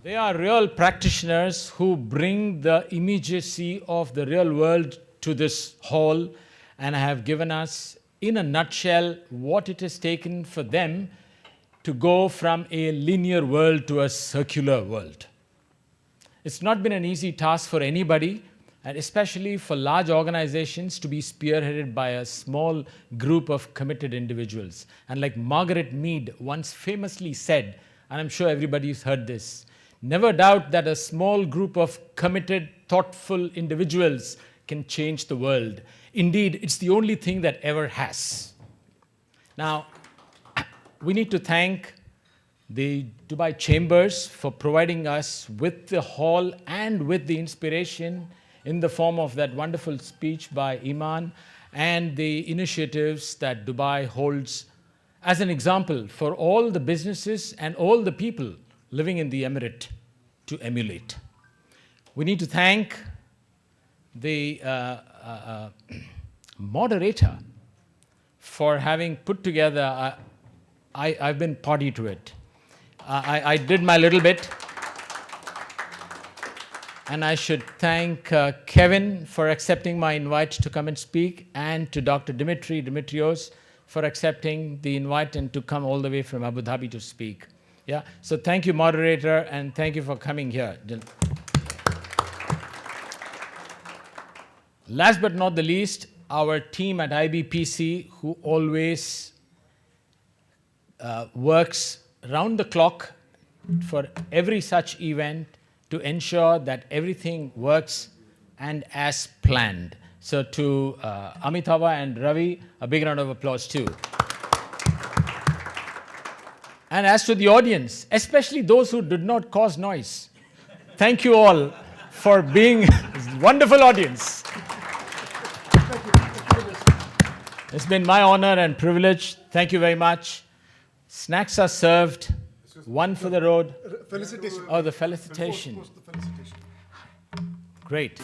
They are real practitioners who bring the immediacy of the real world to this hall and have given us, in a nutshell, what it has taken for them to go from a linear world to a circular world. It's not been an easy task for anybody, and especially for large organizations, to be spearheaded by a small group of committed individuals. And like Margaret Mead once famously said, and I'm sure everybody's heard this, never doubt that a small group of committed, thoughtful individuals can change the world. Indeed, it's the only thing that ever has. Now, we need to thank the Dubai Chambers for providing us with the hall and with the inspiration in the form of that wonderful speech by Iman and the initiatives that Dubai holds as an example for all the businesses and all the people living in the Emirate to emulate. We need to thank the moderator for having put together, I've been party to it. I did my little bit. And I should thank Kevin for accepting my invite to come and speak, and to Dr. Dimitrios for accepting the invite and to come all the way from Abu Dhabi to speak. Yeah. So thank you, moderator, and thank you for coming here. Last but not the least, our team at IBPC, who always works round the clock for every such event to ensure that everything works and as planned. So to Amitava and Ravi, a big round of applause too. And as to the audience, especially those who did not cause noise, thank you all for being a wonderful audience. It's been my honor and privilege. Thank you very much. Snacks are served. One for the road. Felicitation. Oh, the felicitation. Post the felicitation. Great.